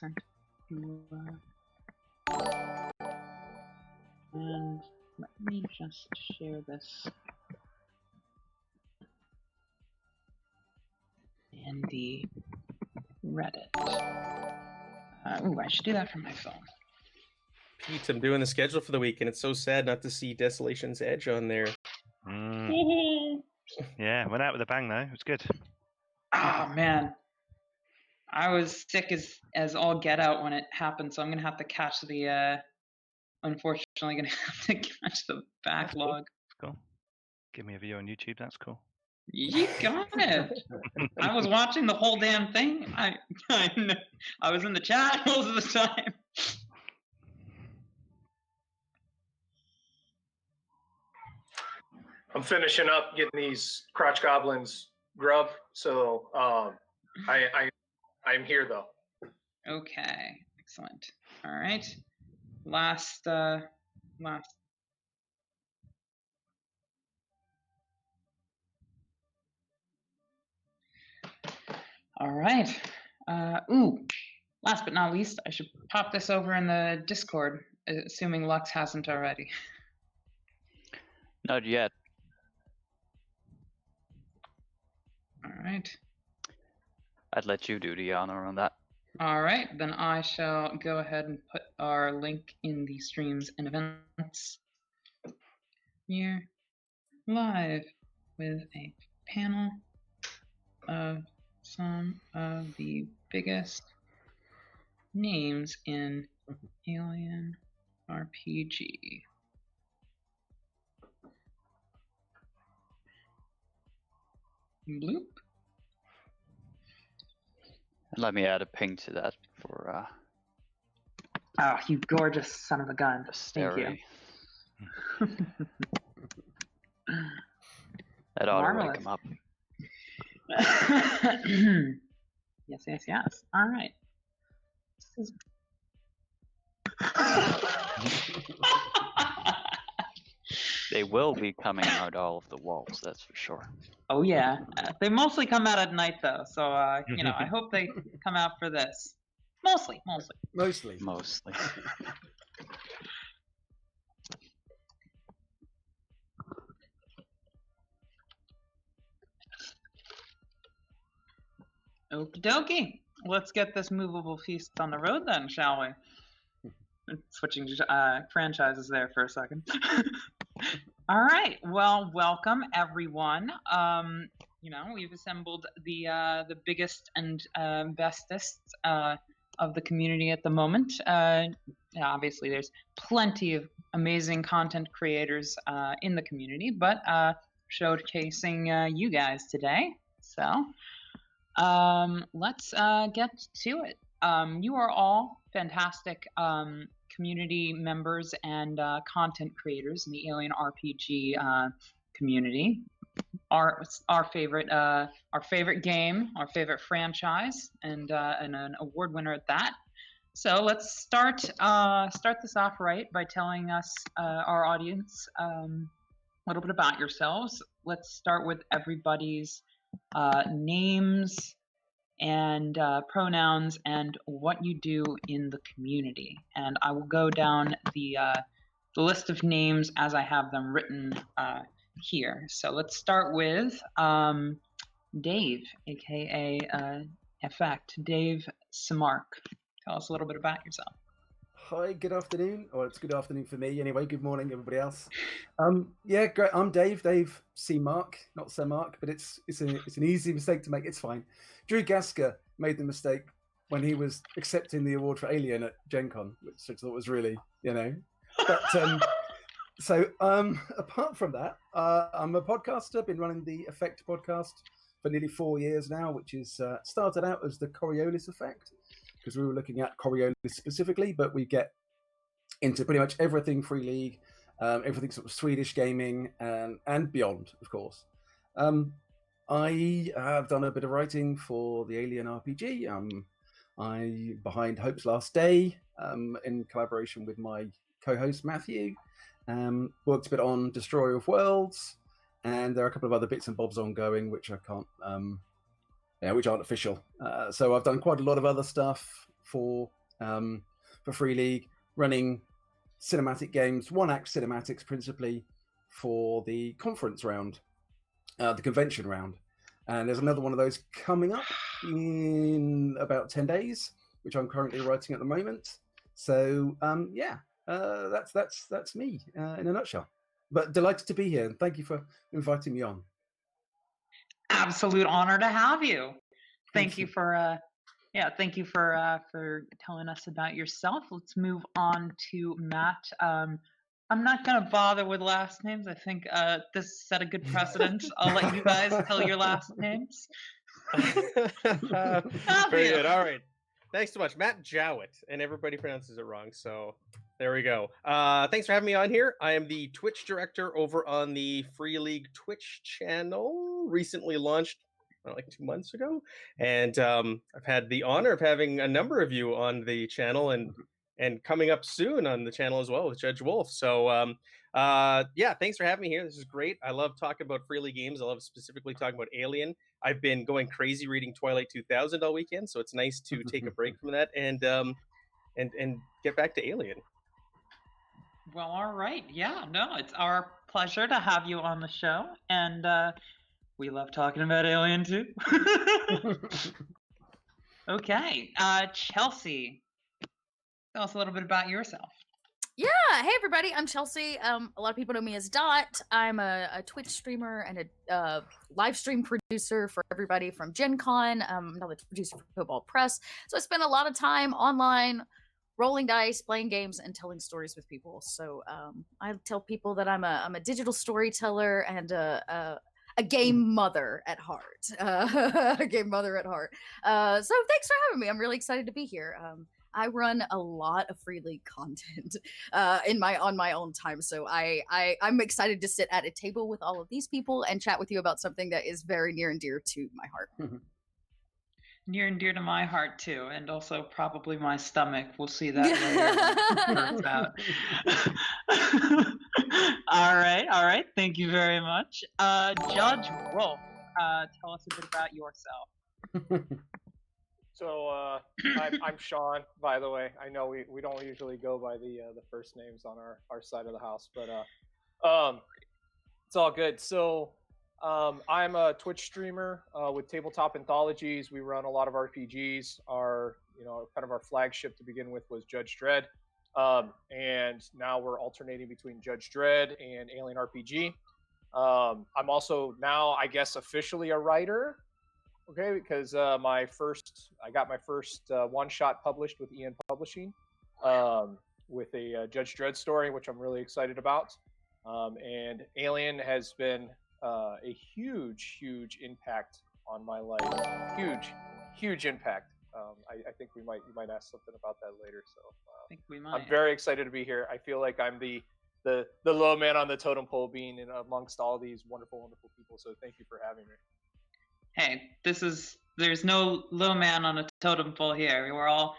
accent. And let me just share this in the Reddit. Ooh, I should do that from my phone. Pete, I'm doing the schedule for the week, and it's so sad not to see Desolation's Edge on there. Yeah, went out with a bang though. It was good. Oh man, I was sick as all get out when it happened, so I'm gonna have to catch the. Unfortunately, gonna have to catch the backlog. That's cool. Give me a video on YouTube. That's cool. You got it. I was watching the whole damn thing. I was in the chat most of the time. I'm finishing up getting these crotch goblins grub, so I'm here though. Okay, excellent. All right, last. All right. Last but not least, I should pop this over in the Discord, assuming Lux hasn't already. Not yet. All right. I'd let you do the honor on that. All right, then I shall go ahead and put our link in the streams and events. Here, live with a panel of some of the biggest names in Alien RPG. Bloop. Let me add a ping to that for Oh, you gorgeous son of a gun. Thank you. That ought to wake him up. Yes. All right. They will be coming out all of the walls, that's for sure. Oh yeah, they mostly come out at night though, so I hope they come out for this. Mostly. Okie dokie. Let's get this movable feast on the road then, shall we? Switching franchises there for a second. All right. Well, welcome everyone. We've assembled the biggest and bestest of the community at the moment. Obviously, there's plenty of amazing content creators in the community, but showcasing you guys today. So let's get to it. You are all fantastic community members and content creators in the Alien RPG community. Our favorite game, our favorite franchise, and an award winner at that. So let's start this off right by telling us our audience a little bit about yourselves. Let's start with everybody's names and pronouns and what you do in the community. And I will go down the list of names as I have them written here. So let's start with Dave, aka Effect. Dave Samark. Tell us a little bit about yourself. Hi, good afternoon. Or it's good afternoon for me anyway. Good morning, everybody else. Yeah, great. I'm Dave C. Mark, not Sir Mark, but it's an easy mistake to make. It's fine. Drew Gasker made the mistake when he was accepting the award for Alien at Gen Con, which I thought was really, But so apart from that, I'm a podcaster. Been running the Effect podcast for nearly 4 years now, which is started out as the Coriolis Effect, because we were looking at Coriolis specifically, but we get into pretty much everything Free League, everything sort of Swedish gaming and beyond, of course. I have done a bit of writing for the Alien RPG. I'm behind Hope's Last Day in collaboration with my co-host Matthew. Worked a bit on Destroyer of Worlds, and there are a couple of other bits and bobs ongoing which I can't, which aren't official. So I've done quite a lot of other stuff for Free League, running cinematic games, one-act cinematics principally for the conference round, the convention round. And there's another one of those coming up in about 10 days, which I'm currently writing at the moment. So that's me in a nutshell. But delighted to be here, and thank you for inviting me on. Absolute honor to have you. Thank you you. for thank you for telling us about yourself. Let's move on to Matt. I'm not gonna bother with last names. I think this set a good precedent. I'll let you guys tell your last names. Very good. All right. Thanks so much, Matt Jowett, and everybody pronounces it wrong. So there we go. Thanks for having me on here. I am the Twitch director over on the Free League Twitch channel. Recently launched like 2 months ago, and I've had the honor of having a number of you on the channel, and coming up soon on the channel as well with Judge Wolf. So thanks for having me here. This is great. I love talking about Free League games. I love specifically talking about Alien. I've been going crazy reading Twilight 2000 all weekend, so it's nice to take a break from that and get back to Alien. Well, all right. Yeah, no, it's our pleasure to have you on the show, and we love talking about Alien too. Okay, Chelsea, tell us a little bit about yourself. Yeah, hey everybody, I'm Chelsea. A lot of people know me as Dot. I'm a Twitch streamer and a live stream producer for everybody from Gen Con. I'm now the producer for Cobalt Press. So I spend a lot of time online rolling dice, playing games, and telling stories with people. So I tell people that I'm a digital storyteller and a game mother at heart. A game mother at heart. So thanks for having me. I'm really excited to be here. I run a lot of Free League content on my own time, so I'm excited to sit at a table with all of these people and chat with you about something that is very near and dear to my heart. Near and dear to my heart too, and also probably my stomach. We'll see that later. All right. Thank you very much, Judge Wolf. Tell us a bit about yourself. So I'm Sean, by the way. I know we don't usually go by the first names on our side of the house, but it's all good. So I'm a Twitch streamer with Tabletop Anthologies. We run a lot of RPGs. Our kind of our flagship to begin with was Judge Dredd, and now we're alternating between Judge Dredd and Alien RPG. I'm also now, I guess, officially a writer. Okay, because I got my first one-shot published with Ian Publishing with a Judge Dredd story, which I'm really excited about. And Alien has been a huge impact on my life. Huge impact. I think you might ask something about that later. So I think we might. I'm very excited to be here. I feel like I'm the low man on the totem pole, being amongst all these wonderful people. So thank you for having me. Hey, there's no low man on a totem pole here. We're all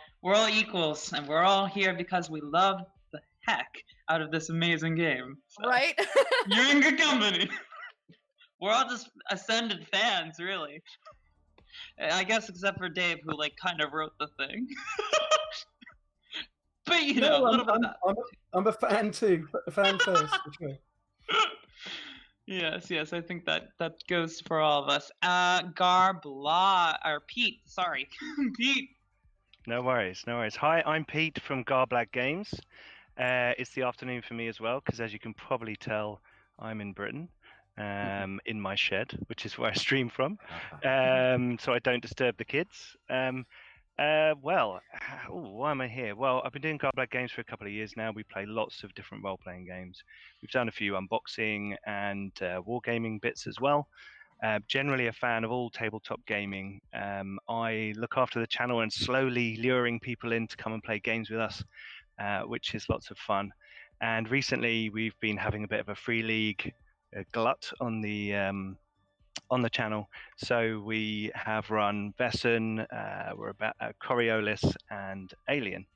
equals, and we're all here because we love the heck out of this amazing game. So Right? you're in good company. We're all just ascended fans, really. I guess except for Dave, who kind of wrote the thing. But a little bit of that. I'm a fan too. A fan first, for sure. Yes, I think that goes for all of us. Garbla, or Pete, sorry. Pete. No worries. Hi, I'm Pete from Garblag Games. It's the afternoon for me as well, because as you can probably tell, I'm in Britain, in my shed, which is where I stream from, so I don't disturb the kids. Why am I here? Well, I've been doing Garblag Games for a couple of years now. We play lots of different role-playing games. We've done a few unboxing and wargaming bits as well. Generally a fan of all tabletop gaming. I look after the channel and slowly luring people in to come and play games with us, which is lots of fun. And recently we've been having a bit of a Free League glut on the channel. So we have run Vesson, we're about Coriolis and Alien.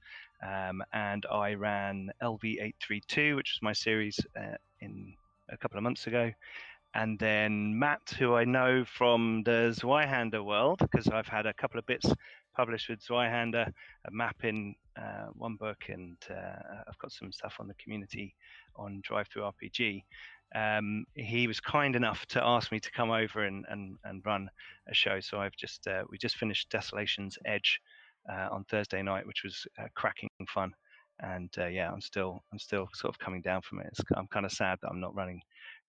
And I ran LV832, which was my series in a couple of months ago. And then Matt, who I know from the Zweihander world, because I've had a couple of bits published with Zweihander, a map in one book, and I've got some stuff on the community on Drive Through RPG. He was kind enough to ask me to come over and run a show. So we just finished Desolation's Edge on Thursday night, which was cracking fun. And yeah, I'm still sort of coming down from it. I'm kind of sad that I'm not running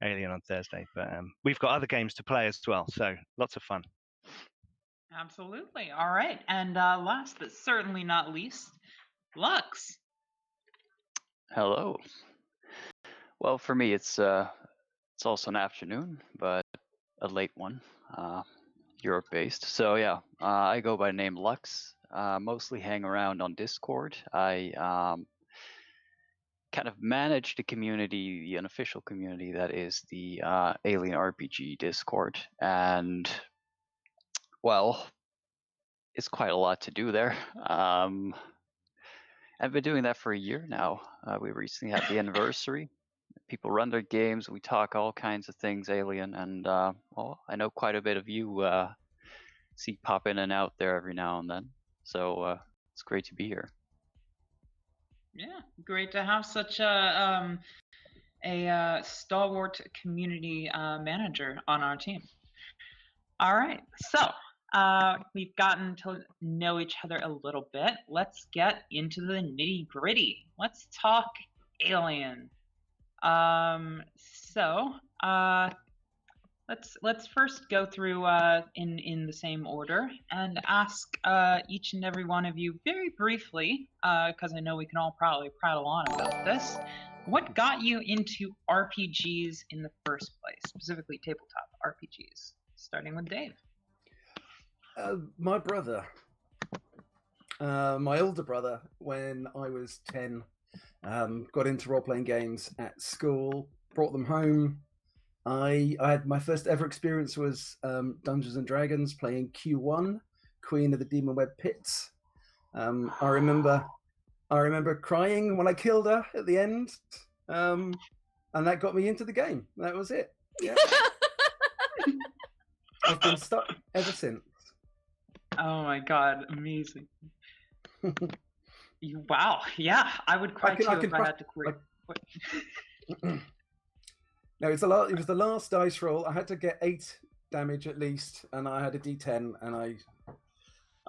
Alien on Thursday, but we've got other games to play as well, so lots of fun. Absolutely. All right. And last but certainly not least, Lux. Hello. Well, for me, it's also an afternoon, but a late one, Europe-based. So yeah, I go by the name Lux. Mostly hang around on Discord. I kind of manage the community, the unofficial community that is the Alien RPG Discord, and well, it's quite a lot to do there. I've been doing that for a year now. We recently had the anniversary. People run their games. We talk all kinds of things Alien, and well, I know quite a bit of you see pop in and out there every now and then. So it's great to be here. Yeah, great to have such a stalwart community manager on our team. All right, so we've gotten to know each other a little bit. Let's get into the nitty gritty. Let's talk Alien. Let's first go through in the same order and ask each and every one of you very briefly, because I know we can all probably prattle on about this. What got you into RPGs in the first place, specifically tabletop RPGs? Starting with Dave. My brother, my older brother, when I was 10, got into role-playing games at school, brought them home. I had my first ever experience was Dungeons and Dragons, playing Q1, Queen of the Demon Web Pits. I remember crying when I killed her at the end, and that got me into the game. That was it. Yeah. I've been stuck ever since. Oh my god, amazing. Wow, yeah, I would cry too if I had to quit. No, it was the last dice roll. I had to get 8 damage at least, and I had a D10, and I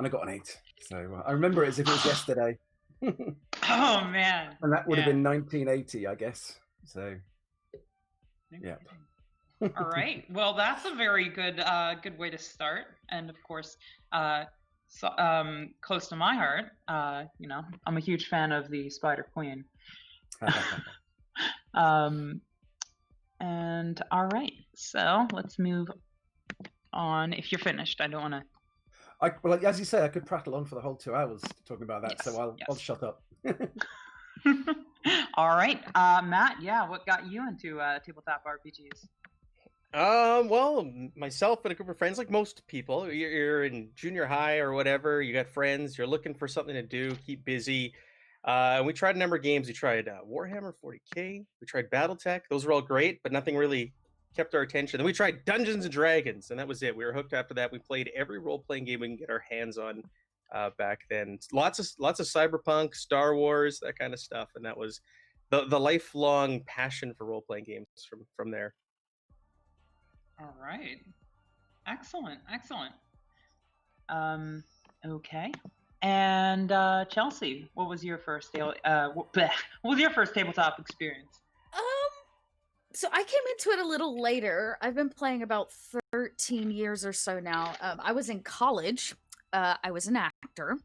got an 8. So I remember it as if it was yesterday. Oh man! And that would have been 1980, I guess. So yeah. All right. Well, that's a very good good way to start, and of course, close to my heart. You know, I'm a huge fan of the Spider Queen. And all right, so let's move on. If you're finished, I don't want to. Well, as you say, I could prattle on for the whole 2 hours talking about that, yes, so I'll shut up. All right, Matt. Yeah, what got you into tabletop RPGs? Well, myself and a group of friends, like most people, you're in junior high or whatever. You got friends. You're looking for something to do, keep busy. And we tried a number of games. We tried Warhammer 40K. We tried BattleTech. Those were all great, but nothing really kept our attention. Then we tried Dungeons and Dragons, and that was it. We were hooked after that. We played every role-playing game we can get our hands on back then. Lots of Cyberpunk, Star Wars, that kind of stuff, and that was the lifelong passion for role-playing games from there. All right, excellent. Okay. And Chelsea, what was your first tabletop experience? So I came into it a little later. I've been playing about 13 years or so now. I was in college. I was an actor,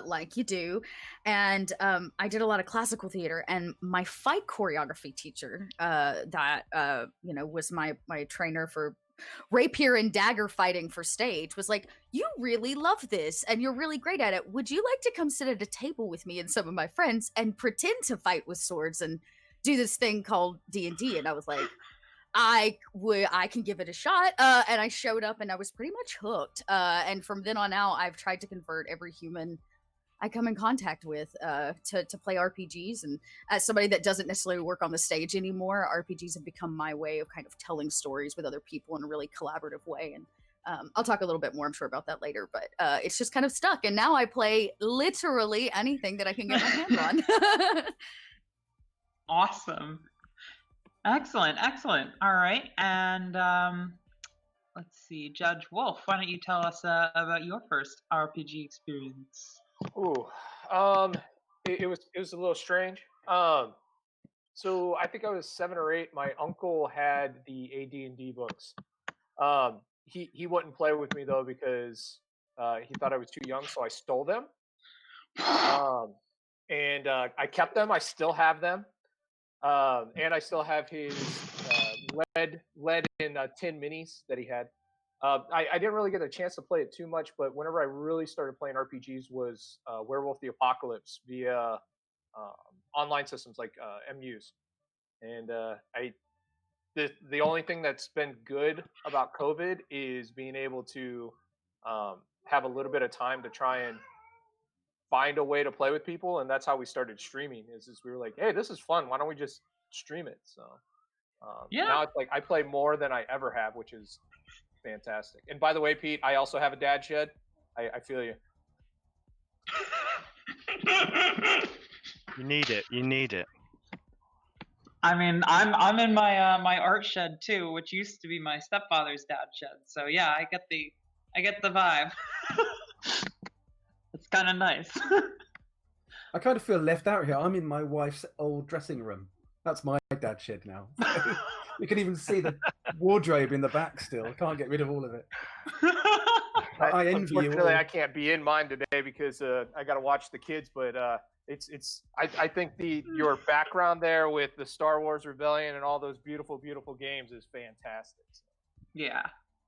like you do, and I did a lot of classical theater. And my fight choreography teacher, that was my trainer for rapier and dagger fighting for stage, was like, you really love this and you're really great at it. Would you like to come sit at a table with me and some of my friends and pretend to fight with swords and do this thing called D&D? And I was like, I can give it a shot. And I showed up and I was pretty much hooked. And from then on out, I've tried to convert every human I come in contact with to play RPGs. And as somebody that doesn't necessarily work on the stage anymore, RPGs have become my way of kind of telling stories with other people in a really collaborative way. And I'll talk a little bit more, I'm sure, about that later, but it's just kind of stuck. And now I play literally anything that I can get my hands on. Awesome. Excellent. All right. And let's see, Judge Wolf, why don't you tell us about your first RPG experience? Ooh, it was a little strange. So I think I was 7 or 8. My uncle had the AD&D books. He wouldn't play with me though because he thought I was too young, so I stole them. And I kept them. I still have them. And I still have his lead in tin minis that he had. I didn't really get a chance to play it too much, but whenever I really started playing RPGs was Werewolf the Apocalypse via online systems like MUs. And the only thing that's been good about COVID is being able to have a little bit of time to try and find a way to play with people, and that's how we started streaming. Is we were like, hey, this is fun. Why don't we just stream it? So now it's like I play more than I ever have, which is fantastic. And by the way, Pete, I also have a dad shed. I feel you. You need it. You need it. I mean, I'm in my my art shed too, which used to be my stepfather's dad shed. So yeah, I get the vibe. It's kind of nice. I kind of feel left out here. I'm in my wife's old dressing room. That's my dad's shed now. You can even see the wardrobe in the back still. I can't get rid of all of it. I envy you. Unfortunately, I can't be in mine today because I got to watch the kids. But I think your background there with the Star Wars Rebellion and all those beautiful games is fantastic. Yeah,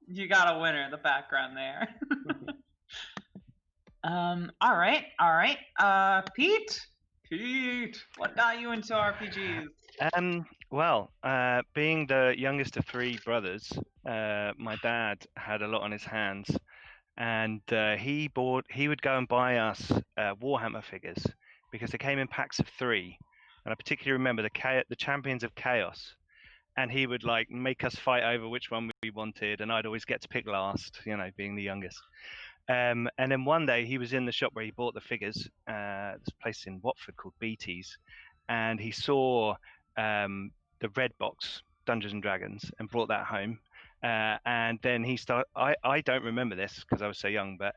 you got a winner in the background there. All right. Pete, what got you into RPGs? Well, being the youngest of 3 brothers, my dad had a lot on his hands, and he would go and buy us Warhammer figures because they came in packs of 3, and I particularly remember the Champions of Chaos, and he would like make us fight over which one we wanted, and I'd always get to pick last, being the youngest. And then one day he was in the shop where he bought the figures, this place in Watford called BT's, and he saw the red box Dungeons and Dragons and brought that home. And then he started. I don't remember this because I was so young, but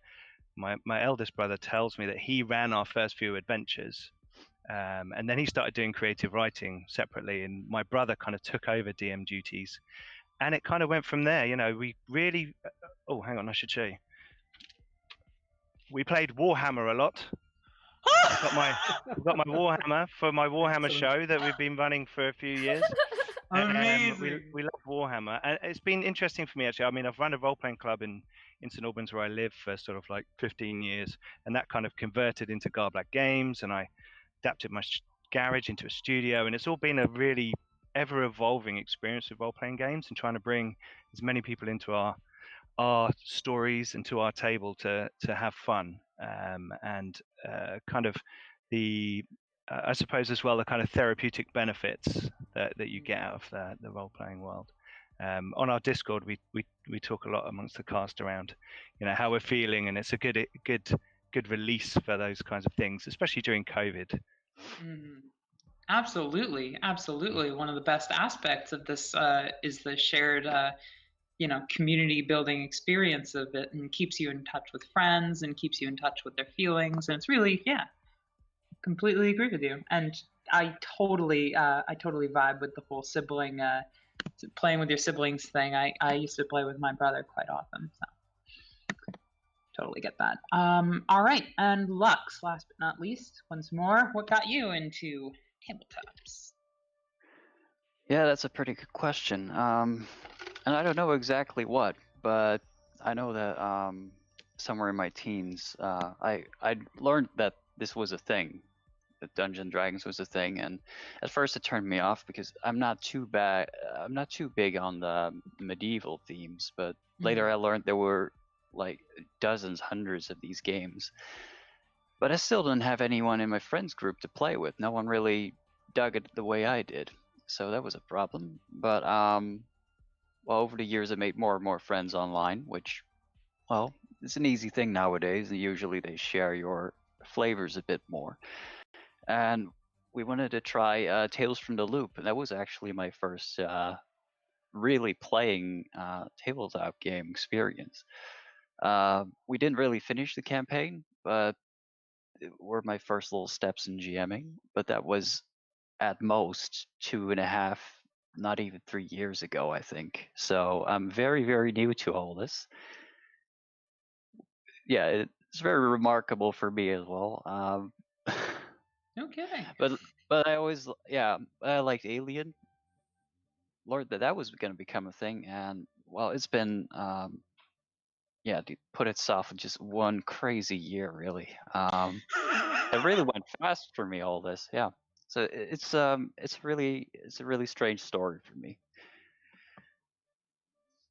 my eldest brother tells me that he ran our first few adventures, and then he started doing creative writing separately, and my brother kind of took over DM duties, and it kind of went from there. We really. Oh, hang on, I should show you. We played Warhammer a lot. I've got my Warhammer for my Warhammer show that we've been running for a few years. Amazing. We love Warhammer, and it's been interesting for me actually. I mean, I've run a role-playing club in St Albans where I live for sort of like 15 years, and that kind of converted into Garblack Games, and I adapted my garage into a studio, and it's all been a really ever-evolving experience with role-playing games and trying to bring as many people into our stories and to our table to have fun, and kind of I suppose as well the kind of therapeutic benefits that you get out of the role-playing world. On our Discord, we talk a lot amongst the cast around, how we're feeling, and it's a good release for those kinds of things, especially during COVID. Mm-hmm. Absolutely. One of the best aspects of this is the shared, community building experience of it, and keeps you in touch with friends and keeps you in touch with their feelings. And it's really, completely agree with you. And I totally vibe with the whole sibling, playing with your siblings thing. I used to play with my brother quite often, so totally get that. All right, and Lux, last but not least, once more, what got you into tabletops? Yeah, that's a pretty good question. And I don't know exactly what, but I know that somewhere in my teens, I learned that this was a thing, that Dungeons and Dragons was a thing, and at first it turned me off because I'm not too big on the medieval themes, but later I learned there were like dozens, hundreds of these games. But I still didn't have anyone in my friends group to play with. No one really dug it the way I did, so that was a problem. But well, over the years I made more and more friends online, which well, it's an easy thing nowadays. Usually they share your flavors a bit more. And we wanted to try Tales from the Loop. And that was actually my first really playing tabletop game experience. We didn't really finish the campaign, but it were my first little steps in GMing. But that was at most 2.5, not even 3 years ago, I think. So I'm very, very new to all this. Yeah, it's very remarkable for me as well. No kidding. But I always, yeah, I liked Alien. Lord, that was going to become a thing, and well, it's been, yeah, to put it soft, just one crazy year, really. It really went fast for me, all this, yeah. So it's a really strange story for me.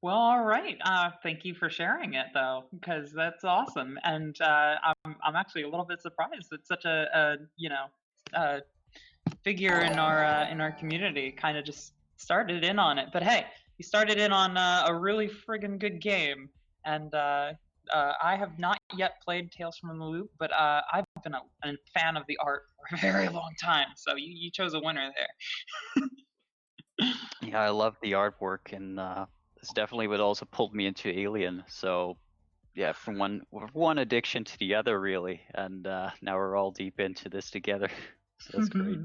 Well, all right. Thank you for sharing it, though, because that's awesome. And I'm actually a little bit surprised that such a figure in our community kind of just started in on it. But hey, you started in on a really friggin' good game, and I have not yet played Tales from the Loop, but I've been a fan of the art for a very long time. So you chose a winner there. Yeah, I love the artwork, and it's definitely what also pulled me into Alien. So yeah, from one addiction to the other, really, and now we're all deep into this together. So that's great.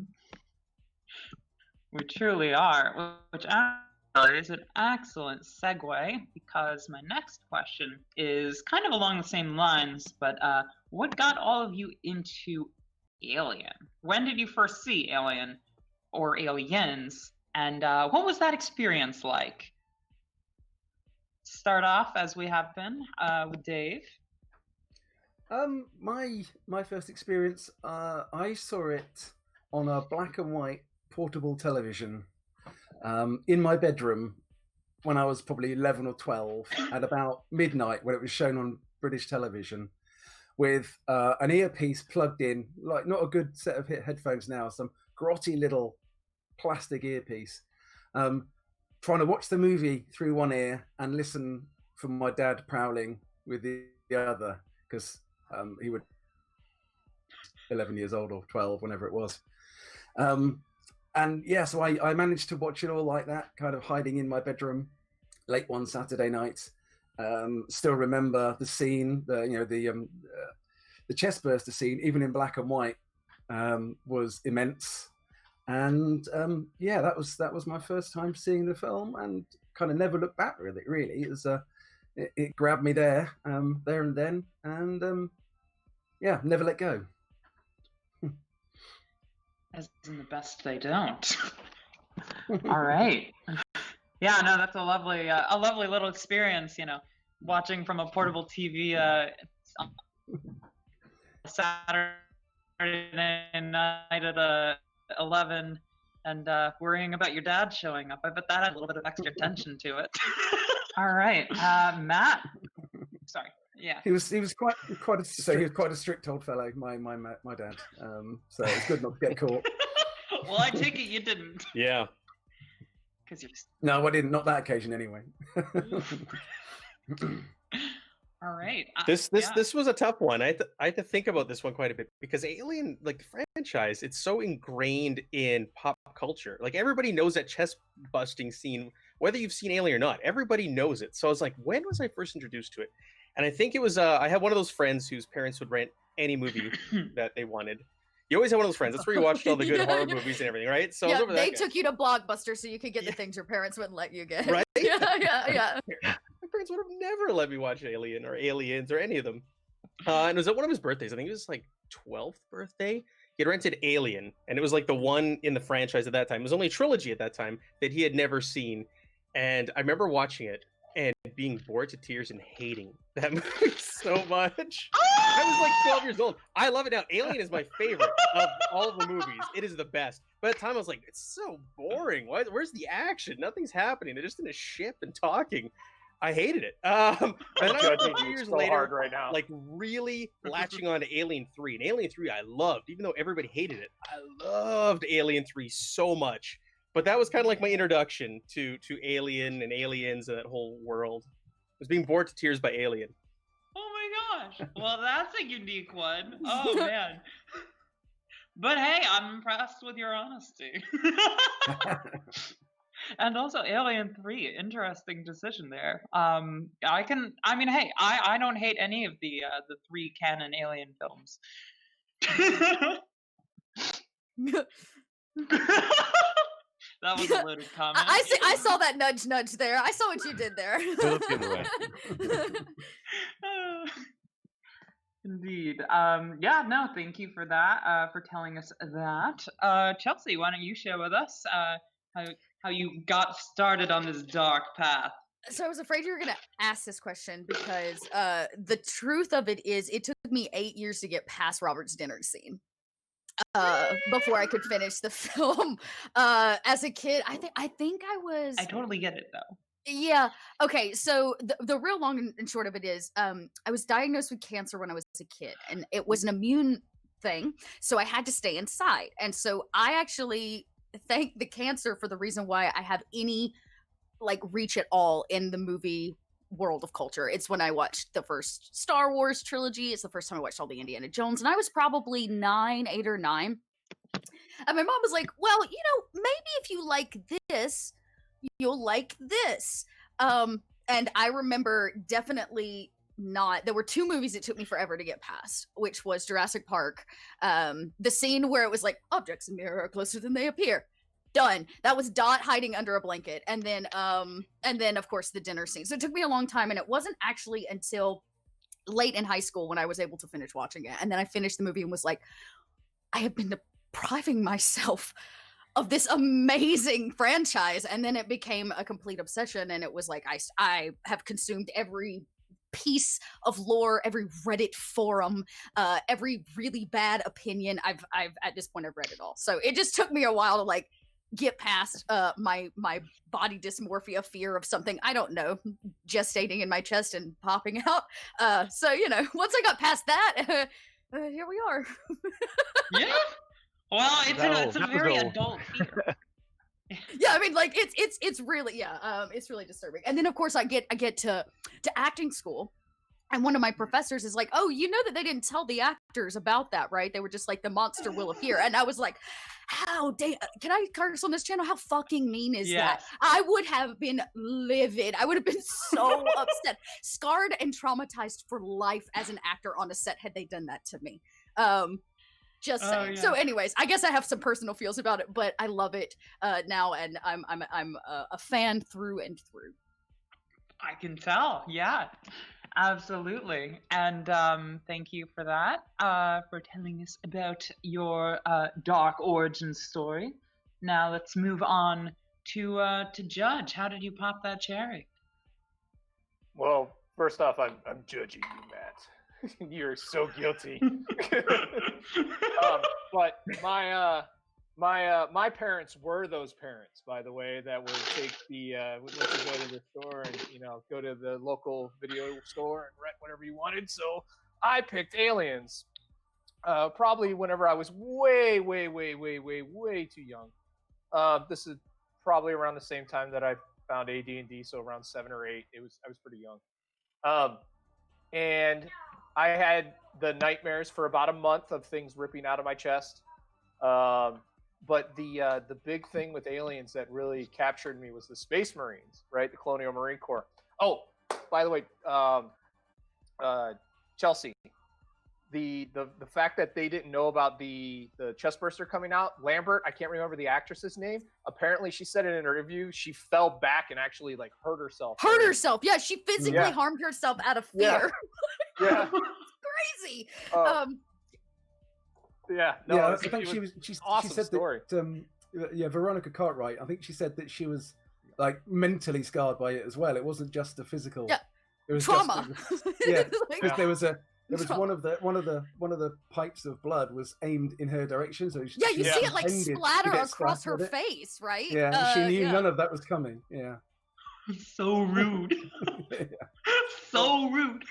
We truly are, which actually is an excellent segue, because my next question is kind of along the same lines, but what got all of you into Alien? When did you first see Alien or Aliens, and what was that experience like? Start off, as we have been, with Dave. My first experience, I saw it on a black and white portable television in my bedroom when I was probably 11 or 12 at about midnight, when it was shown on British television, with an earpiece plugged in, like not a good set of headphones now, some grotty little plastic earpiece, trying to watch the movie through one ear and listen for my dad prowling with the other, because he would 11 years old or 12, whenever it was. And yeah, so I managed to watch it all like that, kind of hiding in my bedroom late one Saturday night. Still remember the scene, the chest burster scene, even in black and white, was immense. And yeah, that was my first time seeing the film, and kind of never looked back. Really, it was it grabbed me there and then, and yeah, never let go. As in the best they don't. All right. Yeah, no, that's a lovely little experience. Watching from a portable TV Saturday night at 11, and worrying about your dad showing up. I bet that had a little bit of extra tension to it. All right, Matt. Sorry. Yeah. He was quite a strict old fellow, my dad. So it's good not to get caught. Well, I take it you didn't. Yeah. Because you're. No, I didn't. Not that occasion, anyway. All right. This was a tough one. I had to think about this one quite a bit, because Alien, like the franchise, it's so ingrained in pop culture. Like everybody knows that chest busting scene, whether you've seen Alien or not. Everybody knows it. So I was like, when was I first introduced to it? And I think it was I had one of those friends whose parents would rent any movie that they wanted. You always have one of those friends. That's where you watched all the good horror movies and everything, right? So yeah, they took you to Blockbuster so you could get the things your parents wouldn't let you get. Right? Yeah. My parents would have never let me watch Alien or Aliens or any of them. And it was at one of his birthdays. I think it was like 12th birthday. He had rented Alien, and it was like the one in the franchise at that time. It was only a trilogy at that time that he had never seen. And I remember watching it and being bored to tears and hating that movie so much. I was like 12 years old. I love it now. Alien is my favorite of all the movies. It is the best. But at the time, I was like, it's so boring. Where's the action? Nothing's happening. They're just in a ship and talking. I hated it. And then I a few years later, hard right now. like really latching on to Alien 3. And Alien 3 I loved, even though everybody hated it. I loved Alien 3 so much. But that was kind of like my introduction to Alien and Aliens and that whole world. I was being bored to tears by Alien. gosh. Well, that's a unique one. Oh man. But hey, I'm impressed with your honesty. And also Alien 3, interesting decision there. I mean, hey, I don't hate any of the 3 canon Alien films. That was a loaded comment. I saw that nudge there. I saw what you did there. Indeed. Yeah, no, thank you for that, for telling us that. Chelsea, why don't you share with us how you got started on this dark path? So I was afraid you were going to ask this question because the truth of it is it took me 8 years to get past Robert's dinner scene. Before I could finish the film. As a kid, I think I was. I totally get it though. Yeah. Okay. So the real long and short of it is, I was diagnosed with cancer when I was a kid, and it was an immune thing. So I had to stay inside, and so I actually thank the cancer for the reason why I have any like reach at all in the movie world of culture. It's when I watched the first Star Wars trilogy. It's the first time I watched all the Indiana Jones, and I was probably 8 or 9. And my mom was like, well, you know, maybe if you like this, you'll like this. And I remember definitely not. There were 2 movies that took me forever to get past, which was Jurassic Park. The scene where it was like, objects in mirror are closer than they appear. Done. That was Dot hiding under a blanket, and then of course the dinner scene. So it took me a long time, and it wasn't actually until late in high school when I was able to finish watching it. And then I finished the movie and was like, I have been depriving myself of this amazing franchise. And then it became a complete obsession, and it was like I have consumed every piece of lore, every Reddit forum, every really bad opinion. I've at this point I've read it all. So it just took me a while to like get past my body dysmorphia fear of something, I don't know, gestating in my chest and popping out. So, you know, once I got past that, here we are. Yeah. Well, it's a very adult fear. Yeah, I mean, like it's really it's really disturbing. And then of course I get to acting school. And one of my professors is like, oh, you know that they didn't tell the actors about that, right? They were just like, the monster will appear. And I was like, can I curse on this channel? How fucking mean is that? I would have been livid. I would have been so upset, scarred and traumatized for life as an actor on a set had they done that to me. Just saying. Yeah. So anyways, I guess I have some personal feels about it, but I love it now, and I'm a fan through and through. I can tell. Yeah. Absolutely. And thank you for that, for telling us about your dark origin story. Now let's move on to Judge. How did you pop that cherry? Well, first off, I'm judging you, Matt. You're so guilty. But my parents were those parents, by the way, that would take would let you go to the store and, you know, go to the local video store and rent whatever you wanted. So I picked Aliens, probably whenever I was way too young. This is probably around the same time that I found AD&D, so around 7 or 8. I was pretty young, and I had the nightmares for about a month of things ripping out of my chest. But the big thing with Aliens that really captured me was the Space Marines, right? The Colonial Marine Corps. Oh, by the way, Chelsea, the fact that they didn't know about the chestburster coming out, Lambert, I can't remember the actress's name. Apparently, she said in an interview she fell back and actually like hurt herself. Yeah, she physically harmed herself out of fear. Yeah. It's crazy. Yeah, I think she said story. That Veronica Cartwright, I think she said that she was like mentally scarred by it as well. It wasn't just a physical. Yeah. It was trauma. Because there was one of the pipes of blood was aimed in her direction. So you see it like splatter across her face, right? Yeah, she knew none of that was coming. Yeah. So rude. So rude.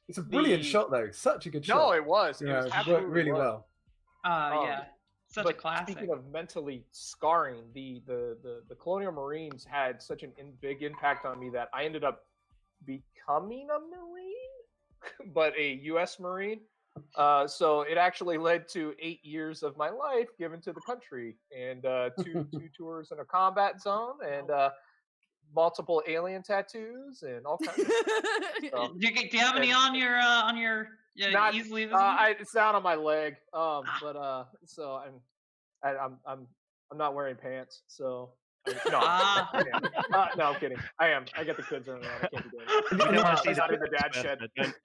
It's a brilliant shot, though. Such a good shot. No, it was. It worked really well. Yeah, such a classic. Speaking of mentally scarring, the Colonial Marines had such a big impact on me that I ended up becoming a Marine. but a U.S. Marine. So it actually led to 8 years of my life given to the country, and two tours in a combat zone, and multiple alien tattoos, and all kinds of stuff. So, Do you have any on your not easily visible? it's down on my leg, but so I'm not wearing pants, so. No, no, I'm kidding. I am. I get the kids running around. I can't be doing it. We don't want to see I'm not in the that. dad shed. Don't check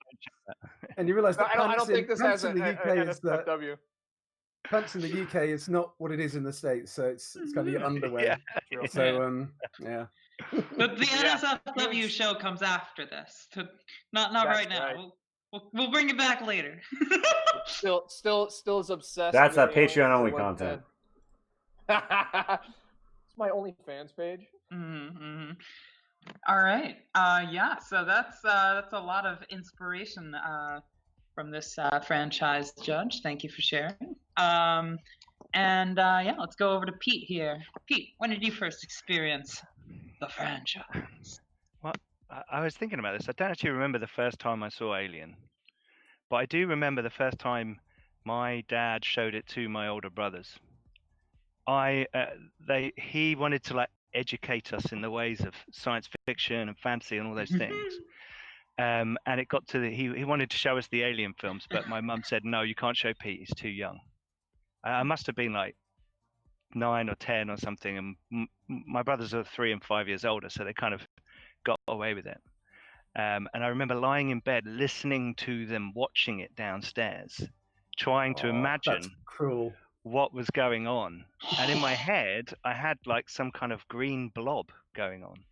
that. And you realise that I don't think this has in an the UK is that NSFW. pants in the UK is not what it is in the States, so it's kind of your underwear. Yeah. So yeah. But the Yeah. NSFW show comes after this. Not That's right now. right. We'll bring it back later. Still is obsessed. That's with that Patreon only aliens content. It's my OnlyFans page. Mm-hmm. All right. Yeah. So that's a lot of inspiration from this franchise, Judge. Thank you for sharing. And yeah, let's go over to Pete here. Pete, when did you first experience the franchise? Well, I was thinking about this. I don't actually remember the first time I saw Alien, but I do remember the first time my dad showed it to my older brothers. He wanted to like educate us in the ways of science fiction and fantasy and all those things. And it got to he wanted to show us the Alien films, but my mum said, no, you can't show Pete, he's too young. I must have been like 9 or 10 or something, and my brothers are 3 and 5 years older, so they kind of got away with it. And I remember lying in bed listening to them watching it downstairs, trying to imagine That's cruel. what was going on. And in my head, I had like some kind of green blob going on,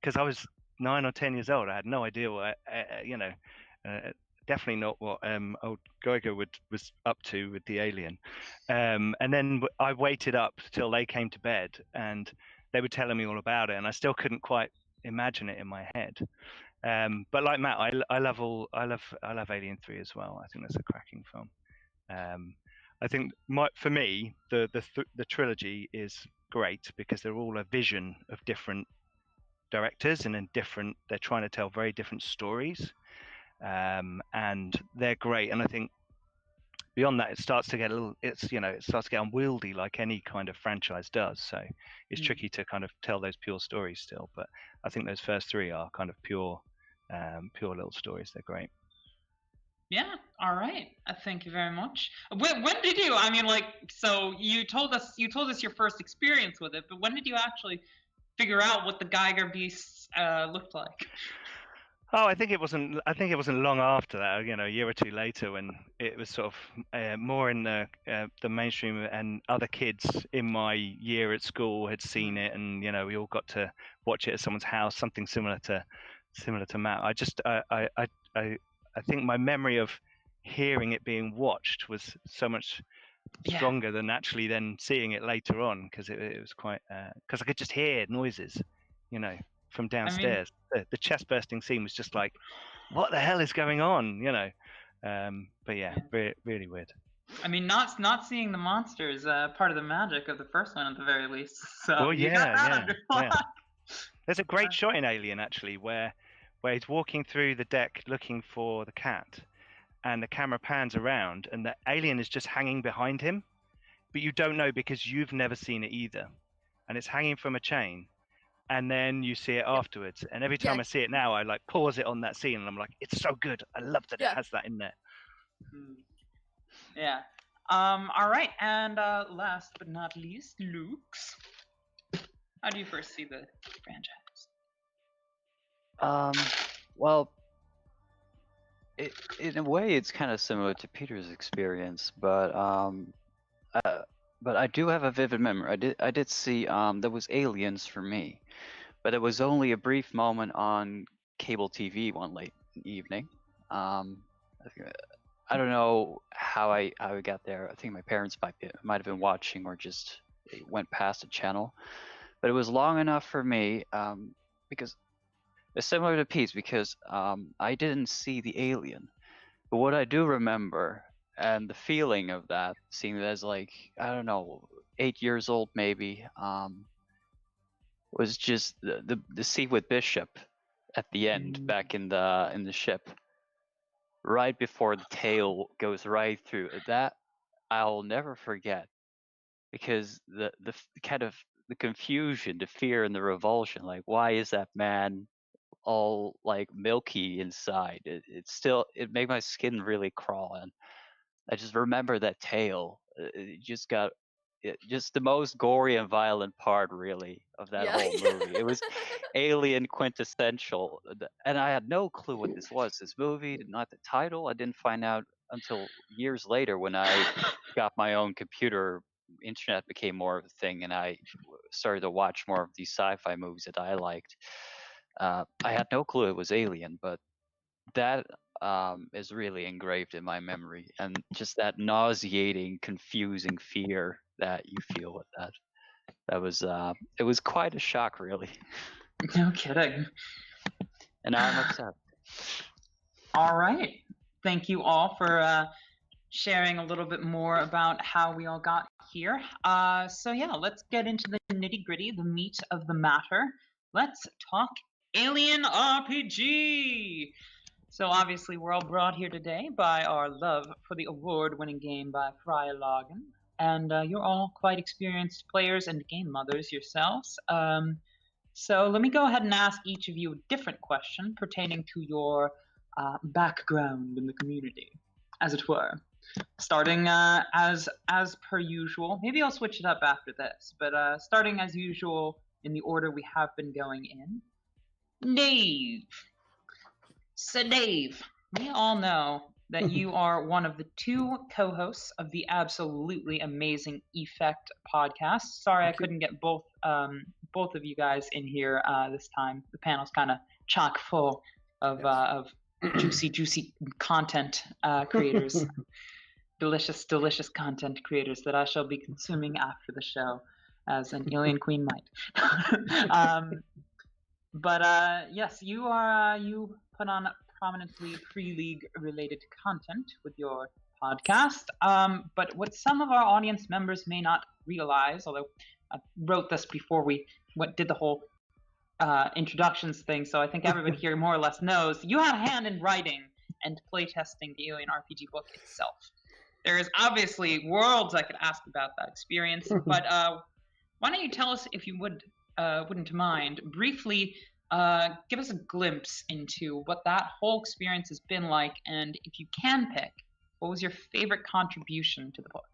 because I was 9 or 10 years old. I had no idea what, definitely not what old Geiger was up to with the Alien. And then I waited up till they came to bed, and they were telling me all about it, and I still couldn't quite imagine it in my head. But like Matt, I love Alien 3 as well. I think that's a cracking film. I think for me, the trilogy is great because they're all a vision of different directors, and they're trying to tell very different stories, and they're great. And I think beyond that, it starts to get unwieldy, like any kind of franchise does. So it's tricky to kind of tell those pure stories still. But I think those first 3 are kind of pure little stories. They're great. Yeah. All right. Thank you very much. When did you? I mean, like, so you told us your first experience with it, but when did you actually figure out what the Geiger beasts looked like? Oh, I think it wasn't long after that. A year or 2 later, when it was sort of more in the mainstream, and other kids in my year at school had seen it, and we all got to watch it at someone's house. Something similar to Matt. I think my memory of hearing it being watched was so much stronger than actually then seeing it later on, because it was quite because I could just hear noises, from downstairs. The chest bursting scene was just like, what the hell is going on, but yeah, really weird. I mean, not seeing the monster is part of the magic of the first one at the very least. So well, yeah. yeah. There's a great shot in Alien actually where he's walking through the deck looking for the cat, and the camera pans around, and the alien is just hanging behind him, but you don't know because you've never seen it either, and it's hanging from a chain, and then you see it afterwards. And every time I see it now, I like pause it on that scene, and I'm like, it's so good. I love that it has that in there. Yeah. All right, and last but not least, Luke's. How do you first see the franchise? Well, in a way, it's kind of similar to Peter's experience, but I do have a vivid memory. I did see there was Aliens for me, but it was only a brief moment on cable TV one late evening. I don't know how I got there. I think my parents might have been watching, or just went past a channel, but it was long enough for me because. It's similar to Pete's, because I didn't see the alien, but what I do remember, and the feeling of that, seeing it as like, I don't know, 8 years old maybe, was just the scene with Bishop at the end, back in the ship, right before the tail goes right through. That I'll never forget, because the kind of the confusion, the fear, and the revulsion. Like, why is that man all like milky inside? It made my skin really crawl, and I just remember that tail. It just the most gory and violent part, really, of that Yeah. whole movie. It was Alien quintessential, and I had no clue what this was. This movie, not the title. I didn't find out until years later when I got my own computer. Internet became more of a thing, and I started to watch more of these sci-fi movies that I liked. I had no clue it was Alien, but that is really engraved in my memory, and just that nauseating, confusing fear that you feel with that. That was it was quite a shock, really, No kidding. and now I'm upset. All right. Thank you all for sharing a little bit more about how we all got here. So yeah, let's get into the nitty gritty, the meat of the matter. Let's talk Alien RPG. So obviously we're all brought here today by our love for the award-winning game by Freya Logan. And you're all quite experienced players and game mothers yourselves. So let me go ahead and ask each of you a different question pertaining to your background in the community, as it were. Starting as per usual. Maybe I'll switch it up after this, but starting as usual in the order we have been going in. Dave. So Dave, we all know that you are one of the two co-hosts of the absolutely amazing Effect podcast. Sorry I couldn't get both of you guys in here this time. The panel's kind of chock full of juicy content creators. delicious content creators that I shall be consuming after the show, as an alien queen might. But yes, you put on prominently pre-league related content with your podcast. But what some of our audience members may not realize, although I wrote this before we did the whole introductions thing, so I think everybody here more or less knows, you had a hand in writing and playtesting the Alien RPG book itself. There is obviously worlds I could ask about that experience, but why don't you tell us, if you wouldn't mind, briefly give us a glimpse into what that whole experience has been like, and if you can pick, what was your favorite contribution to the book?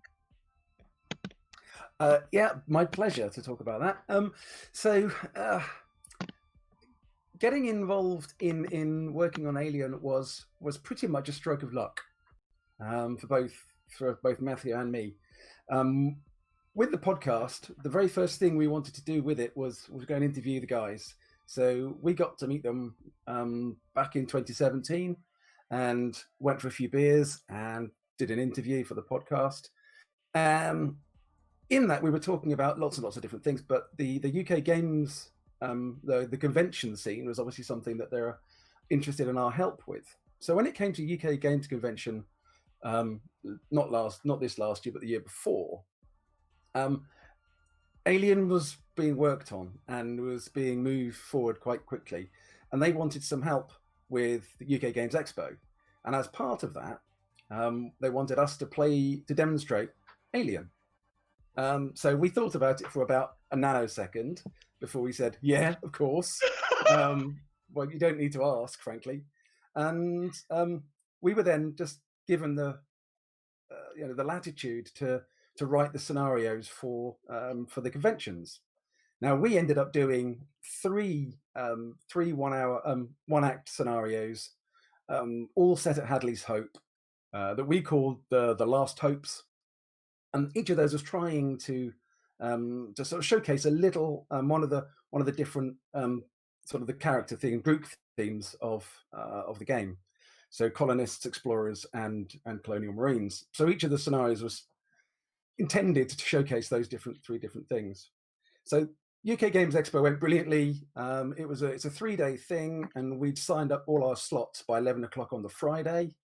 Yeah, my pleasure to talk about that. So getting involved in working on Alien was pretty much a stroke of luck for both Matthew and me. With the podcast, the very first thing we wanted to do with it was go and interview the guys. So we got to meet them back in 2017 and went for a few beers and did an interview for the podcast. In that, we were talking about lots and lots of different things, but the UK games, the convention scene was obviously something that they're interested in our help with. So when it came to UK Games Convention, not this last year, but the year before, Alien was being worked on and was being moved forward quite quickly, and they wanted some help with the UK Games Expo. And as part of that, they wanted us to demonstrate Alien. So we thought about it for about a nanosecond before we said, yeah, of course. Well, you don't need to ask, frankly. And we were then just given the latitude to write the scenarios for the conventions. Now we ended up doing three 1 act scenarios, all set at Hadley's Hope, that we called the Last Hopes, and each of those was trying to sort of showcase a little one of the different sort of the character theme, group themes of the game. So colonists, explorers, and colonial marines. So each of the scenarios was intended to showcase those three different things. So UK Games Expo went brilliantly. It's a 3-day thing, and we'd signed up all our slots by 11 o'clock on the Friday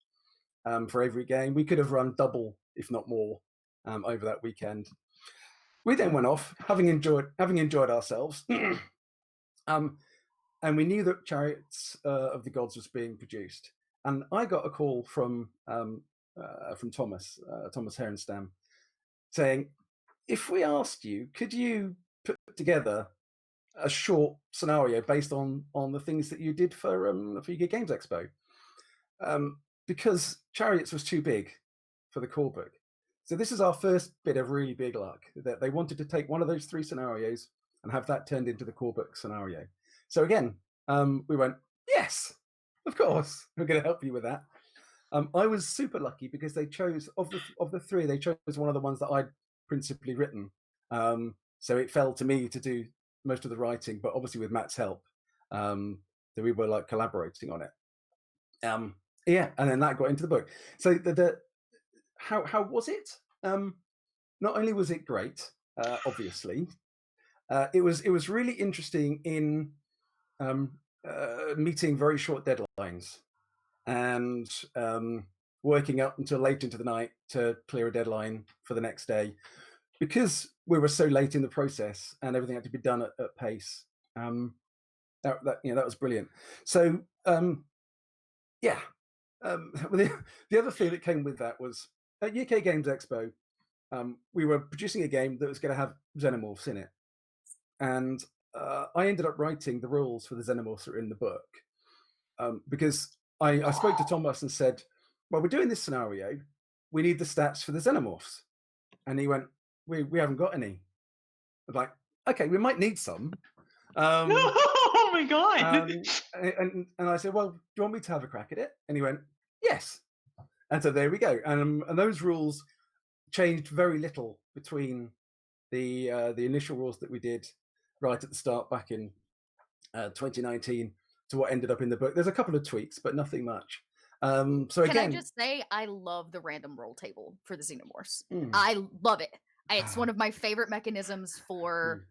for every game. We could have run double, if not more, over that weekend. We then went off, having enjoyed ourselves, and we knew that Chariots of the Gods was being produced. And I got a call from Thomas Herenstam saying, if we asked you, could you put together a short scenario based on the things that you did for UK Games Expo? Because Chariots was too big for the core book. So this is our first bit of really big luck, that they wanted to take one of those 3 scenarios and have that turned into the core book scenario. So again, we went, yes, of course, we're going to help you with that. I was super lucky because they chose, of the 3, they chose one of the ones that I'd principally written. So it fell to me to do most of the writing, but obviously with Matt's help, that we were like collaborating on it. Yeah, and then that got into the book. So how was it? Not only was it great, obviously, it was really interesting in meeting very short deadlines and working up until late into the night to clear a deadline for the next day, because we were so late in the process and everything had to be done at pace. That was brilliant. So yeah. The other thing that came with that was at UK Games Expo, we were producing a game that was going to have xenomorphs in it, and I ended up writing the rules for the xenomorphs that are in the book, because I spoke to Thomas and said, well, we're doing this scenario, we need the stats for the xenomorphs, and he went, we haven't got any. I'm like, okay, we might need some. Oh my god! And I said, well, do you want me to have a crack at it? And he went, yes. And so there we go. And those rules changed very little between the initial rules that we did right at the start back in 2019 to what ended up in the book. There's a couple of tweaks, but nothing much. So again, can I just say I love the random roll table for the xenomorphs. I love it. It's one of my favorite mechanisms for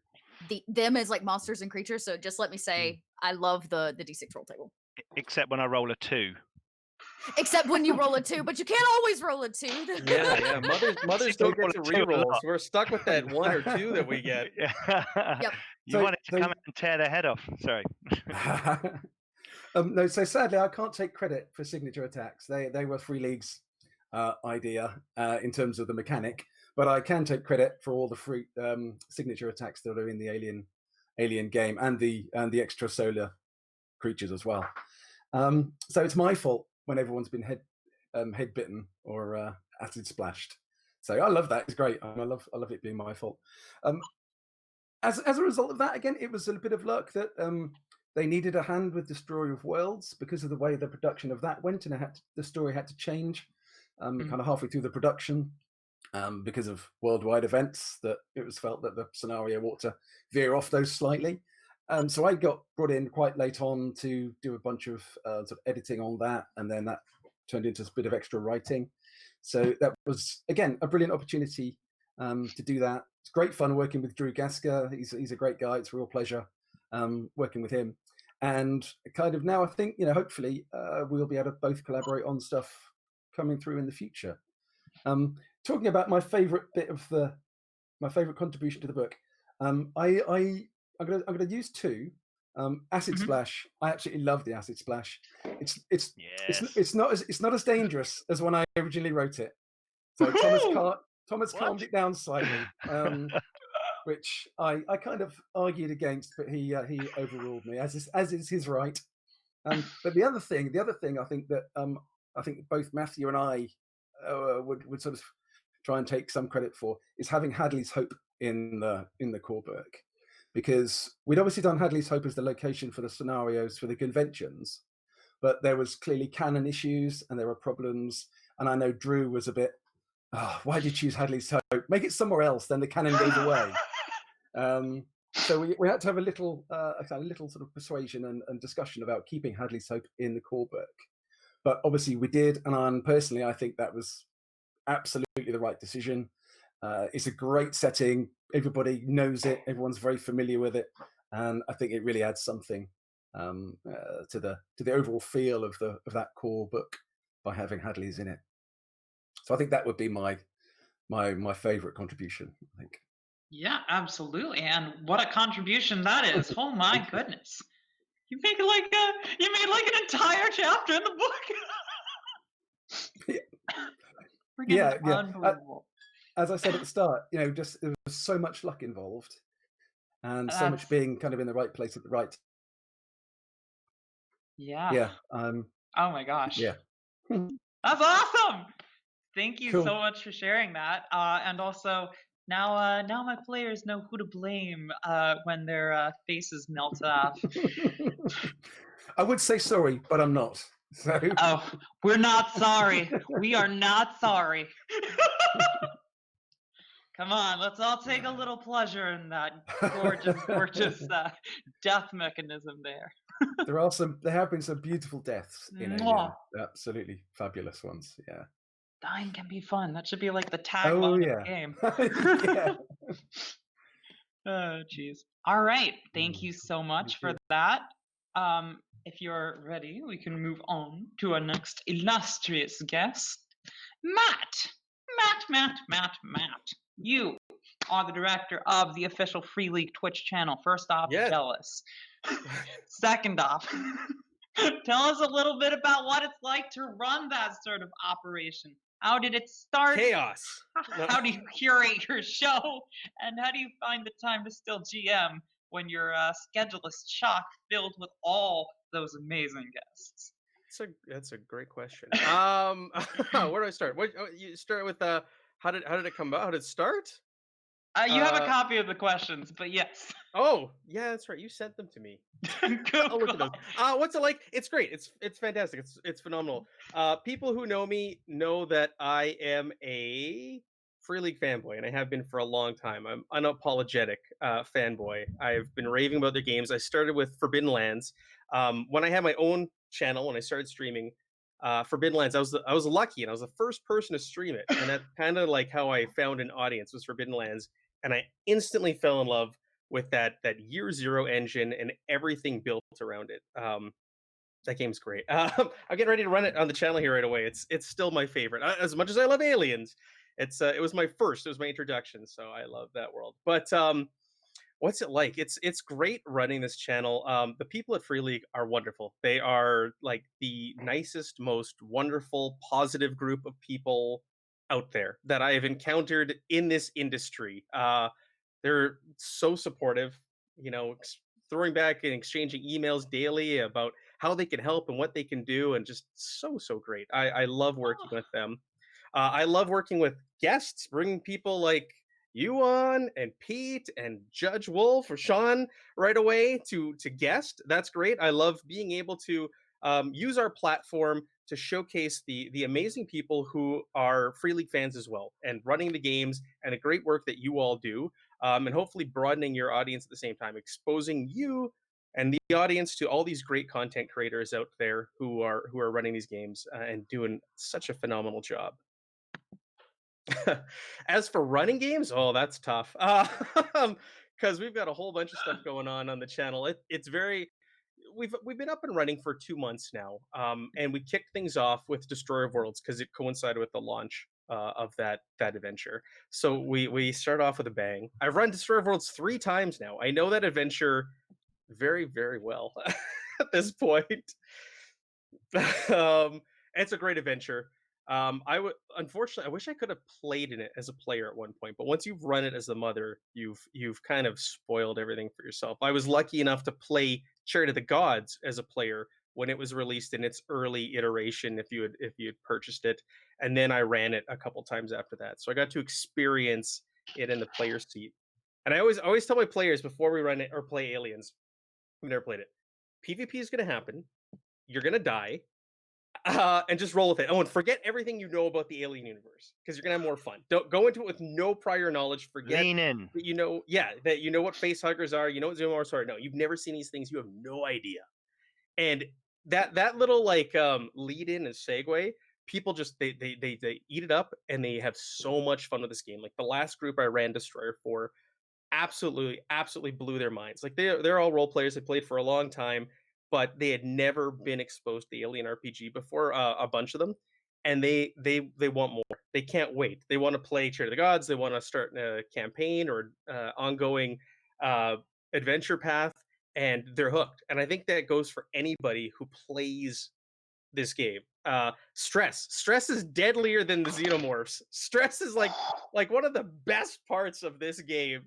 them as like monsters and creatures. So just let me say, I love the D6 roll table. Except when I roll a 2. Except when you roll a 2, but you can't always roll a 2. Yeah. Mothers don't get to re-rolls. We're stuck with that 1 or 2 that we get. Yep. You want it to come out and tear their head off. Sorry. No, so sadly, I can't take credit for signature attacks. They were Free League's idea in terms of the mechanic, but I can take credit for all the free signature attacks that are in the Alien game and the extrasolar creatures as well. So it's my fault when everyone's been head bitten or acid splashed. So I love that. It's great. I love it being my fault. As a result of that, again, it was a bit of luck that they needed a hand with Destroyer of Worlds because of the way the production of that went, and the story had to change kind of halfway through the production because of worldwide events, that it was felt that the scenario ought to veer off those slightly. So I got brought in quite late on to do a bunch of sort of editing on that, and then that turned into a bit of extra writing. So that was, again, a brilliant opportunity to do that. It's great fun working with Drew Gasker. He's a great guy. It's a real pleasure working with him. And kind of now I think, hopefully we'll be able to both collaborate on stuff coming through in the future. Talking about my favorite bit of my favorite contribution to the book, I'm going to use 2. Acid Splash. I absolutely love the Acid Splash. It's not as dangerous as when I originally wrote it. So Thomas calmed it down slightly, which I kind of argued against, but he overruled me, as is his right. But the other thing I think that I think both Matthew and I would sort of try and take some credit for is having Hadley's Hope in the core book, because we'd obviously done Hadley's Hope as the location for the scenarios for the conventions, but there was clearly canon issues and there were problems, and I know Drew was a bit, why did you choose Hadley's Hope? Make it somewhere else, then the canon goes away. So we had to have a little sort of persuasion and discussion about keeping Hadley's Hope in the core book. But obviously we did, and personally I think that was absolutely the right decision. It's a great setting. Everybody knows it. Everyone's very familiar with it, and I think it really adds something to the overall feel of that core book by having Hadley's in it. So I think that would be my favorite contribution, I think. Yeah, absolutely. And what a contribution that is. Oh my goodness. You made like an entire chapter in the book. Yeah, yeah. Unbelievable. As I said at the start, just there was so much luck involved, and so much being kind of in the right place at the right. Yeah. Oh my gosh. Yeah. That's awesome. Thank you Cool. so much for sharing that. And also now my players know who to blame when their faces melt off. I would say sorry, but I'm not. So. Oh, we're not sorry. We are not sorry. Come on, let's all take a little pleasure in that gorgeous death mechanism there. There have been some beautiful deaths in Alien. Absolutely fabulous ones. Yeah. Dying can be fun. That should be like the tagline of the game. Yeah. Oh, jeez. All right. Thank you so much for that. If you're ready, we can move on to our next illustrious guest, Matt. Matt. You are the director of the official Free League Twitch channel. First off, jealous. Second off, tell us a little bit about what it's like to run that sort of operation. How did it start? Chaos. How do you curate your show? And how do you find the time to still GM when your schedule is chock filled with all those amazing guests? That's a great question. Where do I start? You start with how did it come about? How did it start? You have a copy of the questions, but yes. Oh, yeah, that's right. You sent them to me. I'll look at those. What's it like? It's great. It's fantastic. It's phenomenal. People who know me know that I am a Free League fanboy, and I have been for a long time. I'm unapologetic fanboy. I've been raving about their games. I started with Forbidden Lands. When I had my own channel, when I started streaming Forbidden Lands, I was lucky, and I was the first person to stream it, and that's kind of like how I found an audience was Forbidden Lands, and I instantly fell in love with that Year Zero engine and everything built around it. That game's great. I'm getting ready to run it on the channel here right away. It's still my favorite. As much as I love Aliens, it was my introduction, so I love that world. But what's it like? It's great running this channel. The people at Free League are wonderful. They are like the nicest, most wonderful, positive group of people out there that I have encountered in this industry. They're so supportive, throwing back and exchanging emails daily about how they can help and what they can do, and just so great. I love working with them. I love working with guests, bringing people like you on, and Pete and Judge Wolf or Sean right away to guest. That's great. I love being able to use our platform to showcase the amazing people who are Free League fans as well, and running the games and the great work that you all do, and hopefully broadening your audience at the same time, exposing you and the audience to all these great content creators out there who are running these games and doing such a phenomenal job. As for running games, that's tough. Because we've got a whole bunch of stuff going on the channel. It's very. We've been up and running for 2 months now, and we kicked things off with Destroyer of Worlds because it coincided with the launch of that adventure. So we start off with a bang. I've run Destroyer of Worlds 3 times now. I know that adventure very, very well at this point. It's a great adventure. Unfortunately, I wish I could have played in it as a player at one point, but once you've run it as the mother, you've kind of spoiled everything for yourself. I was lucky enough to play Chariot of the Gods as a player when it was released in its early iteration, if you had purchased it, and then I ran it a couple times after that. So I got to experience it in the player seat. And I always tell my players before we run it or play Aliens, we've never played it, PvP is going to happen. You're going to die. And just roll with it. Oh, and forget everything you know about the Alien universe, because you're gonna have more fun. Don't go into it with no prior knowledge. Forget Lean in. That that you know what face huggers are. You know what xenomorphs are. No, you've never seen these things. You have no idea. And that little lead in and segue, people just they eat it up, and they have so much fun with this game. Like the last group I ran Destroyer for, absolutely blew their minds. Like they're all role players. They played for a long time, but they had never been exposed to the Alien RPG before, a bunch of them, and they want more. They can't wait. They want to play Chariot of the Gods. They want to start a campaign or ongoing adventure path, and they're hooked. And I think that goes for anybody who plays this game. Stress is deadlier than the xenomorphs. Stress is like one of the best parts of this game.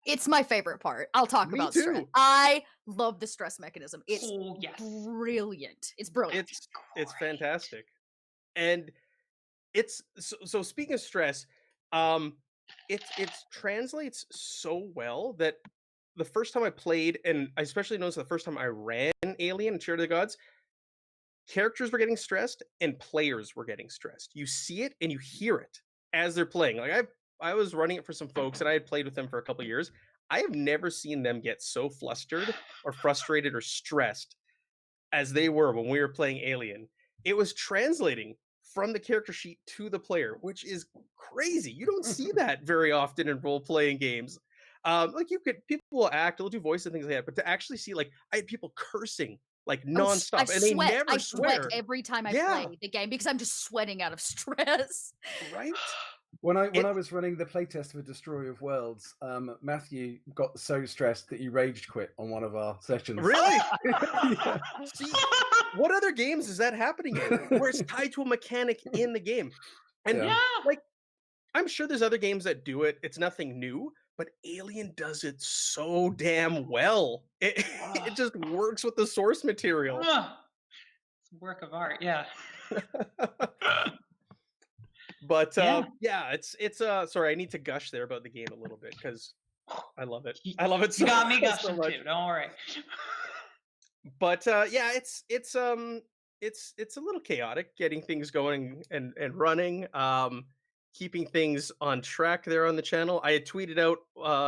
It's my favorite part. I'll talk Me about stress. too. I love the stress mechanism. It's Oh, yes. brilliant. It's brilliant. It's fantastic. And it's so speaking of stress, it translates so well that the first time I played, and I especially noticed the first time I ran Alien and Shared of the Gods, characters were getting stressed and players were getting stressed. You see it and you hear it as they're playing. Like I was running it for some folks and I had played with them for a couple of years. I have never seen them get so flustered or frustrated or stressed as they were when we were playing Alien. It was translating from the character sheet to the player, which is crazy. You don't see that very often in role-playing games. Like people will act, they'll do voice and things like that, but to actually see, like, I had people cursing like nonstop, and they never I swear. sweat every time I Yeah. play the game because I'm just sweating out of stress. Right? When I was running the playtest for Destroyer of Worlds, Matthew got so stressed that he rage quit on one of our sessions. Really? Yeah. See, what other games is that happening in? Where it's tied to a mechanic in the game? And Yeah. Yeah. like, I'm sure there's other games that do it. It's nothing new, but Alien does it so damn well. It just works with the source material. Ugh. It's a work of art. Yeah. But Yeah. yeah, it's sorry, I need to gush there about the game a little bit because I love it. You- I love it so, You got me so gushing much. too. Don't worry. But yeah, it's a little chaotic getting things going and running. Keeping things on track there on the channel. I had tweeted out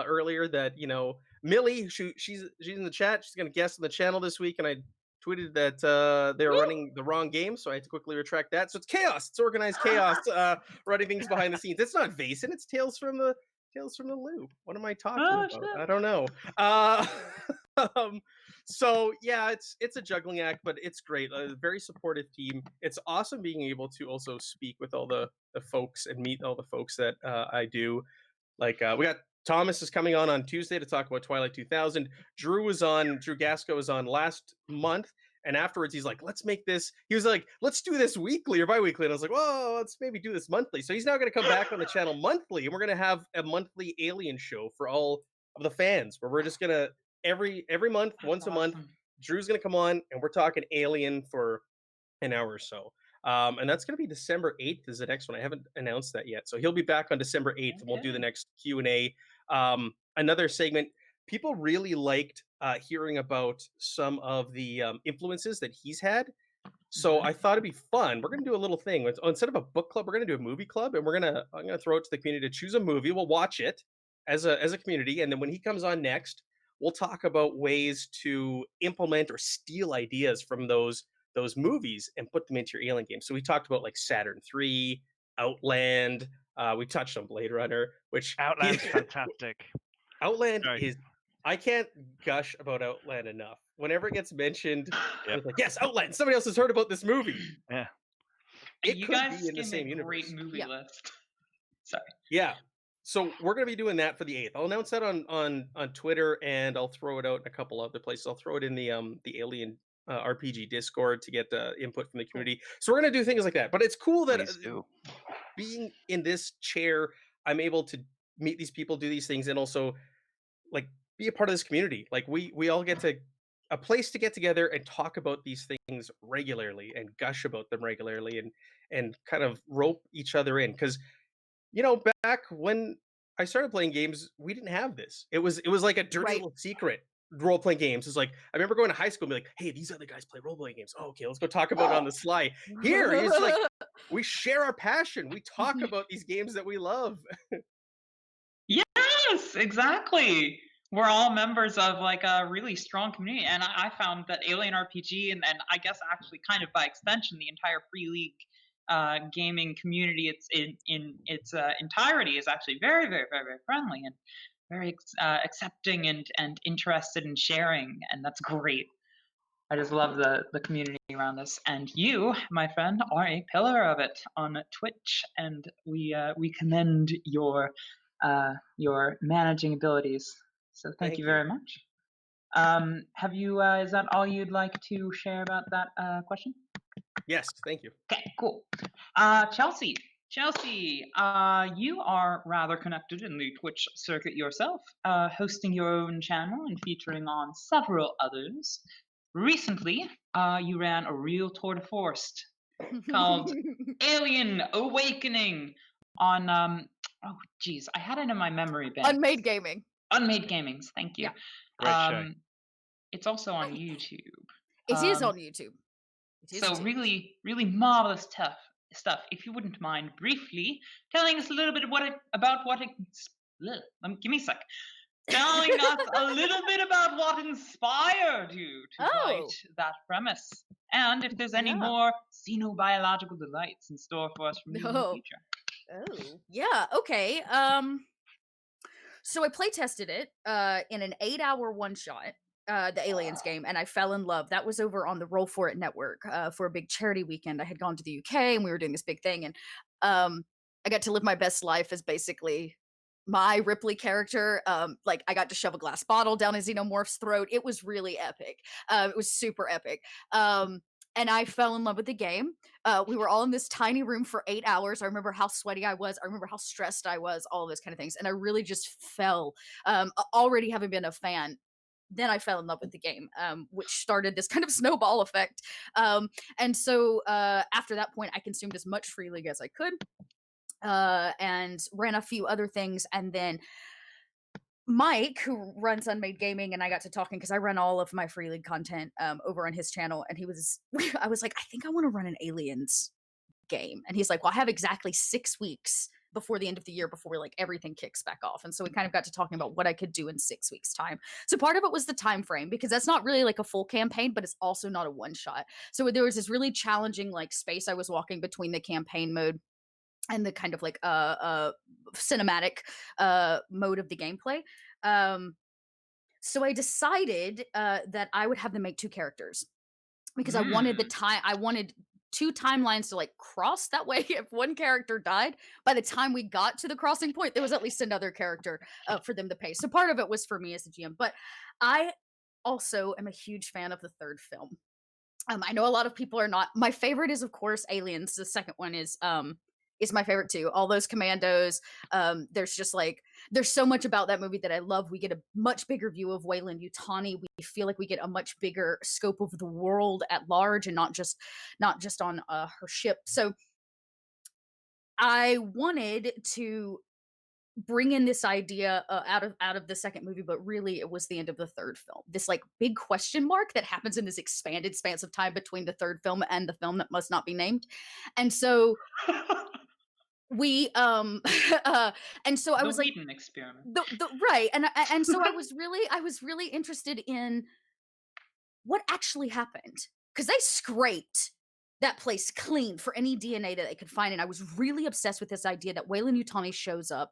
earlier that, you know, Millie, she's in the chat. She's gonna guest on the channel this week, and I tweeted that they were running the wrong game, so I had to quickly retract that. So it's chaos. It's organized chaos, running things behind the scenes. It's not Vaesen. It's Tales from the Loop. What am I talking Oh, about? shit. I don't know. So yeah, it's a juggling act, but it's great. A very supportive team. It's awesome being able to also speak with all the folks and meet all the folks that I do. Like we got Thomas is coming on Tuesday to talk about Twilight 2000. Drew Gasco was on last month, and afterwards he's like, let's make this. He was like, let's do this weekly or bi-weekly, and I was like, whoa, let's maybe do this monthly. So he's now going to come back on the channel monthly, and we're going to have a monthly Alien show for all of the fans, where we're just going to every month, once a month, Awesome. Drew's going to come on, and we're talking Alien for an hour or so. And that's going to be December 8th is the next one. I haven't announced that yet. So he'll be back on December 8th, and we'll do the Okay. next Q&A. Another segment, people really liked hearing about some of the influences that he's had. So Okay. I thought it'd be fun. We're going to do a little thing. Instead of a book club, we're going to do a movie club, and I'm going to throw it to the community to choose a movie. We'll watch it as a community, and then when he comes on next, we'll talk about ways to implement or steal ideas from those movies and put them into your Alien game. So we talked about like Saturn 3, Outland. We touched on Blade Runner, which Outland's fantastic. Outland Sorry. is. I can't gush about Outland enough. Whenever it gets mentioned, Yep. it's like, yes, Outland. Somebody else has heard about this movie. Yeah. It You could guys be in the gave same me a great universe. movie Yeah. list. Sorry. Yeah. So we're gonna be doing that for the 8th. I'll announce that on Twitter, and I'll throw it out in a couple other places. I'll throw it in the Alien RPG Discord to get input from the community. So we're gonna do things like that. But it's cool that Please do. being in this chair, I'm able to meet these people, do these things, and also like be a part of this community. Like we all get to a place to get together and talk about these things regularly and gush about them regularly and kind of rope each other in. Because you know, back when I started playing games, we didn't have this. It was like a dirty Right. little secret. Role playing games. It's like I remember going to high school and be like, "Hey, these other guys play role playing games. Oh, okay, let's go talk about it on the sly." Here, it's like we share our passion. We talk about these games that we love. Yes, exactly. We're all members of like a really strong community, and I found that Alien RPG and I guess actually kind of by extension the entire Free League gaming community, it's in its entirety is actually very, very, very, very friendly and very accepting and interested in sharing, and that's great. I just love the community around us, and you, my friend, are a pillar of it on Twitch, and we commend your managing abilities. So thank Thank you you. very much. Have you? Is that all you'd like to share about that question? Yes, thank you. Okay, cool. Chelsea. Chelsea, you are rather connected in the Twitch circuit yourself, hosting your own channel and featuring on several others. Recently, you ran a real tour de force called Alien Awakening on oh geez, I had it in my memory bank. Unmade Gaming. Unmade Gamings, thank you. Yeah. Great show. It's also on YouTube. It is on YouTube. It is So too. really, really marvelous stuff. If you wouldn't mind briefly telling us a little bit about what give me a sec. Telling us a little bit about what inspired you to write that premise, and if there's any Yeah. more xenobiological delights in store for us from you in the Oh. future. Oh. Yeah, okay. So I play tested it in an 8-hour one-shot, the Aliens game, and I fell in love. That was over on the Roll For It network for a big charity weekend. I had gone to the UK and we were doing this big thing, and I got to live my best life as basically my Ripley character. Like I got to shove a glass bottle down a xenomorph's throat. It was really epic. It was super epic. And I fell in love with the game. We were all in this tiny room for 8 hours. I remember how sweaty I was. I remember how stressed I was, all those kind of things. And I really just fell, already having been a fan. Then I fell in love with the game, which started this kind of snowball effect. And so after that point, I consumed as much Free League as I could and ran a few other things. And then Mike, who runs Unmade Gaming, and I got to talking because I run all of my Free League content over on his channel. And I was like, I think I want to run an Aliens game. And he's like, well, I have exactly 6 weeks before the end of the year before like everything kicks back off. And so we kind of got to talking about what I could do in 6 weeks time. So part of it was the time frame, because that's not really like a full campaign, but it's also not a one shot. So there was this really challenging like space I was walking between the campaign mode and the kind of like cinematic mode of the gameplay. So I decided that I would have them make 2 characters, because I wanted 2 timelines to like cross. That way, if one character died, by the time we got to the crossing point, there was at least another character for them to pay. So part of it was for me as a GM, but I also am a huge fan of the third film. I know a lot of people are not. My favorite is, of course, Aliens. The second one is my favorite too. All those commandos. There's just like there's so much about that movie that I love. We get a much bigger view of Weyland-Yutani. We feel like we get a much bigger scope of the world at large, and not just on her ship. So I wanted to bring in this idea out of the second movie, but really it was the end of the third film. This like big question mark that happens in this expanded span of time between the third film and the film that must not be named. And so we and so I was like Whedon experiment. right, and so I was really interested in what actually happened, because they scraped that place clean for any DNA that they could find, and I was really obsessed with this idea that Weyland-Yutani shows up.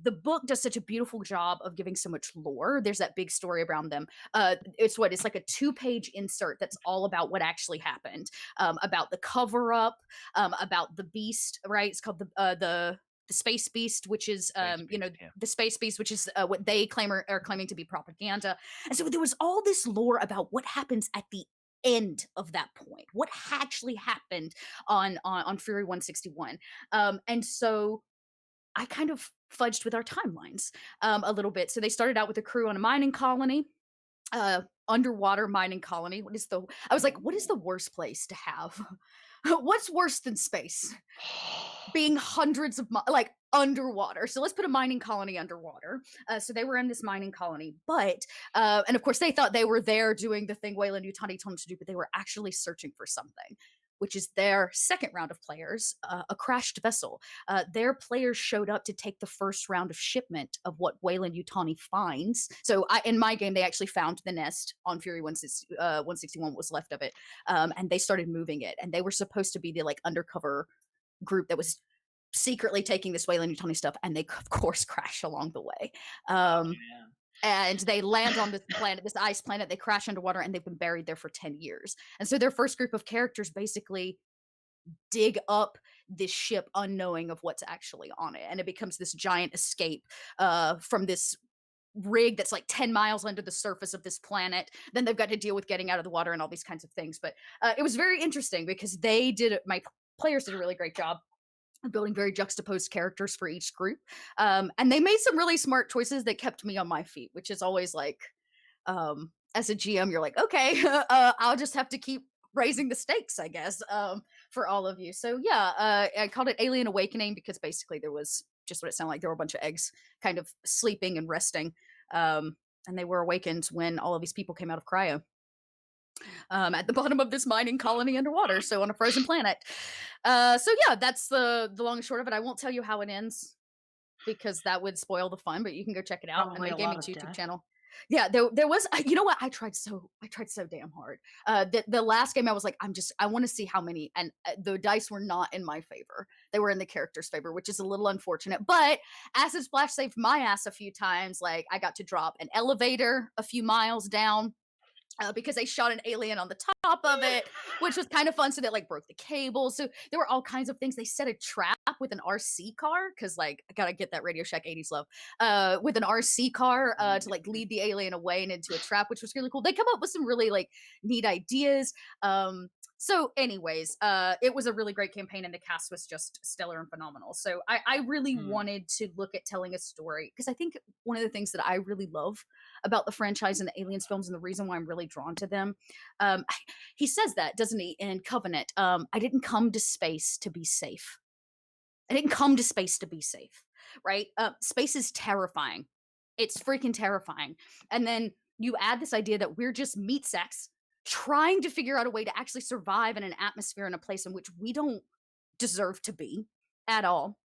The book does such a beautiful job of giving so much lore. There's that big story around them. It's like a 2-page insert that's all about what actually happened, about the cover up, about the beast. Right? It's called the Space Beast, which is the Space Beast, which is what they are claiming to be propaganda. And so there was all this lore about what happens at the end of that point, what actually happened on Fury 161. And so I kind of fudged with our timelines a little bit. So they started out with a crew on a mining colony, underwater mining colony. I was like, what is the worst place to have? What's worse than space? Being hundreds of like underwater. So let's put a mining colony underwater. So they were in this mining colony, but and of course they thought they were there doing the thing Weyland-Yutani told them to do, but they were actually searching for something, which is their second round of players, a crashed vessel. Their players showed up to take the first round of shipment of what Weyland-Yutani finds. So in my game, they actually found the nest on Fury 161, what was left of it, and they started moving it. And they were supposed to be the like undercover group that was secretly taking this Weyland-Yutani stuff, and they of course crash along the way. And they land on this planet, this ice planet. They crash underwater, and they've been buried there for 10 years. And so their first group of characters basically dig up this ship unknowing of what's actually on it. And it becomes this giant escape from this rig that's like 10 miles under the surface of this planet. Then they've got to deal with getting out of the water and all these kinds of things. But it was very interesting because my players did a really great job of building very juxtaposed characters for each group. And they made some really smart choices that kept me on my feet, which is always like, as a GM, you're like, okay, I'll just have to keep raising the stakes, I guess, for all of you. So yeah, I called it Alien Awakening because basically there was just what it sounded like. There were a bunch of eggs kind of sleeping and resting. And they were awakened when all of these people came out of cryo. At the bottom of this mining colony underwater, so on a frozen planet. So yeah, that's the long and short of it. I won't tell you how it ends because that would spoil the fun, but you can go check it out on Probably the a Gaming lot of YouTube death. channel. Yeah, there was, you know what? I tried so damn hard. The last game I was like, I want to see how many, and the dice were not in my favor. They were in the character's favor, which is a little unfortunate. But Acid Splash saved my ass a few times. Like I got to drop an elevator a few miles down. Because they shot an alien on the top of it, which was kind of fun. So that like broke the cable. So there were all kinds of things. They set a trap with an RC car because like I gotta get that Radio Shack 80s love. With an RC car to like lead the alien away and into a trap, which was really cool. They come up with some really like neat ideas. So anyways, it was a really great campaign and the cast was just stellar and phenomenal. So I really wanted to look at telling a story because I think one of the things that I really love about the franchise and the Aliens films and the reason why I'm really drawn to them, he says that, doesn't he, in Covenant? I didn't come to space to be safe. I didn't come to space to be safe, right? Space is terrifying. It's freaking terrifying. And then you add this idea that we're just meat sacks trying to figure out a way to actually survive in an atmosphere in a place in which we don't deserve to be at all.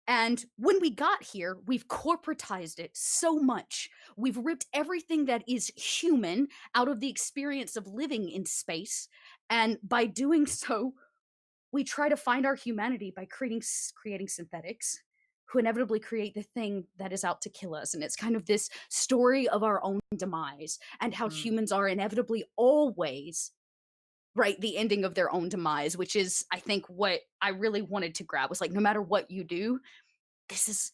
And when we got here, we've corporatized it so much. We've ripped everything that is human out of the experience of living in space. And by doing so, we try to find our humanity by creating synthetics who inevitably create the thing that is out to kill us. And it's kind of this story of our own demise and how humans are inevitably always right the ending of their own demise, which is I think what I really wanted to grab was like, no matter what you do, this is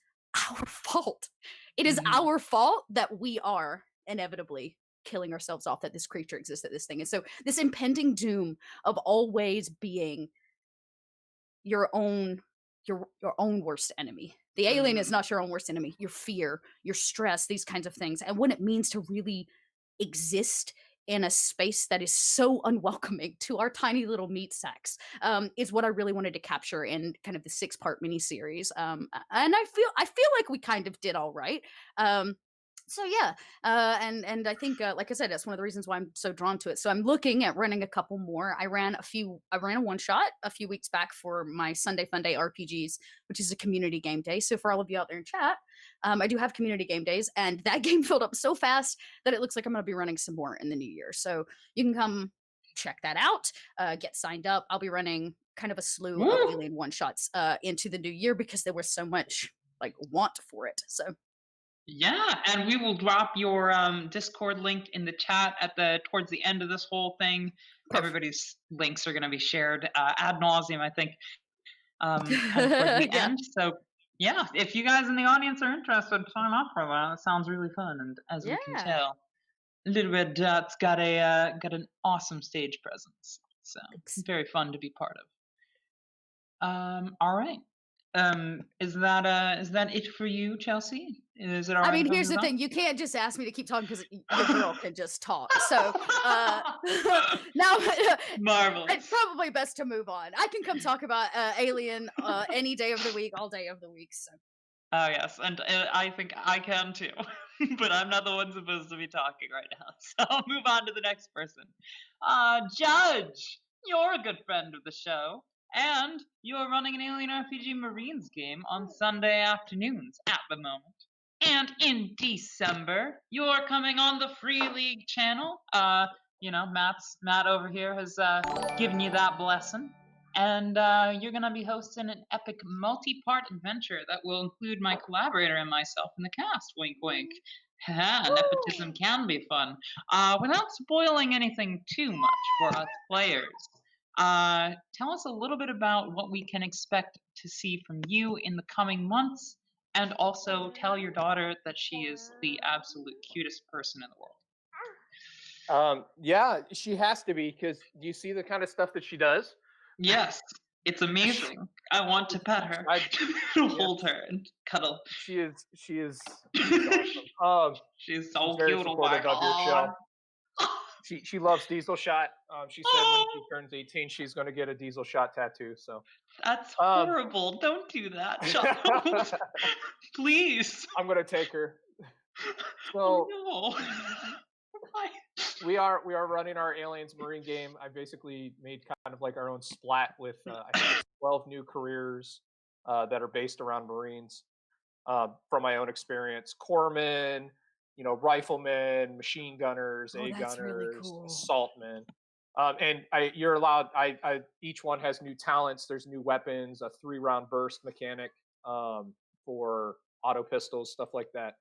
our fault. It is our fault that we are inevitably killing ourselves off, that this creature exists, that this thing is. So this impending doom of always being your own worst enemy. The alien is not your own worst enemy. Your fear, your stress, these kinds of things, and what it means to really exist in a space that is so unwelcoming to our tiny little meat sacks is what I really wanted to capture in kind of the 6-part miniseries. And I feel like we kind of did all right. So yeah, and I think, like I said, that's one of the reasons why I'm so drawn to it. So I'm looking at running a couple more. I ran a one shot a few weeks back for my Sunday Fun Day RPGs, which is a community game day. So for all of you out there in chat, I do have community game days, and that game filled up so fast that it looks like I'm going to be running some more in the new year. So you can come check that out, get signed up. I'll be running kind of a slew of Alien one shots into the new year because there was so much like want for it. So. Yeah, and we will drop your Discord link in the chat towards the end of this whole thing. Perfect. Everybody's links are going to be shared ad nauseum, I think, kind of towards the end. So yeah, if you guys in the audience are interested, sign up for that. It sounds really fun, and as we can tell, Little Red Dot's got an awesome stage presence. So it's very fun to be part of. All right. Is that it for you, Chelsea? Is it all right? I mean, here's the thing: you can't just ask me to keep talking because your girl can just talk. So now, marvelous. It's probably best to move on. I can come talk about Alien any day of the week, all day of the week. So. Oh yes, and I think I can too, but I'm not the one supposed to be talking right now. So I'll move on to the next person. Judge, you're a good friend of the show. And you're running an Alien RPG Marines game on Sunday afternoons at the moment. And in December, you're coming on the Free League channel. Matt over here has given you that blessing. And you're going to be hosting an epic multi-part adventure that will include my collaborator and myself in the cast. Wink, wink. Nepotism can be fun. Without spoiling anything too much for us players, tell us a little bit about what we can expect to see from you in the coming months and also tell your daughter that she is the absolute cutest person in the world. Yeah, she has to be, because do you see the kind of stuff that she does? Yes, it's amazing. I want to pet her, to hold her and cuddle. She is awesome. She's so She's very cute. Oh supportive my of your show. God. She loves Diesel Shot. She said when she turns 18, she's going to get a Diesel Shot tattoo. So That's horrible. Don't do that, child. Please. I'm going to take her. Oh, So no. Why? we are running our Aliens Marine game. I basically made kind of like our own splat with I think it's 12 new careers that are based around Marines from my own experience. Corpsmen, riflemen, machine gunners, Oh, A that's really gunners, cool. assaultmen. And you're allowed. Each one has new talents. There's new weapons, a 3-round burst mechanic for auto pistols, stuff like that.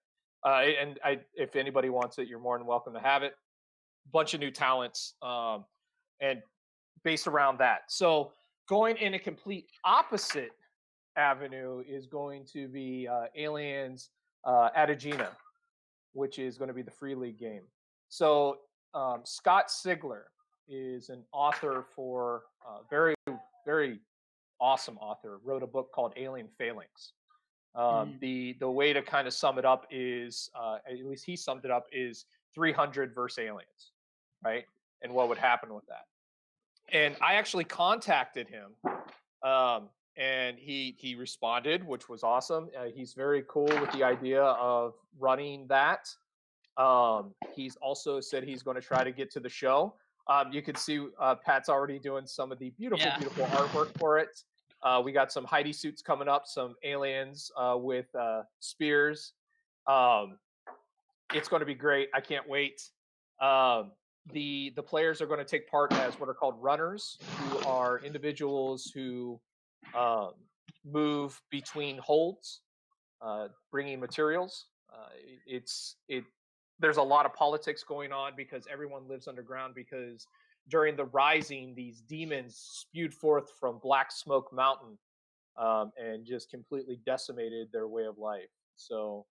If anybody wants it, you're more than welcome to have it. Bunch of new talents, and based around that. So going in a complete opposite avenue is going to be Aliens Adagina, which is going to be the Free League game. So Scott Sigler is an author for very, very awesome author. Wrote a book called Alien Phalanx. The way to kind of sum it up is, at least he summed it up, is 300 versus aliens, right? And what would happen with that. And I actually contacted him, and he responded, which was awesome. He's very cool with the idea of running that. He's also said he's going to try to get to the show. You can see Pat's already doing some of the beautiful artwork for it. We got some Heidi suits coming up, some aliens with spears. It's going to be great. I can't wait. The players are going to take part as what are called runners, who are individuals who move between holds, bringing materials. There's a lot of politics going on because everyone lives underground, because during the Rising, these demons spewed forth from Black Smoke Mountain and just completely decimated their way of life. So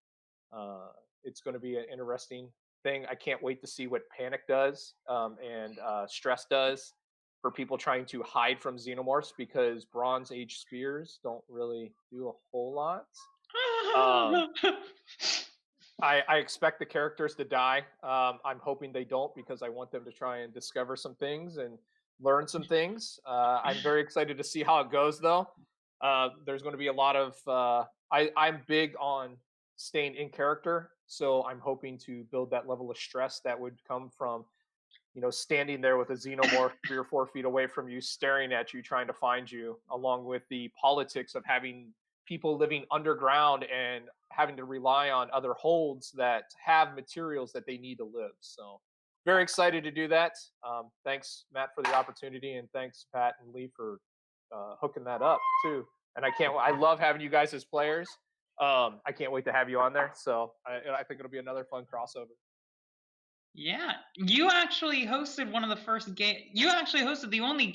it's going to be an interesting thing. I can't wait to see what Panic does and Stress does for people trying to hide from xenomorphs, because Bronze Age spears don't really do a whole lot. I expect the characters to die. I'm hoping they don't, because I want them to try and discover some things and learn some things. I'm very excited to see how it goes, though. There's going to be a lot of... I'm big on staying in character, so I'm hoping to build that level of stress that would come from, standing there with a xenomorph 3 or 4 feet away from you, staring at you, trying to find you, along with the politics of having people living underground and having to rely on other holds that have materials that they need to live. So very excited to do that. Thanks, Matt, for the opportunity, and thanks, Pat and Lee, for hooking that up too. And I love having you guys as players. I can't wait to have you on there. So I think it'll be another fun crossover. Yeah, you actually hosted one of the first game. You actually hosted the only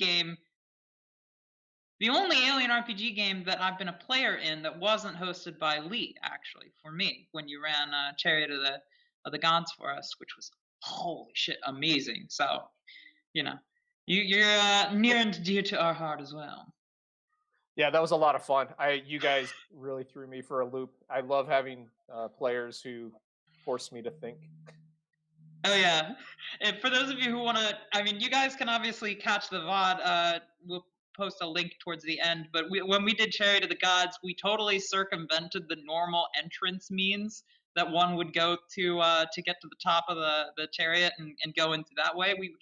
Alien RPG game that I've been a player in that wasn't hosted by Lee, actually, for me, when you ran Chariot of the Gods for us, which was, holy shit, amazing. So, you're near and dear to our heart as well. Yeah, that was a lot of fun. You guys really threw me for a loop. I love having players who force me to think. Oh, yeah. And for those of you who want to, you guys can obviously catch the VOD. We'll post a link towards the end, but when we did Chariot of the Gods, we totally circumvented the normal entrance means that one would go to get to the top of the chariot and go into that way. We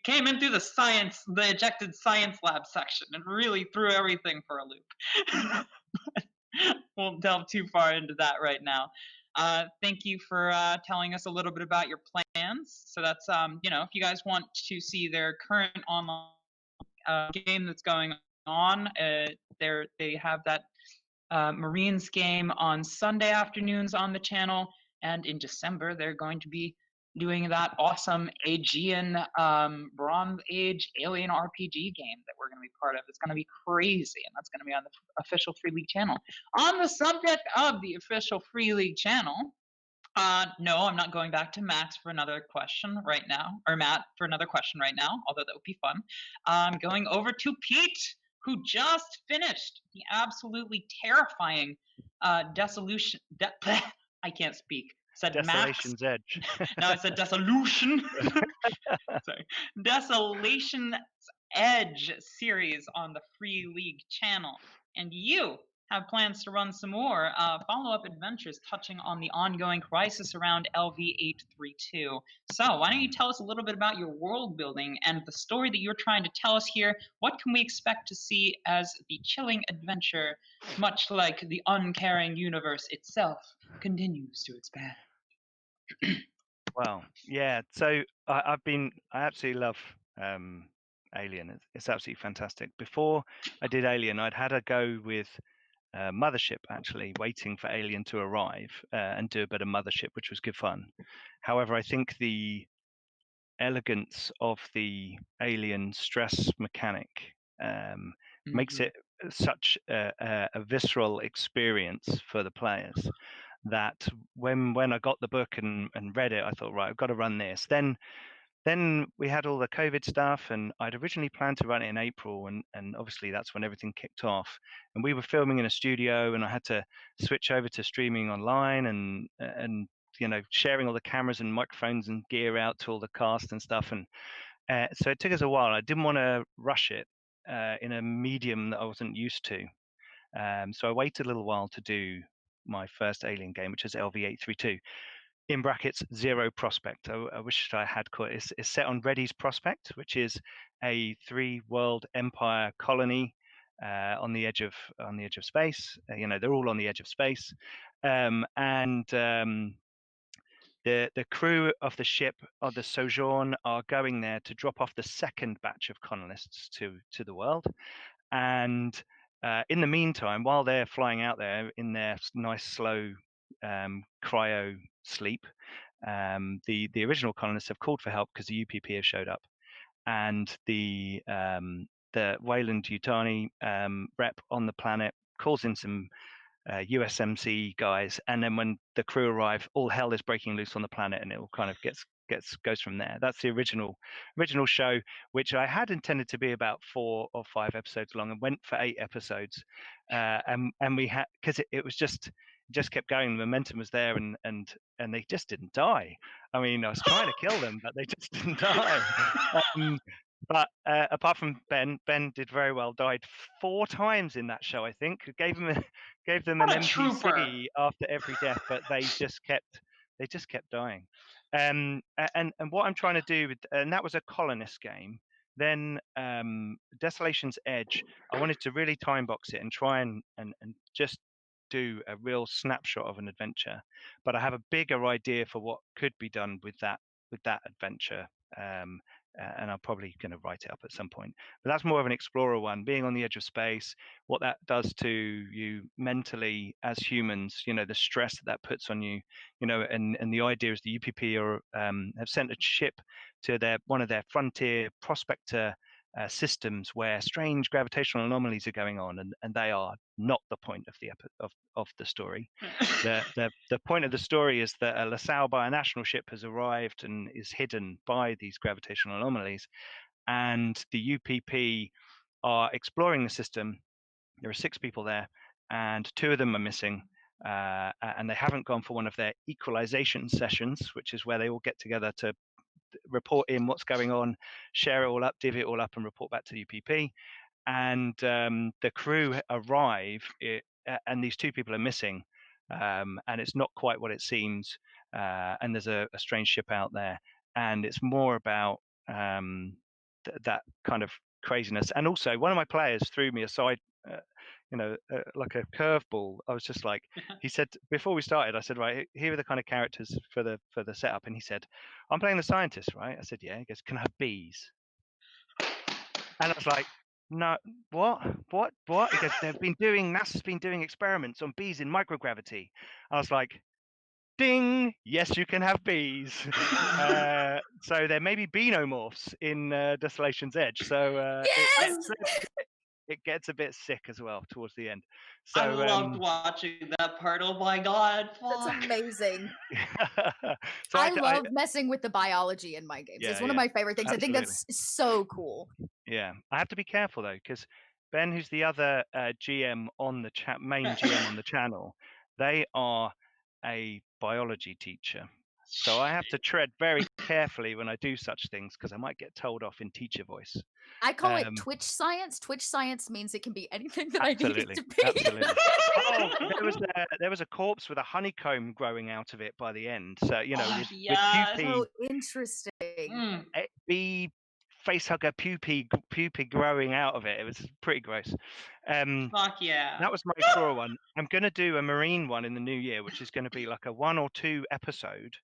came in through the ejected science lab section, and really threw everything for a loop. Won't delve too far into that right now. Thank you for telling us a little bit about your plans. So that's, if you guys want to see their current online game that's going on, they have that Marines game on Sunday afternoons on the channel, and in December they're going to be doing that awesome Aegean Bronze Age alien RPG game that we're going to to be part of. It's going to be crazy, and that's going to be on the official Free League channel. On the subject of the official Free League channel, no, I'm not going back to Max for another question right now, or Matt for another question right now, although that would be fun. I'm going over to Pete, who just finished the absolutely terrifying Dissolution. I can't speak. Said Desolation's Max. Edge. No, I said Dissolution. Sorry. Desolation's Edge series on the Free League channel. And you have plans to run some more follow-up adventures touching on the ongoing crisis around LV-832. So why don't you tell us a little bit about your world building and the story that you're trying to tell us here? What can we expect to see as the chilling adventure, much like the uncaring universe itself, continues to expand? Well, yeah. So I absolutely love Alien. It's absolutely fantastic. Before I did Alien, I'd had a go with Mothership, actually, waiting for Alien to arrive and do a bit of Mothership, which was good fun. However, I think the elegance of the Alien stress mechanic makes it such a visceral experience for the players that when I got the book and read it, I thought, right, I've got to run this. Then we had all the COVID stuff, and I'd originally planned to run it in April, and obviously that's when everything kicked off. And we were filming in a studio, and I had to switch over to streaming online and sharing all the cameras and microphones and gear out to all the cast and stuff. And so it took us a while. I didn't want to rush it in a medium that I wasn't used to. So I waited a little while to do my first Alien game, which is LV-832. In brackets, Zero Prospect. I wish I had caught it. It's set on Reddy's Prospect, which is a 3-world empire colony on the edge of space. They're all on the edge of space, and the crew of the ship of the Sojourn are going there to drop off the second batch of colonists to the world, and in the meantime, while they're flying out there in their nice slow cryo sleep, the original colonists have called for help because the UPP have showed up, and the Weyland Yutani rep on the planet calls in some USMC guys, and then when the crew arrive, all hell is breaking loose on the planet, and it all kind of goes from there. That's the original show, which I had intended to be about 4 or 5 episodes long, and went for 8 episodes, and we had, because it was just kept going. The momentum was there, and they just didn't die. I mean, I was trying to kill them, but they just didn't die. But apart from Ben did very well. Died 4 times in that show, I think. Gave them an NPC after every death, but they just kept dying. And what I'm trying to do, and that was a colonist game. Then Desolation's Edge, I wanted to really time box it and try and just do a real snapshot of an adventure. But I have a bigger idea for what could be done with that adventure. And I'm probably going to write it up at some point. But that's more of an explorer one, being on the edge of space, what that does to you mentally as humans, the stress that puts on you, and the idea is the UPP have sent a ship to one of their frontier prospector systems where strange gravitational anomalies are going on, and they are not the point of the story. The point of the story is that a LaSalle bionational ship has arrived and is hidden by these gravitational anomalies, and the UPP are exploring the system. There are 6 people there, and 2 of them are missing, and they haven't gone for one of their equalization sessions, which is where they all get together to report in what's going on, share it all up, divvy it all up, and report back to the UPP. And the crew arrive, and these 2 people are missing, and it's not quite what it seems. And there's a strange ship out there, and it's more about that kind of craziness. And also, one of my players threw me aside, like a curveball. I was just like, he said before we started, I said, right, here are the kind of characters for the setup, and he said, I'm playing the scientist, right? I said, yeah. He goes, can I have bees? And I was like, no, what? He goes, NASA's been doing experiments on bees in microgravity. I was like, Ding! Yes, you can have bees. So there may be Beanomorphs in Desolation's Edge. So Yes! it gets a bit sick as well towards the end. I So loved watching that part. Oh my god. That's fuck. amazing. so I love messing with the biology in my games. Yeah, It's one of yeah, my favorite things. I think that's so cool. Yeah, I have to be careful though, because Ben, who's the other GM on the main GM on the channel, they are a biology teacher. So I have to tread very carefully when I do such things because I might get told off in teacher voice. I call it Twitch science. Twitch science means it can be anything that I need it to be. Absolutely. Oh, there was a corpse with a honeycomb growing out of it by the end. So with pupae, oh, interesting. Bee facehugger pupae growing out of it. It was pretty gross. Fuck yeah. That was my flora one. I'm going to do a marine one in the new year, which is going to be like a 1 or 2 episode,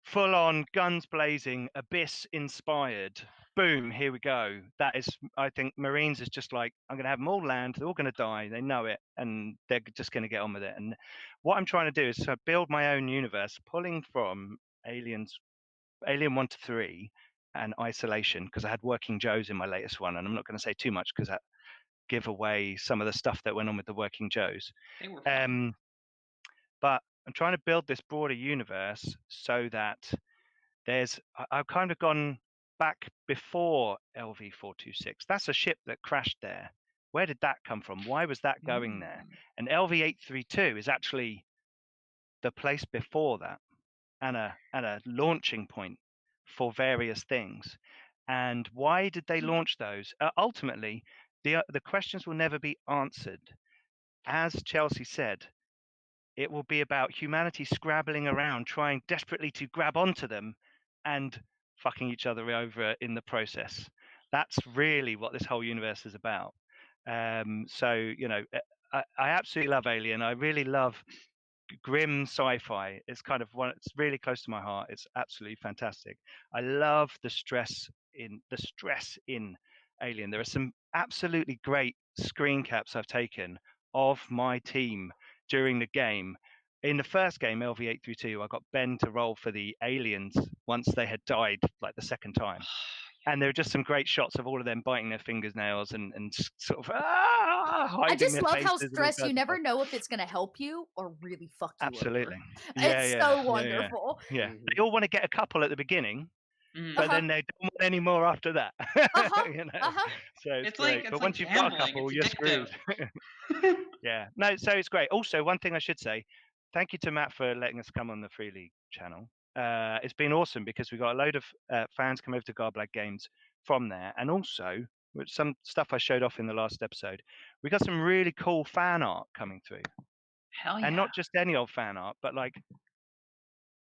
full on guns blazing, abyss inspired. Boom, here we go. That is, I think Marines is just like, I'm going to have them all land, they're all going to die, they know it, and they're just going to get on with it. And what I'm trying to do is to build my own universe, pulling from Alien 1 to 3 and Isolation, because I had Working Joes in my latest one, and I'm not going to say too much because that give away some of the stuff that went on with the Working Joes. They were fun. But I'm trying to build this broader universe so that I've kind of gone back before LV-426. That's a ship that crashed there. Where did that come from? Why was that going there? And LV-832 is actually the place before that, and a launching point for various things. And why did they launch those? Ultimately, the questions will never be answered. As Chelsea said, it will be about humanity scrabbling around, trying desperately to grab onto them and fucking each other over in the process. That's really what this whole universe is about. So, I absolutely love Alien. I really love grim sci-fi. It's kind of it's really close to my heart. It's absolutely fantastic. I love the stress in Alien. There are some absolutely great screen caps I've taken of my team during the game. In the first game, LV-832, I got Ben to roll for the aliens once they had died, like the second time. And there are just some great shots of all of them biting their fingernails and sort of hiding I just their love how faces and all stressed kinds you of never stuff. know if it's going to help you or really fuck you Absolutely. over. It's so wonderful. Yeah. They all want to get a couple at the beginning, but then they don't want any more after that. So it's great. But once you've got a couple, you're screwed. Yeah. No, so it's great. Also, one thing I should say, thank you to Matt for letting us come on the Free League channel. It's been awesome because we got a load of fans come over to Garblag Games from there, and also with some stuff I showed off in the last episode, we got some really cool fan art coming through. Hell yeah. And not just any old fan art, but like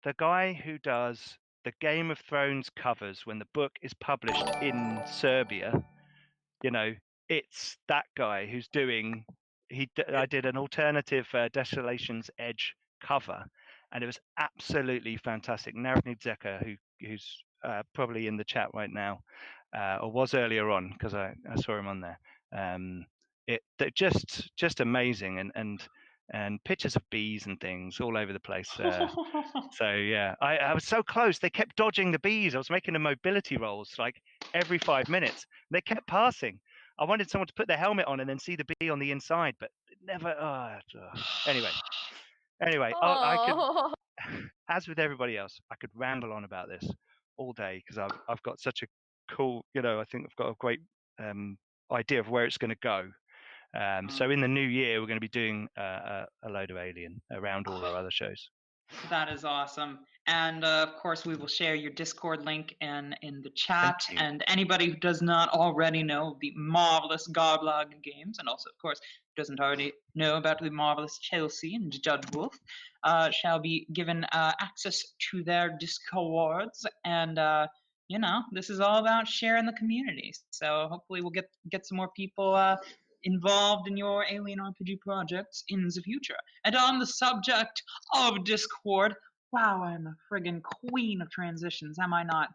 the guy who does the Game of Thrones covers when the book is published in Serbia. It's that guy who's doing. I did an alternative Desolation's Edge cover, and it was absolutely fantastic. Naravnik Zeka, who's probably in the chat right now, or was earlier on because I saw him on there. They're just amazing, and pictures of bees and things all over the place. So yeah, I was so close. They kept dodging the bees. I was making the mobility rolls like every 5 minutes. They kept passing. I wanted someone to put their helmet on and then see the bee on the inside, but it never. Anyway, I could, as with everybody else, I could ramble on about this all day because I've got such a cool. I think I've got a great idea of where it's going to go. So in the new year, we're going to be doing a load of Alien around all our other shows. That is awesome. And of course, we will share your Discord link in the chat. And anybody who does not already know the marvelous Garblag Games, and also, of course, doesn't already know about the marvelous Chelsea and Judge Wolf, shall be given access to their Discords. And this is all about sharing the community. So hopefully, we'll get some more people involved in your Alien RPG projects in the future. And on the subject of Discord, wow, I'm a friggin' queen of transitions, am I not?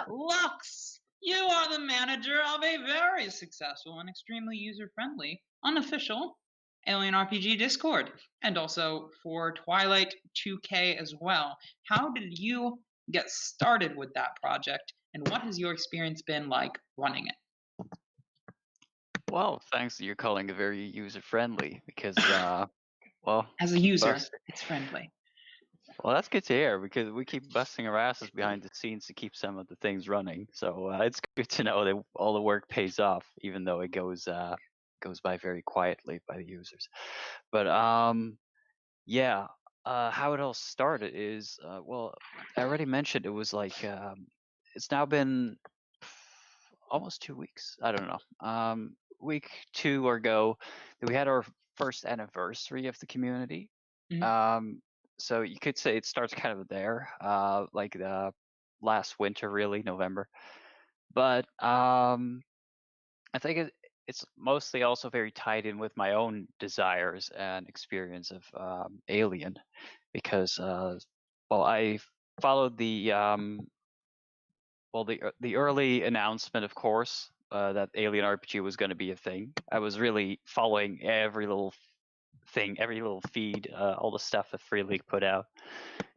Lux, you are the manager of a very successful and extremely user-friendly, unofficial Alien RPG Discord, and also for Twilight 2K as well. How did you get started with that project, and what has your experience been like running it? Well, thanks. You're calling it very user friendly because, well, As a user, bust. it's friendly. Well, that's good to hear because we keep busting our asses behind the scenes to keep some of the things running. So it's good to know that all the work pays off, even though it goes by very quietly by the users. But yeah, how it all started is well, I already mentioned it was like it's now been almost 2 weeks. I don't know. Week two ago, that we had our first anniversary of the community. Mhm. So you could say it starts kind of there, like the last winter, really, November. But I think it's mostly also very tied in with my own desires and experience of Alien, because well, I followed the the early announcement, of course, that Alien RPG was going to be a thing. I was really following every little thing, every little feed, all the stuff that Free League put out,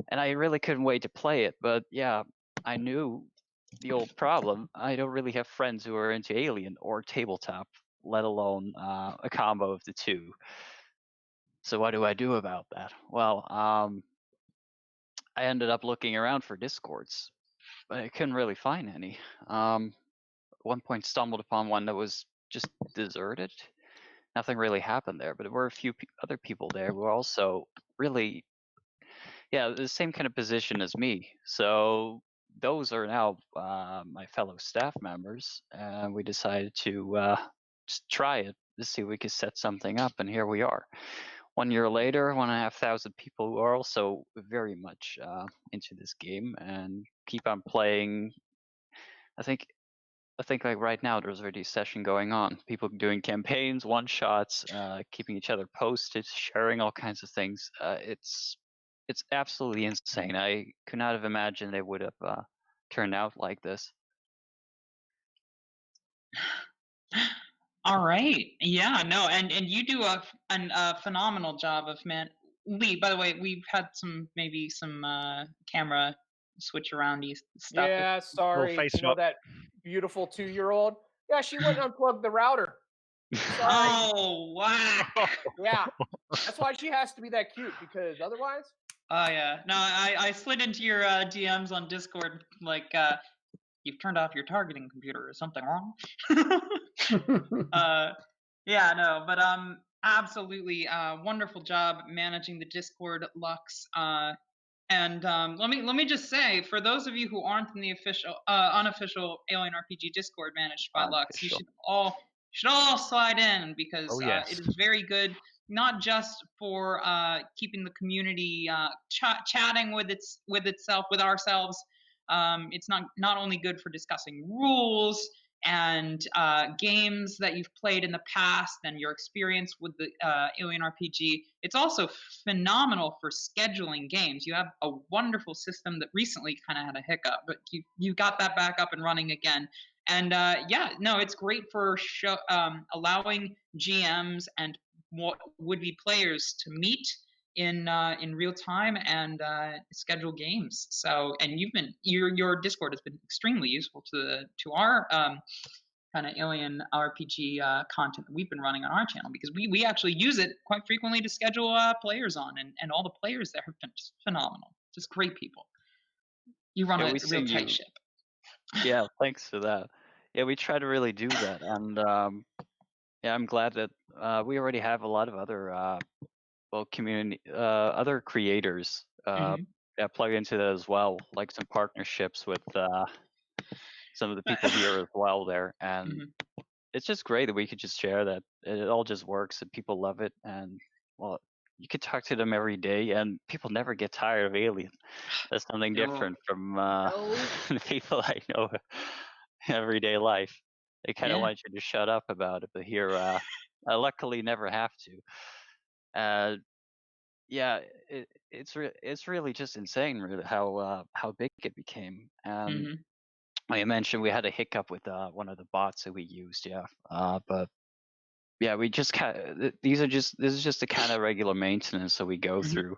and I really couldn't wait to play it. But yeah, I knew the old problem. I don't really have friends who are into Alien or tabletop, let alone a combo of the two. So what do I do about that? Well, I ended up looking around for Discords, but I couldn't really find any. At one point, stumbled upon one that was just deserted. Nothing really happened there, but there were a few other people there who were also really, yeah, the same kind of position as me. So those are now my fellow staff members, and we decided to just try it to see if we could set something up, and here we are. 1 year later, 1,500 people who are also very much into this game and keep on playing. I think like right now there's already a session going on. People doing campaigns, one shots, keeping each other posted, sharing all kinds of things. It's absolutely insane. I could not have imagined it would have turned out like this. All right. Yeah, no, and you do a phenomenal job of Lee, by the way, we've had maybe some camera switch aroundy stuff. Yeah, sorry. face You know swap. that beautiful 2-year-old? Yeah, she went and unplugged the router. Sorry. Oh, wow. Yeah, that's why she has to be that cute, because otherwise, Oh yeah. No, I slid into your DMs on Discord like you've turned off your targeting computer. Is something wrong? Yeah, no, but absolutely wonderful job managing the Discord, Lux. And let me just say, for those of you who aren't in the unofficial Alien RPG Discord managed by Lux, you should all slide in, because Oh, yes. it is very good, not just for keeping the community chatting with ourselves. It's not only good for discussing rules and games that you've played in the past and your experience with the Alien RPG. It's also phenomenal for scheduling games. You have a wonderful system that recently kind of had a hiccup, but you got that back up and running again. And yeah, no, it's great for allowing GMs and would-be players to meet in real time and schedule games. So, and your Discord has been extremely useful to our kind of Alien RPG content that we've been running on our channel, because we actually use it quite frequently to schedule players on, and all the players there have been just phenomenal, just great people. You run a real tight ship. Yeah, thanks for that. Yeah, we try to really do that, and yeah, I'm glad that we already have a lot of other community, other creators that plug into that as well, like some partnerships with some of the people here as well there, and it's just great that we could just share that it all just works and people love it, and well, you could talk to them every day and people never get tired of Alien. That's something different from the people I know in everyday life. They kind of want you to shut up about it, but here I luckily never have to. Yeah, it's really just insane, really, how big it became. I mentioned we had a hiccup with one of the bots that we used, but yeah, we just this is just the kind of regular maintenance that we go Mhm. through.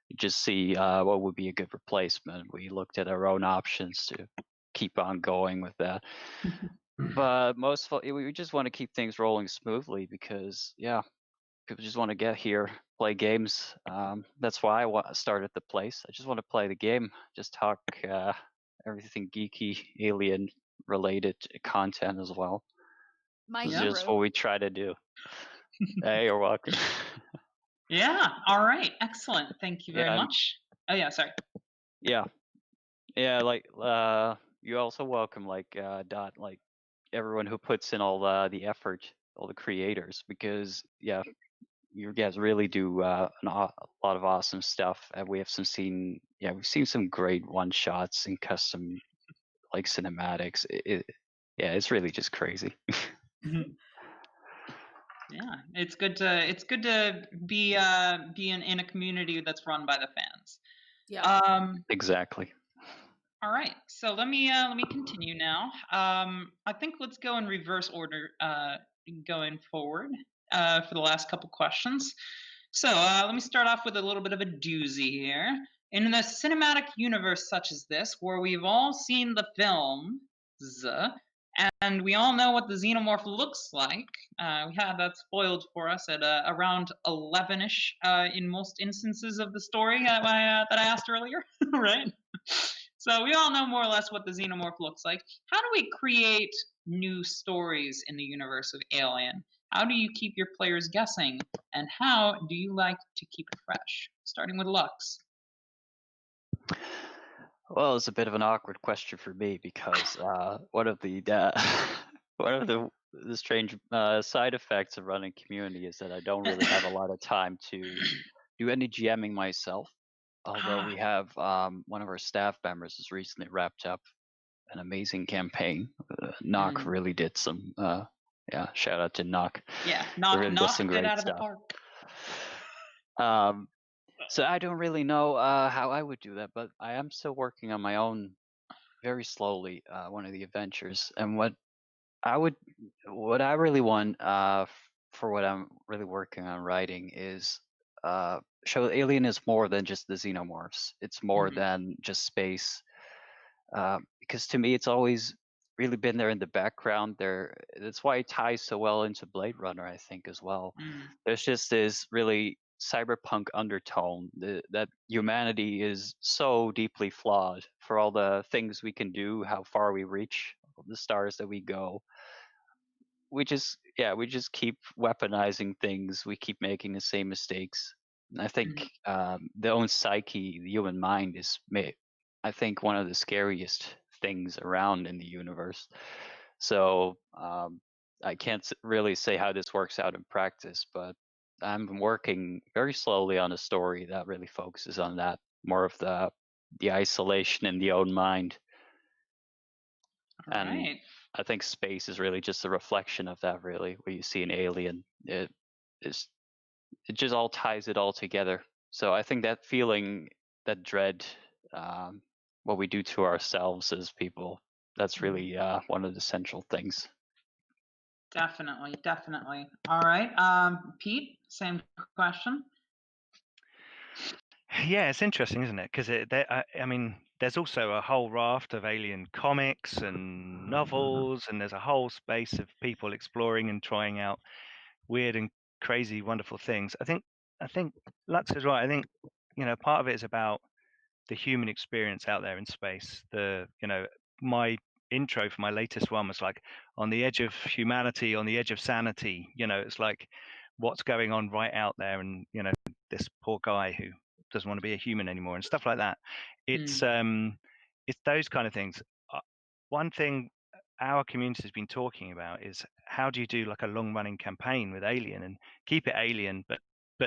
You just see what would be a good replacement. We looked at our own options to keep on going with that. But we just want to keep things rolling smoothly because yeah, people just want to get here, play games. That's why I started the place. I just want to play the game, just talk everything geeky, alien related content as well. My It's Yeah. just hero. what we try to do. Hey, you're welcome. Yeah. All right. Excellent. Thank you very Yeah, much. Oh yeah. Sorry. yeah, yeah. Like, you're also welcome. Like, Dot. Like, everyone who puts in all the effort, all the creators, because yeah, you guys really do a lot of awesome stuff, and we've seen some great one shots and custom like cinematics. Yeah, it's really just crazy. Mhm. Yeah, it's good to be in a community that's run by the fans. Yeah. Exactly. All right, so let me continue now. I think let's go in reverse order going forward for the last couple questions. So let me start off with a little bit of a doozy here. In the cinematic universe such as this, where we've all seen the films, and we all know what the xenomorph looks like, we had that spoiled for us at around 11ish in most instances of the story that I asked earlier, right? So we all know more or less what the xenomorph looks like. How do we create new stories in the universe of Alien? How do you keep your players guessing? And how do you like to keep it fresh? Starting with Lux. Well, it's a bit of an awkward question for me because one of the one of the strange side effects of running community is that I don't really have a lot of time to do any GMing myself. Although we have one of our staff members has recently wrapped up an amazing campaign. Knock Mm. really did some. Yeah, shout out to Knock. Yeah, Really did some knocked it great out of the stuff. park. So I don't really know how I would do that, but I am still working on my own very slowly. One of the adventures, and what I really want for what I'm really working on writing is show Alien is more than just the xenomorphs. It's more Mhm. than just space. Because to me, it's always really been there in the background. That's why it ties so well into Blade Runner, I think, as well. Mm. There's just this really cyberpunk undertone that humanity is so deeply flawed for all the things we can do, how far we reach, the stars that we go. We just keep weaponizing things. We keep making the same mistakes. And I think the own psyche, the human mind, I think one of the scariest things around in the universe. So I can't really say how this works out in practice, but I'm working very slowly on a story that really focuses on that, more of the isolation in the own mind. All And right. I think space is really just a reflection of that. Really, where you see an alien, it just all ties it all together. So I think that feeling, that dread, what we do to ourselves as people, that's really one of the central things. Definitely, definitely. All right. Pete, same question. Yeah, it's interesting, isn't it? Because I mean, there's also a whole raft of alien comics and novels, and there's a whole space of people exploring and trying out weird and crazy, wonderful things. I think Lux is right. I think part of it is about the human experience out there in space. My intro for my latest one was like on the edge of humanity, on the edge of sanity. It's like what's going on right out there, and this poor guy who doesn't want to be a human anymore and stuff like that. It's those kind of things. One thing our community has been talking about is how do you do like a long running campaign with Alien and keep it alien, but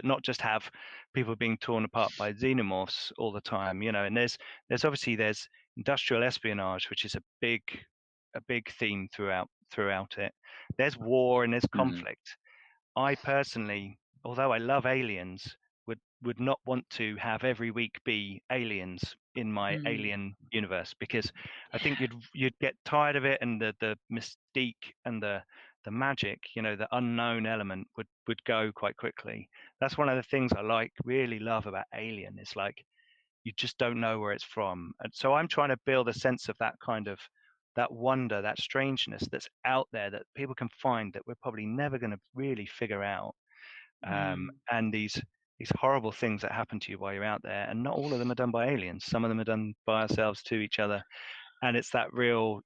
not just have people being torn apart by xenomorphs all the time, and there's industrial espionage, which is a big theme throughout it. There's war and there's conflict. I personally, although I love aliens, would not want to have every week be aliens in my alien universe, because I think you'd get tired of it, and the mystique and the magic, the unknown element would go quite quickly. That's one of the things I really love about Alien. It's like you just don't know where it's from, and so I'm trying to build a sense of that wonder, that strangeness that's out there that people can find that we're probably never going to really figure out. And these horrible things that happen to you while you're out there, and not all of them are done by aliens. Some of them are done by ourselves to each other, and it's that real,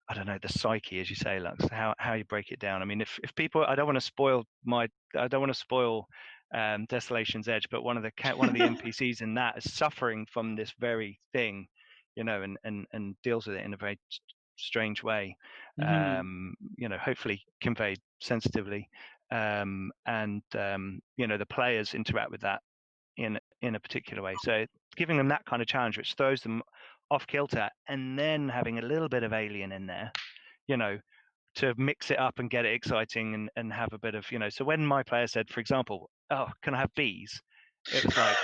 I don't know, the psyche, as you say, Lux, how you break it down. I mean, if people, I don't want to spoil Desolation's Edge, but one of the NPCs in that is suffering from this very thing, and deals with it in a very strange way, hopefully conveyed sensitively, and the players interact with that in a particular way. So giving them that kind of challenge, which throws them off kilter, and then having a little bit of Alien in there, to mix it up and get it exciting and have a bit of, so when my player said, for example, oh, can I have bees? It was like,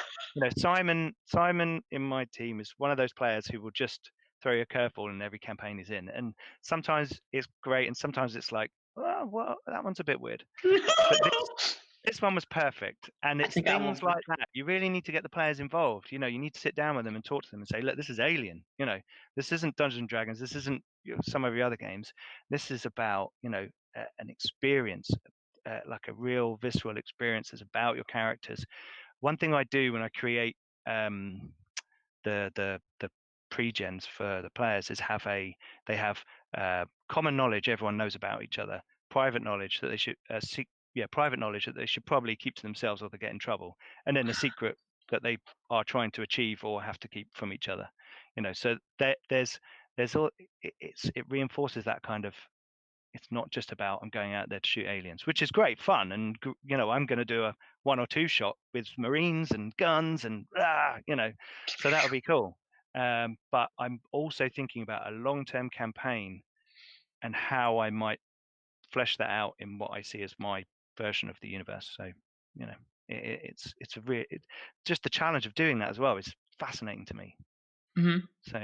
Simon in my team is one of those players who will just throw you a curveball in every campaign he's in. And sometimes it's great, and sometimes it's like, oh, well, that one's a bit weird. But this one was perfect. And it's things like that. You really need to get the players involved. You need to sit down with them and talk to them and say, look, this is Alien. This isn't Dungeons and Dragons. This isn't some of your other games. This is about, an experience, like a real visceral experience. It's about your characters. One thing I do when I create the pre-gens for the players is they have common knowledge everyone knows about each other, private knowledge that they should private knowledge that they should probably keep to themselves or they get in trouble, and then a secret that they are trying to achieve or have to keep from each other. So there's all, it reinforces that kind of, it's not just about I'm going out there to shoot aliens, which is great fun, and I'm going to do a 1 or 2 shot with Marines and guns and so that'll be cool. But I'm also thinking about a long-term campaign and how I might flesh that out in what I see as my version of the universe. So it's just the challenge of doing that as well is fascinating to me. So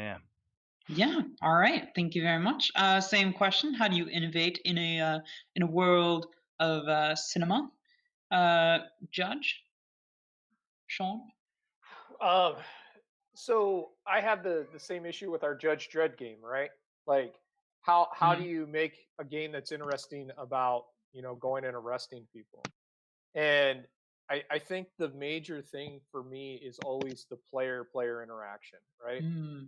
yeah, all right, thank you very much. Same question, how do you innovate in a world of cinema? Judge Sean? So I have the same issue with our Judge Dredd game, right? Like how do you make a game that's interesting about going and arresting people? And I think the major thing for me is always the player interaction, right?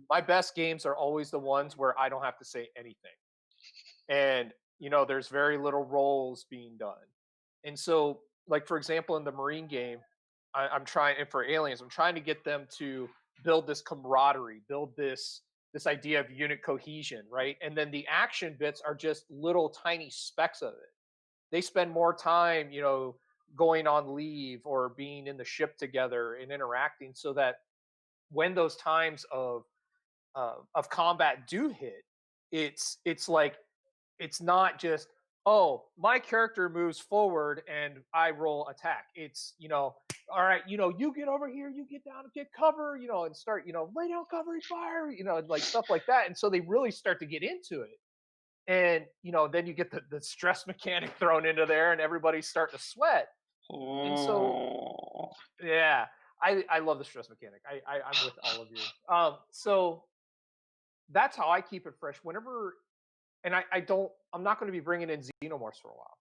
My best games are always the ones where I don't have to say anything, and there's very little roles being done. And so, like for example, in the Marine game, I'm trying, and for Aliens, I'm trying to get them to build this camaraderie, build this idea of unit cohesion, right? And then the action bits are just little tiny specks of it. They spend more time, going on leave or being in the ship together and interacting, so that when those times of combat do hit, it's like, it's not just, oh, my character moves forward and I roll attack. It's, all right, you get over here, you get down and get cover, and start, lay down covering fire, like stuff like that. And so they really start to get into it. And, then you get the stress mechanic thrown into there and everybody's starting to sweat. And so, yeah, I love the stress mechanic. I'm with all of you. So that's how I keep it fresh. Whenever, and I'm not going to be bringing in Xenomorphs for a while,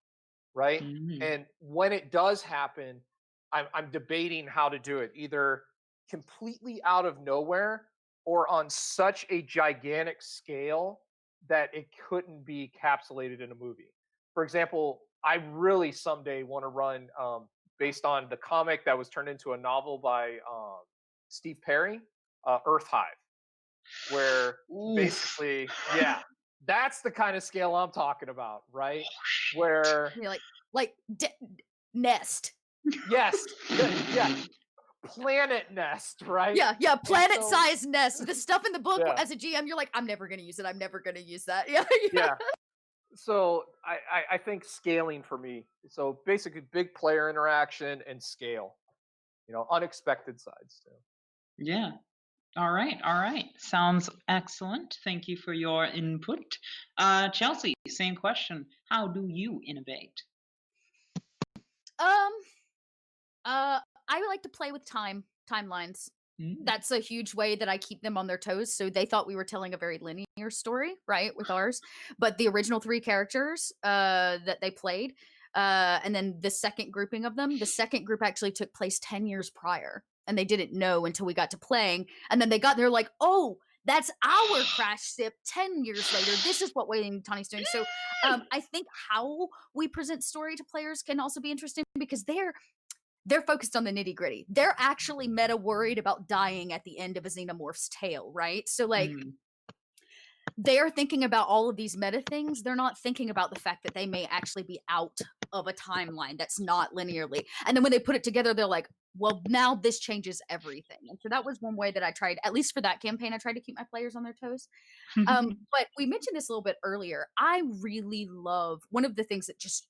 right? And when it does happen, I'm debating how to do it, either completely out of nowhere or on such a gigantic scale that it couldn't be encapsulated in a movie. For example, I really someday want to run, based on the comic that was turned into a novel by Steve Perry, Earth Hive, where basically, yeah, that's the kind of scale I'm talking about, right? Where Nest. Yes, yeah, planet Nest, right? Yeah, planet-sized Nest. The stuff in the book, as a GM, you're like, I'm never gonna use it. I'm never gonna use that. Yeah. So I think scaling for me. So basically, big player interaction and scale. Unexpected sides too. Yeah. All right, all right. Sounds excellent. Thank you for your input. Chelsea, same question. How do you innovate? Um, I like to play with timelines. Mm. That's a huge way that I keep them on their toes. So they thought we were telling a very linear story, right, with ours. But the original three characters that they played, and then the second grouping of them, the second group actually took place 10 years prior. And they didn't know until we got to playing. And then they're like, oh, that's our crash ship 10 years later. This is what Wailing Tawny's doing. So I think how we present story to players can also be interesting because they're focused on the nitty gritty. They're actually meta worried about dying at the end of a xenomorph's tale, right? So like they're thinking about all of these meta things. They're not thinking about the fact that they may actually be out of a timeline that's not linearly. And then when they put it together, they're like, well, now this changes everything. And so that was one way that I tried, at least for that campaign, I tried to keep my players on their toes. But we mentioned this a little bit earlier. I really love one of the things that just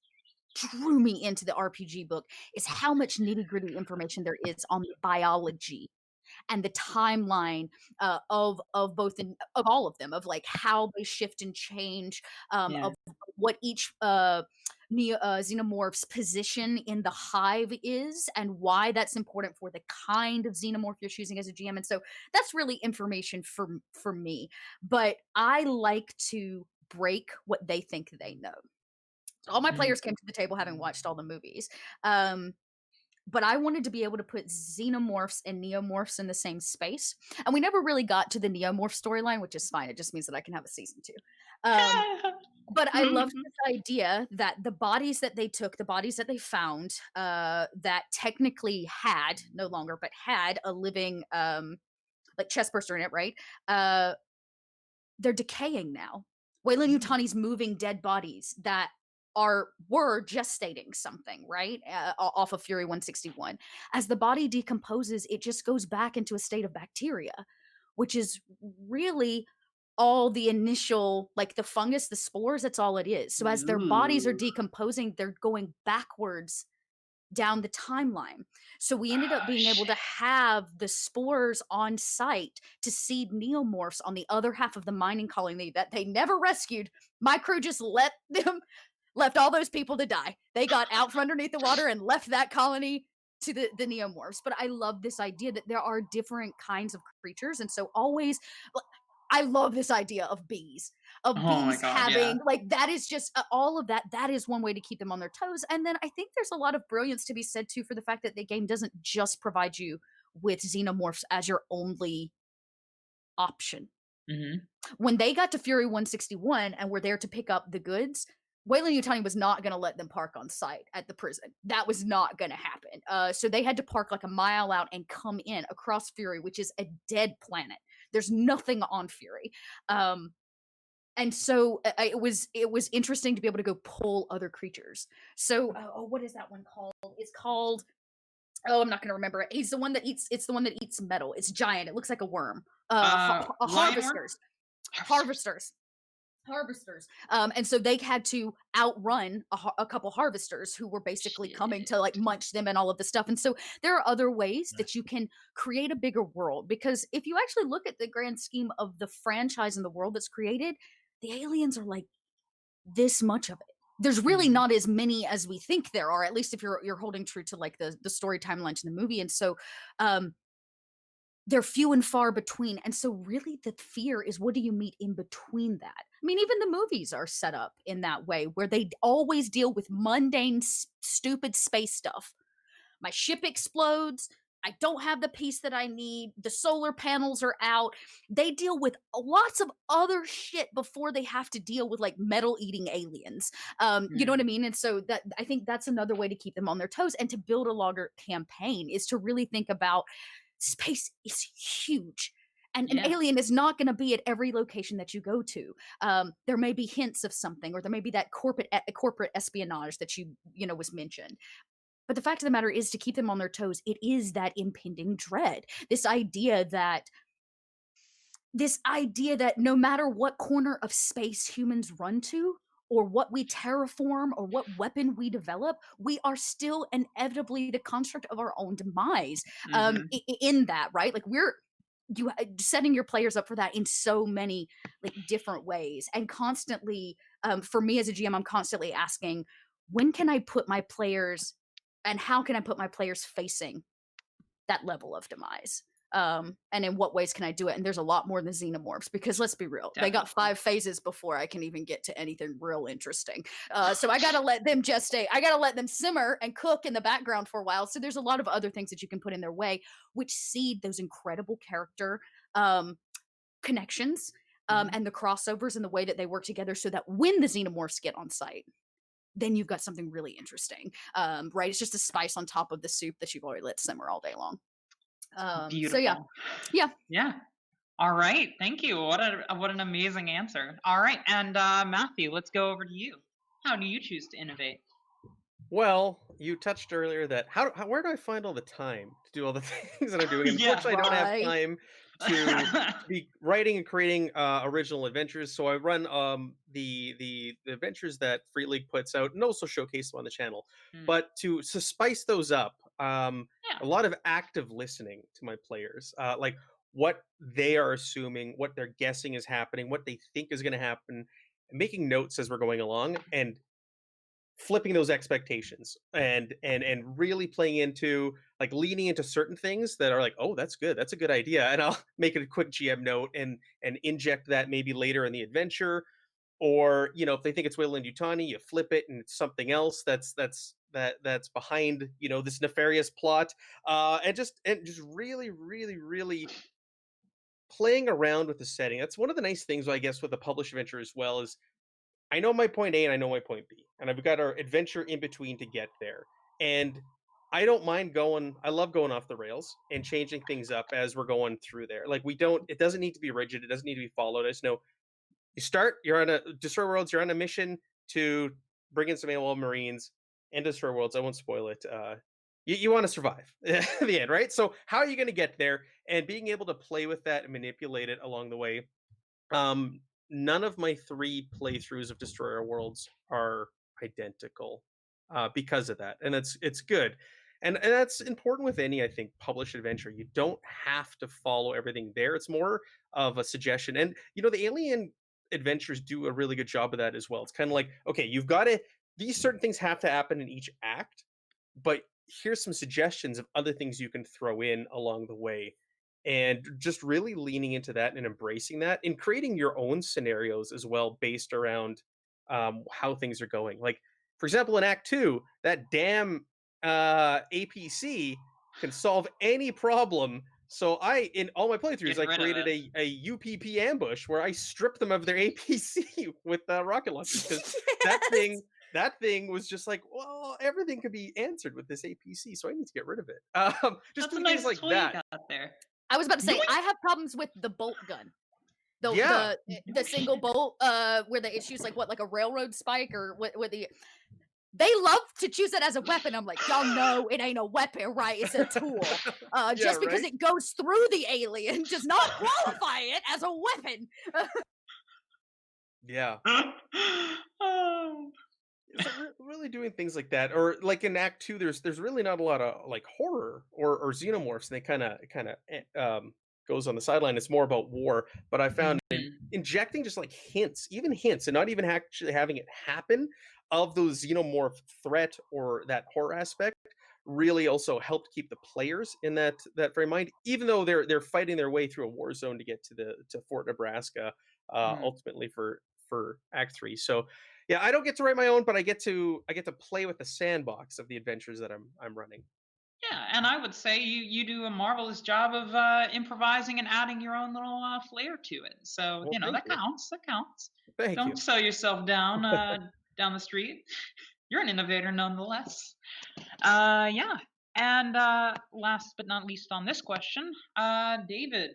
drew me into the RPG book is how much nitty gritty information there is on the biology and the timeline of both of all of them, of like how they shift and change, Yeah. of what each xenomorph's position in the hive is and why that's important for the kind of xenomorph you're choosing as a GM. And so that's really information for me. But I like to break what they think they know. All my players came to the table having watched all the movies. But I wanted to be able to put xenomorphs and neomorphs in the same space. And we never really got to the neomorph storyline, which is fine. It just means that I can have a season 2. But I loved this idea that the bodies that they took, the bodies that they found, that technically had, no longer, but had a living, like chestburster in it, right? They're decaying now. Weyland Yutani's moving dead bodies that were gestating something, right? Off of Fury 161. As the body decomposes, it just goes back into a state of bacteria, which is really all the initial, like the fungus, the spores, that's all it is. So as their bodies are decomposing, they're going backwards down the timeline. So we ended up being able to have the spores on site to seed neomorphs on the other half of the mining colony that they never rescued. My crew just left all those people to die. They got out from underneath the water and left that colony to the neomorphs. But I love this idea that there are different kinds of creatures. And so always, I love this idea of bees, having, like, that is just all of that. That is one way to keep them on their toes. And then I think there's a lot of brilliance to be said too for the fact that the game doesn't just provide you with xenomorphs as your only option. When they got to Fury 161 and were there to pick up the goods, Weyland Yutani was not going to let them park on site at the prison. That was not going to happen. So they had to park like a mile out and come in across Fury, which is a dead planet. There's nothing on Fury. And so it was interesting to be able to go pull other creatures. So what is that one called? It's called, I'm not going to remember it. It's the one that eats metal. It's giant. It looks like a worm. Harvesters. And so they had to outrun a couple harvesters who were basically coming to like munch them and all of the stuff. And so there are other ways that you can create a bigger world, because if you actually look at the grand scheme of the franchise and the world that's created, the aliens are like this much of it. There's really not as many as we think there are, at least if you're holding true to like the story timeline to the movie. And so they're few and far between. And so really the fear is, what do you meet in between that? I mean, even the movies are set up in that way, where they always deal with mundane, stupid space stuff. My ship explodes. I don't have the piece that I need. The solar panels are out. They deal with lots of other shit before they have to deal with like metal eating aliens. You know what I mean? And so that, I think that's another way to keep them on their toes and to build a longer campaign, is to really think about space is huge. And an alien is not going to be at every location that you go to. There may be hints of something, or there may be that corporate espionage that you know was mentioned. But the fact of the matter is, to keep them on their toes, it is that impending dread. This idea that no matter what corner of space humans run to, or what we terraform, or what weapon we develop, we are still inevitably the construct of our own demise. In that, right? Like setting your players up for that in so many like different ways, and constantly for me as a GM, I'm constantly asking, when can I put my players and how can I put my players facing that level of demise, and in what ways can I do it? And there's a lot more than xenomorphs, because let's be real, they got 5 phases before I can even get to anything real interesting. So I gotta let them gestate, I gotta let them simmer and cook in the background for a while. So there's a lot of other things that you can put in their way, which seed those incredible character connections, and the crossovers and the way that they work together, so that when the xenomorphs get on site, then you've got something really interesting, right? It's just a spice on top of the soup that you've already let simmer all day long. Beautiful. So yeah. All right, thank you. What an amazing answer. All right, and Matthew, let's go over to you. How do you choose to innovate? Well, you touched earlier that where do I find all the time to do all the things that I'm doing? Unfortunately, I don't have time to be writing and creating original adventures. So I run the adventures that Free League puts out, and also showcase them on the channel. But to spice those up, a lot of active listening to my players, like what they are assuming, what they're guessing is happening, what they think is going to happen, and making notes as we're going along, and flipping those expectations, and really playing into, like, leaning into certain things that are like, oh, that's good, that's a good idea, and I'll make it a quick GM note and inject that maybe later in the adventure. Or, you know, if they think it's Weyland Yutani, you flip it and it's something else that's behind, you know, this nefarious plot, and just really playing around with the setting. That's one of the nice things, I guess, with a published adventure as well, is I know my point A and I know my point B, and I've got our adventure in between to get there. And I don't mind I love going off the rails and changing things up as we're going through there. Like, it doesn't need to be rigid. It doesn't need to be followed. I just know you're on a Destroy Worlds, you're on a mission to bring in some AWOL Marines and Destroy Worlds. I won't spoil it. You want to survive at the end, right? So how are you going to get there? And being able to play with that and manipulate it along the way. None of my 3 playthroughs of Destroyer Worlds are identical because of that, and it's good, and that's important with any, I think, published adventure. You don't have to follow everything there. It's more of a suggestion, and you know, the Alien adventures do a really good job of that as well. It's kind of like, okay, you've got to, these certain things have to happen in each act, but here's some suggestions of other things you can throw in along the way. And just really leaning into that and embracing that, and creating your own scenarios as well based around how things are going. Like, for example, in Act 2, that damn APC can solve any problem. So in all my playthroughs, I created a UPP ambush where I stripped them of their APC with rocket launchers, because that thing was just like, well, everything could be answered with this APC, so I need to get rid of it. Just doing things like that. There. I was about to say, I have problems with the bolt gun. The single bolt, where the issues like a railroad spike, or what the. They love to choose it as a weapon. I'm like, y'all know it ain't a weapon, right? It's a tool. Just because it goes through the alien does not qualify it as a weapon. Yeah. So really doing things like that, or like in Act 2, there's really not a lot of like horror or xenomorphs, and they kind of goes on the sideline. It's more about war, but I found injecting just like hints, and not even actually having it happen, of those xenomorph threat or that horror aspect, really also helped keep the players in that frame of mind, even though they're fighting their way through a war zone to get to Fort Nebraska, ultimately for Act 3. So yeah, I don't get to write my own, but I get to play with the sandbox of the adventures that I'm running. Yeah, and I would say you do a marvelous job of improvising and adding your own little flair to it. So, well, you know, that counts. That counts. Don't sell yourself down down the street. You're an innovator nonetheless. Yeah. And last but not least on this question, David,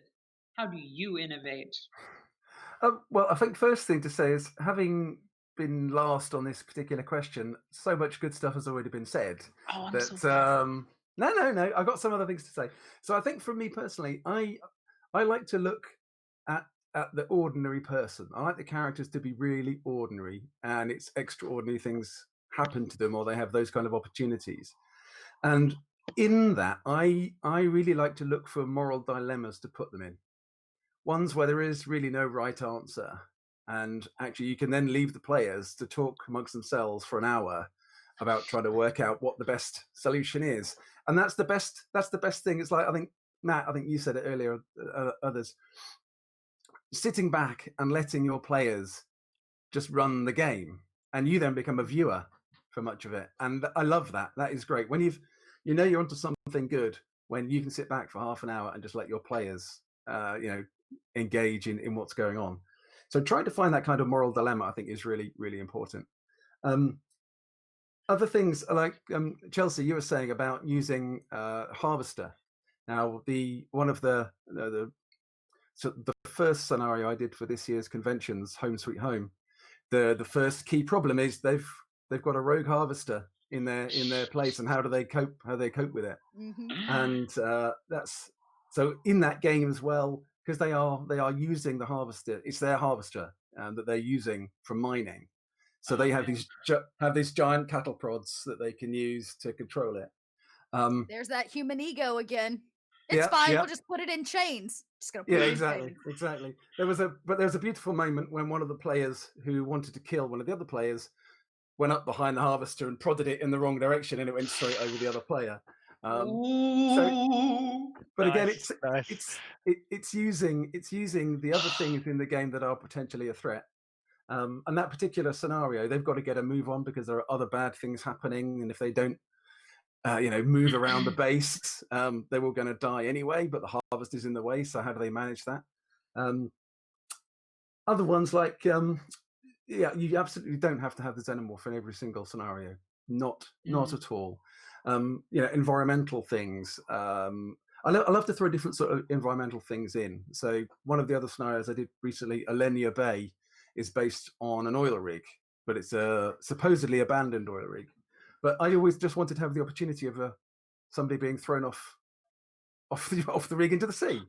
how do you innovate? Well, I think first thing to say is, having been last on this particular question, so much good stuff has already been said. Oh, I'm so sorry. No. I've got some other things to say. So I think for me personally, I like to look at the ordinary person. I like the characters to be really ordinary, and it's extraordinary things happen to them, or they have those kind of opportunities. And in that, I really like to look for moral dilemmas to put them in. Ones where there is really no right answer, and actually you can then leave the players to talk amongst themselves for an hour about trying to work out what the best solution is. And that's the best thing. It's like, I think, Matt, I think you said it earlier, others, sitting back and letting your players just run the game, and you then become a viewer for much of it. And I love that. That is great when you're onto something good, when you can sit back for half an hour and just let your players engage in what's going on. So trying to find that kind of moral dilemma, I think, is really, really important. Other things like Chelsea, you were saying about using Harvester. Now, one of the first scenario I did for this year's conventions, Home Sweet Home, the first key problem is they've got a rogue harvester in their place, and how they cope with it. And that's so in that game as well, because they are using the harvester. It's their harvester that they're using for mining. So they have these giant cattle prods that they can use to control it. There's that human ego again. It's fine. We'll just put it in chains. Just gonna put it in chains. Exactly. There was a beautiful moment when one of the players who wanted to kill one of the other players went up behind the harvester and prodded it in the wrong direction, and it went straight over the other player. But again, it's using the other things in the game that are potentially a threat. And that particular scenario, they've got to get a move on because there are other bad things happening, and if they don't, move around the base, they're all going to die anyway. But the harvest is in the way, so how do they manage that? Other ones like, you absolutely don't have to have the xenomorph in every single scenario. Not at all. Environmental things. I love to throw different sort of environmental things in. So one of the other scenarios I did recently, Alenia Bay, is based on an oil rig, but it's a supposedly abandoned oil rig. But I always just wanted to have the opportunity of somebody being thrown off the rig into the sea.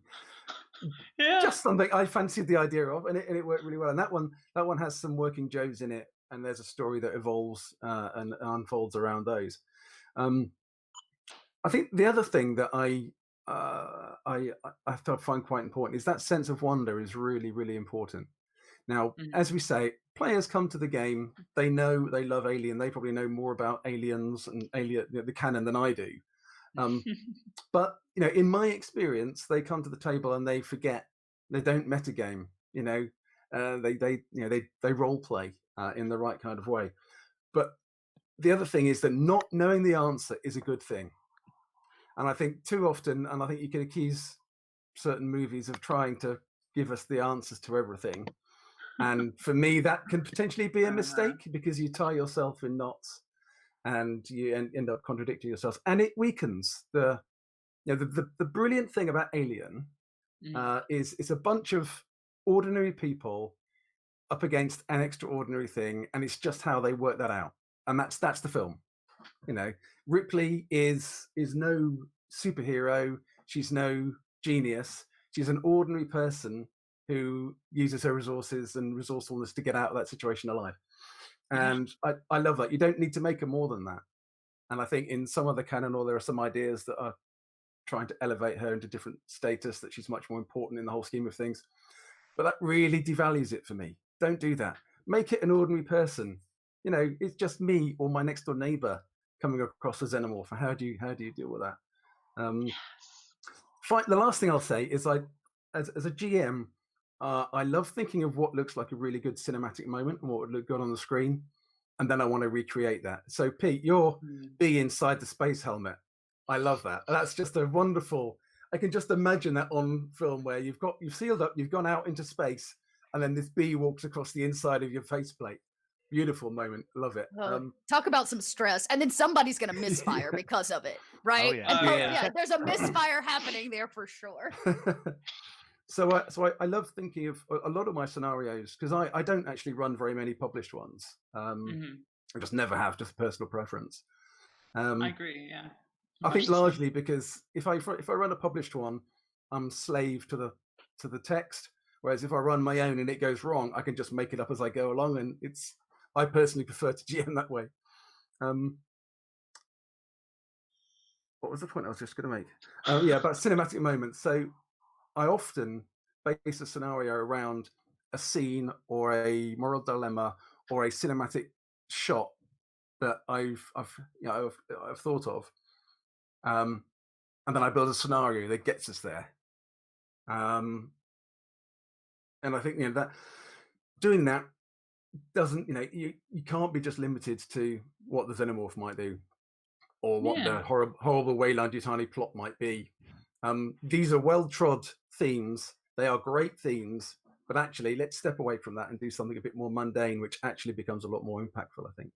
Just something I fancied the idea of, and it worked really well. And that one has some working Joes in it, and there's a story that evolves and unfolds around those. I think the other thing that I find quite important is that sense of wonder is really, really important. Now, as we say, players come to the game, they know they love Alien. They probably know more about aliens and the canon than I do. But in my experience, they come to the table and they forget. They don't metagame. They role play in the right kind of way. But the other thing is that not knowing the answer is a good thing. And I think too often, and I think you can accuse certain movies of trying to give us the answers to everything. And for me, that can potentially be a mistake because you tie yourself in knots and you end up contradicting yourself, and it weakens the brilliant thing about Alien is it's a bunch of ordinary people up against an extraordinary thing, and it's just how they work that out, and that's the film. Ripley is no superhero. She's no genius. She's an ordinary person who uses her resources and resourcefulness to get out of that situation alive. And I love that. You don't need to make her more than that. And I think in some of the canon, there are some ideas that are trying to elevate her into different status, that she's much more important in the whole scheme of things. But that really devalues it for me. Don't do that. Make it an ordinary person. It's just me or my next door neighbor coming across a xenomorph. How do you deal with that? The last thing I'll say is as a GM, I love thinking of what looks like a really good cinematic moment and what would look good on the screen, and then I want to recreate that. So, Pete, you're being inside the space helmet. I love that. That's just a wonderful. I can just imagine that on film where you've sealed up, you've gone out into space, and then this bee walks across the inside of your faceplate. Beautiful moment. Love it. Talk about some stress, and then somebody's gonna misfire because of it, right? Oh, yeah. There's a misfire happening there for sure. So I love thinking of a lot of my scenarios because I don't actually run very many published ones. I just never have, just personal preference. I agree. Yeah. I think largely because if I run a published one, I'm slave to the text. Whereas if I run my own and it goes wrong, I can just make it up as I go along, and I personally prefer to GM that way. what was the point I was just going to make? Yeah, about cinematic moments. So I often base a scenario around a scene or a moral dilemma or a cinematic shot that I've thought of, and then I build a scenario that gets us there. And I think that doing that doesn't, you can't be just limited to what the Xenomorph might do or what the horrible Weyland-Yutani plot might be. These are well-trod themes. They are great themes, but actually, let's step away from that and do something a bit more mundane, which actually becomes a lot more impactful, I think.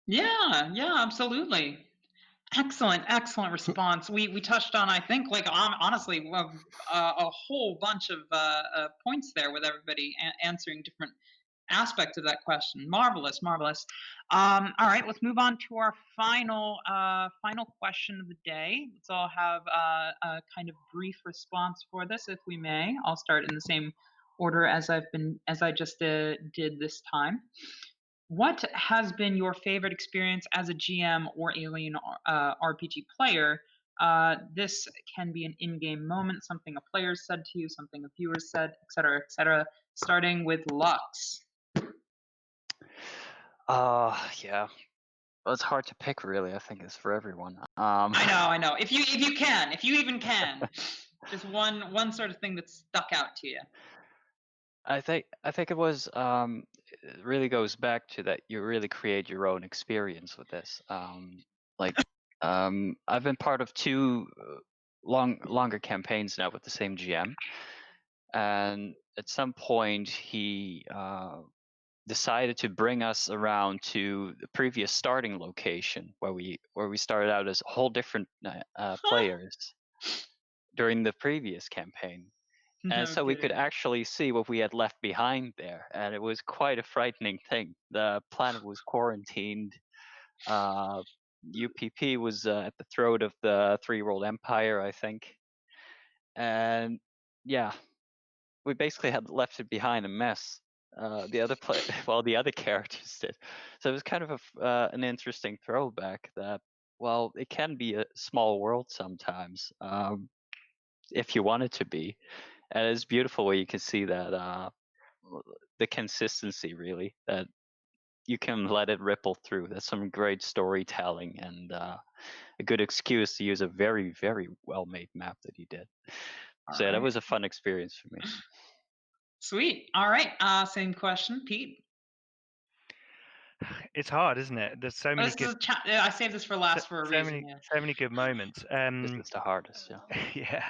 Yeah, absolutely. Excellent response. We touched on, I think, honestly, a whole bunch of points there with everybody answering different aspects of that question. Marvelous. All right, let's move on to our final question of the day. Let's all have a kind of brief response for this, if we may. I'll start in the same order as I just did this time. What has been your favorite experience as a GM or Alien RPG player? This can be an in-game moment, something a player said to you, something a viewer said, etc. Starting with Lux. Yeah. Well, it's hard to pick, really. I think it's for everyone. I know. If you even can, just one sort of thing that stuck out to you. I think it was it really goes back to that you really create your own experience with this. I've been part of 2 longer campaigns now with the same GM, and at some point he decided to bring us around to the previous starting location where we started out as whole different players during the previous campaign. And so we could actually see what we had left behind there, and it was quite a frightening thing. The planet was quarantined. UPP was at the throat of the 3-world empire, I think. And yeah, we basically had left it behind a mess. The other characters did. So it was kind of an interesting throwback that, well, it can be a small world sometimes, if you want it to be. And it's beautiful where you can see that the consistency, really, that you can let it ripple through. That's some great storytelling and a good excuse to use a very, very well-made map that you did. So yeah, that was a fun experience for me. Sweet. All right. Same question, Pete. It's hard, isn't it? There's so many good. I saved this for last for a reason. So many good moments. This is the hardest, yeah. Yeah.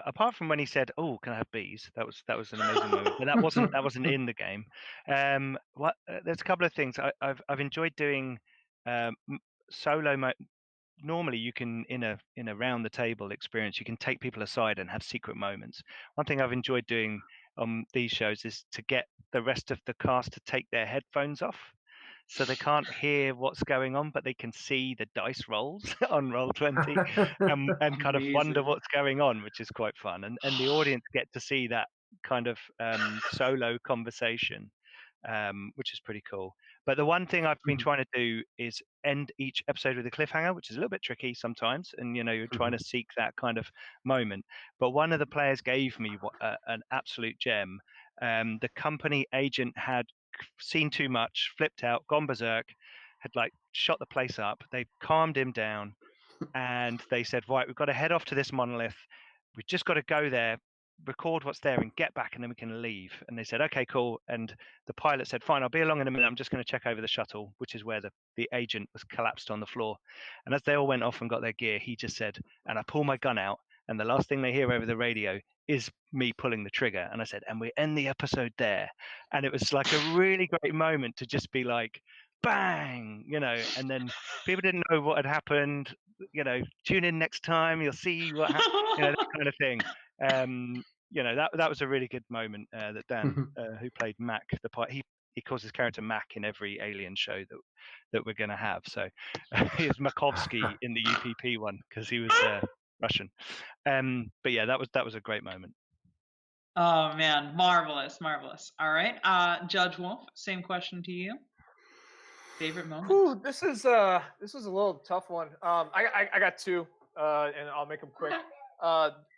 Apart from when he said, "Oh, can I have bees?" That was an amazing moment. But that wasn't in the game. There's a couple of things I've enjoyed doing solo mode. Normally, you can in a round the table experience, you can take people aside and have secret moments. One thing I've enjoyed doing on these shows is to get the rest of the cast to take their headphones off. So they can't hear what's going on, but they can see the dice rolls on Roll20 and kind of wonder what's going on, which is quite fun. And the audience get to see that kind of solo conversation, which is pretty cool. But the one thing I've been trying to do is end each episode with a cliffhanger, which is a little bit tricky sometimes. And, you're trying to seek that kind of moment. But one of the players gave me an absolute gem. The company agent had seen too much, flipped out, gone berserk, had shot the place up. They calmed him down and they said, right, we've got to head off to this monolith. We've just got to go there, record what's there and get back and then we can leave. And they said, okay, cool. And the pilot said, fine, I'll be along in a minute. I'm just going to check over the shuttle, which is where the agent was collapsed on the floor. And as they all went off and got their gear, he just said, and I pull my gun out. And the last thing they hear over the radio is me pulling the trigger. And I said, and we end the episode there. And it was like a really great moment to just be like, bang, and then people didn't know what had happened. Tune in next time, you'll see what happened, that kind of thing. That was a really good moment that Dan, who played Mac, he calls his character Mac in every Alien show that we're going to have. So he was Makovsky in the UPP one because he was Russian. But yeah, that was a great moment. Oh man, marvelous. All right, Judge Wolf, same question to you. Favorite moment? Ooh, this is a little tough one. I got 2. and I'll make them quick.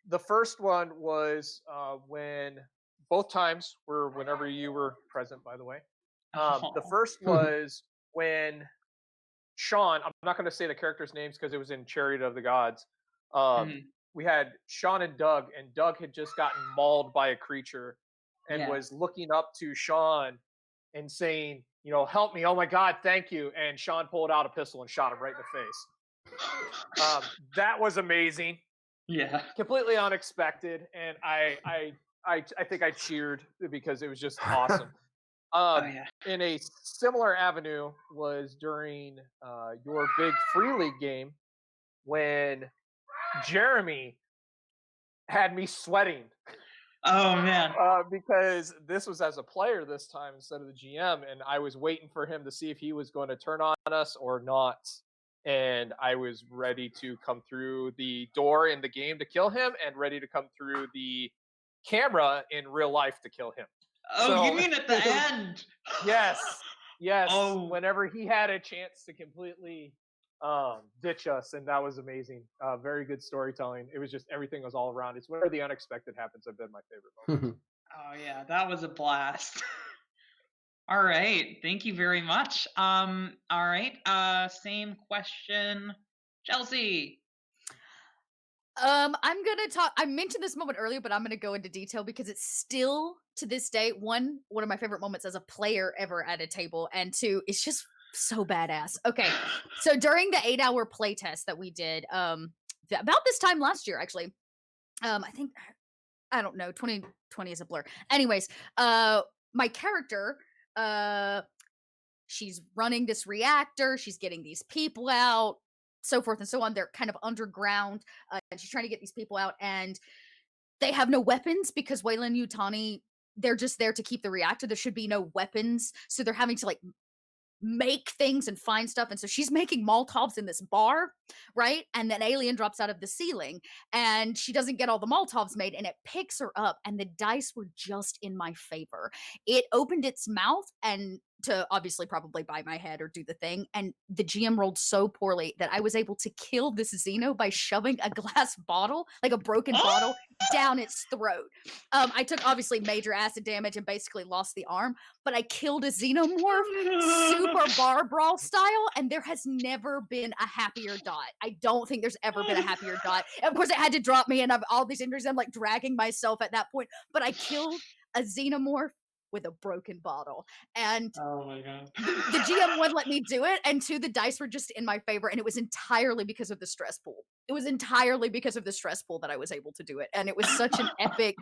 The first one was when both times were whenever you were present, by the way. The first was when Sean, I'm not going to say the characters' names because it was in Chariot of the Gods. We had Sean and Doug had just gotten mauled by a creature and was looking up to Sean and saying, you know, help me. Oh my God, thank you. And Sean pulled out a pistol and shot him right in the face. That was amazing. Yeah. Completely unexpected. And I think I cheered because it was just awesome. In a similar avenue was during your big Free League game when Jeremy had me sweating. Oh man. Because this was as a player this time instead of the GM, and I was waiting for him to see if he was going to turn on us or not. And I was ready to come through the door in the game to kill him, and ready to come through the camera in real life to kill him. Oh, So, you mean at the end? Yes. Oh. Whenever he had a chance to completely ditch us, and that was amazing. Very good storytelling. It was just everything was all around. It's where the unexpected happens. Have been my favorite moment. Oh yeah, that was a blast. All right, thank you very much. All right, same question, Chelsea. I'm gonna talk. I mentioned this moment earlier, but I'm gonna go into detail because it's still to this day one of my favorite moments as a player ever at a table, and two, it's just so badass. Okay, so during the 8-hour play test that we did, about this time last year, actually, I think, I don't know, 2020 is a blur. Anyways, my character, she's running this reactor, she's getting these people out, so forth and so on. They're kind of underground, and she's trying to get these people out, and they have no weapons because Weyland-Yutani, they're just there to keep the reactor. There should be no weapons, so they're having to like make things and find stuff. And so she's making Molotovs in this bar, right? And then alien drops out of the ceiling and she doesn't get all the Molotovs made, and it picks her up, and the dice were just in my favor. It opened its mouth and to obviously probably bite my head or do the thing, and the GM rolled so poorly that I was able to kill this Xeno by shoving a glass bottle, like a broken bottle, down its throat. I took obviously major acid damage and basically lost the arm, but I killed a Xenomorph super bar brawl style, and there has never been a happier dot. I don't think there's ever been a happier dot. And of course, it had to drop me, and I've all these injuries. I'm like dragging myself at that point, but I killed a Xenomorph with a broken bottle, and oh my God, the GM wouldn't let me do it, and two, the dice were just in my favor, and it was entirely because of the stress pool. It was entirely because of the stress pool that I was able to do it, and it was such an epic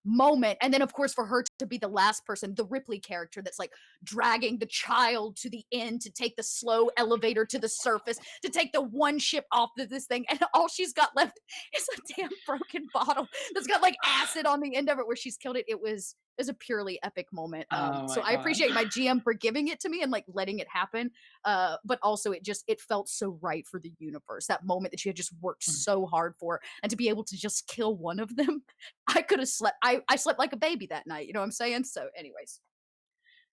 moment. And then of course for her to be the last person, the Ripley character that's like dragging the child to the end to take the slow elevator to the surface to take the one ship off of this thing, and all she's got left is a damn broken bottle that's got like acid on the end of it where she's killed it. It was a purely epic moment. So I appreciate my GM for giving it to me and like letting it happen, but also it felt so right for the universe, that moment that she had just worked so hard for, and to be able to just kill one of them. I could have slept. I slept like a baby that night, you know what I'm saying? So anyways.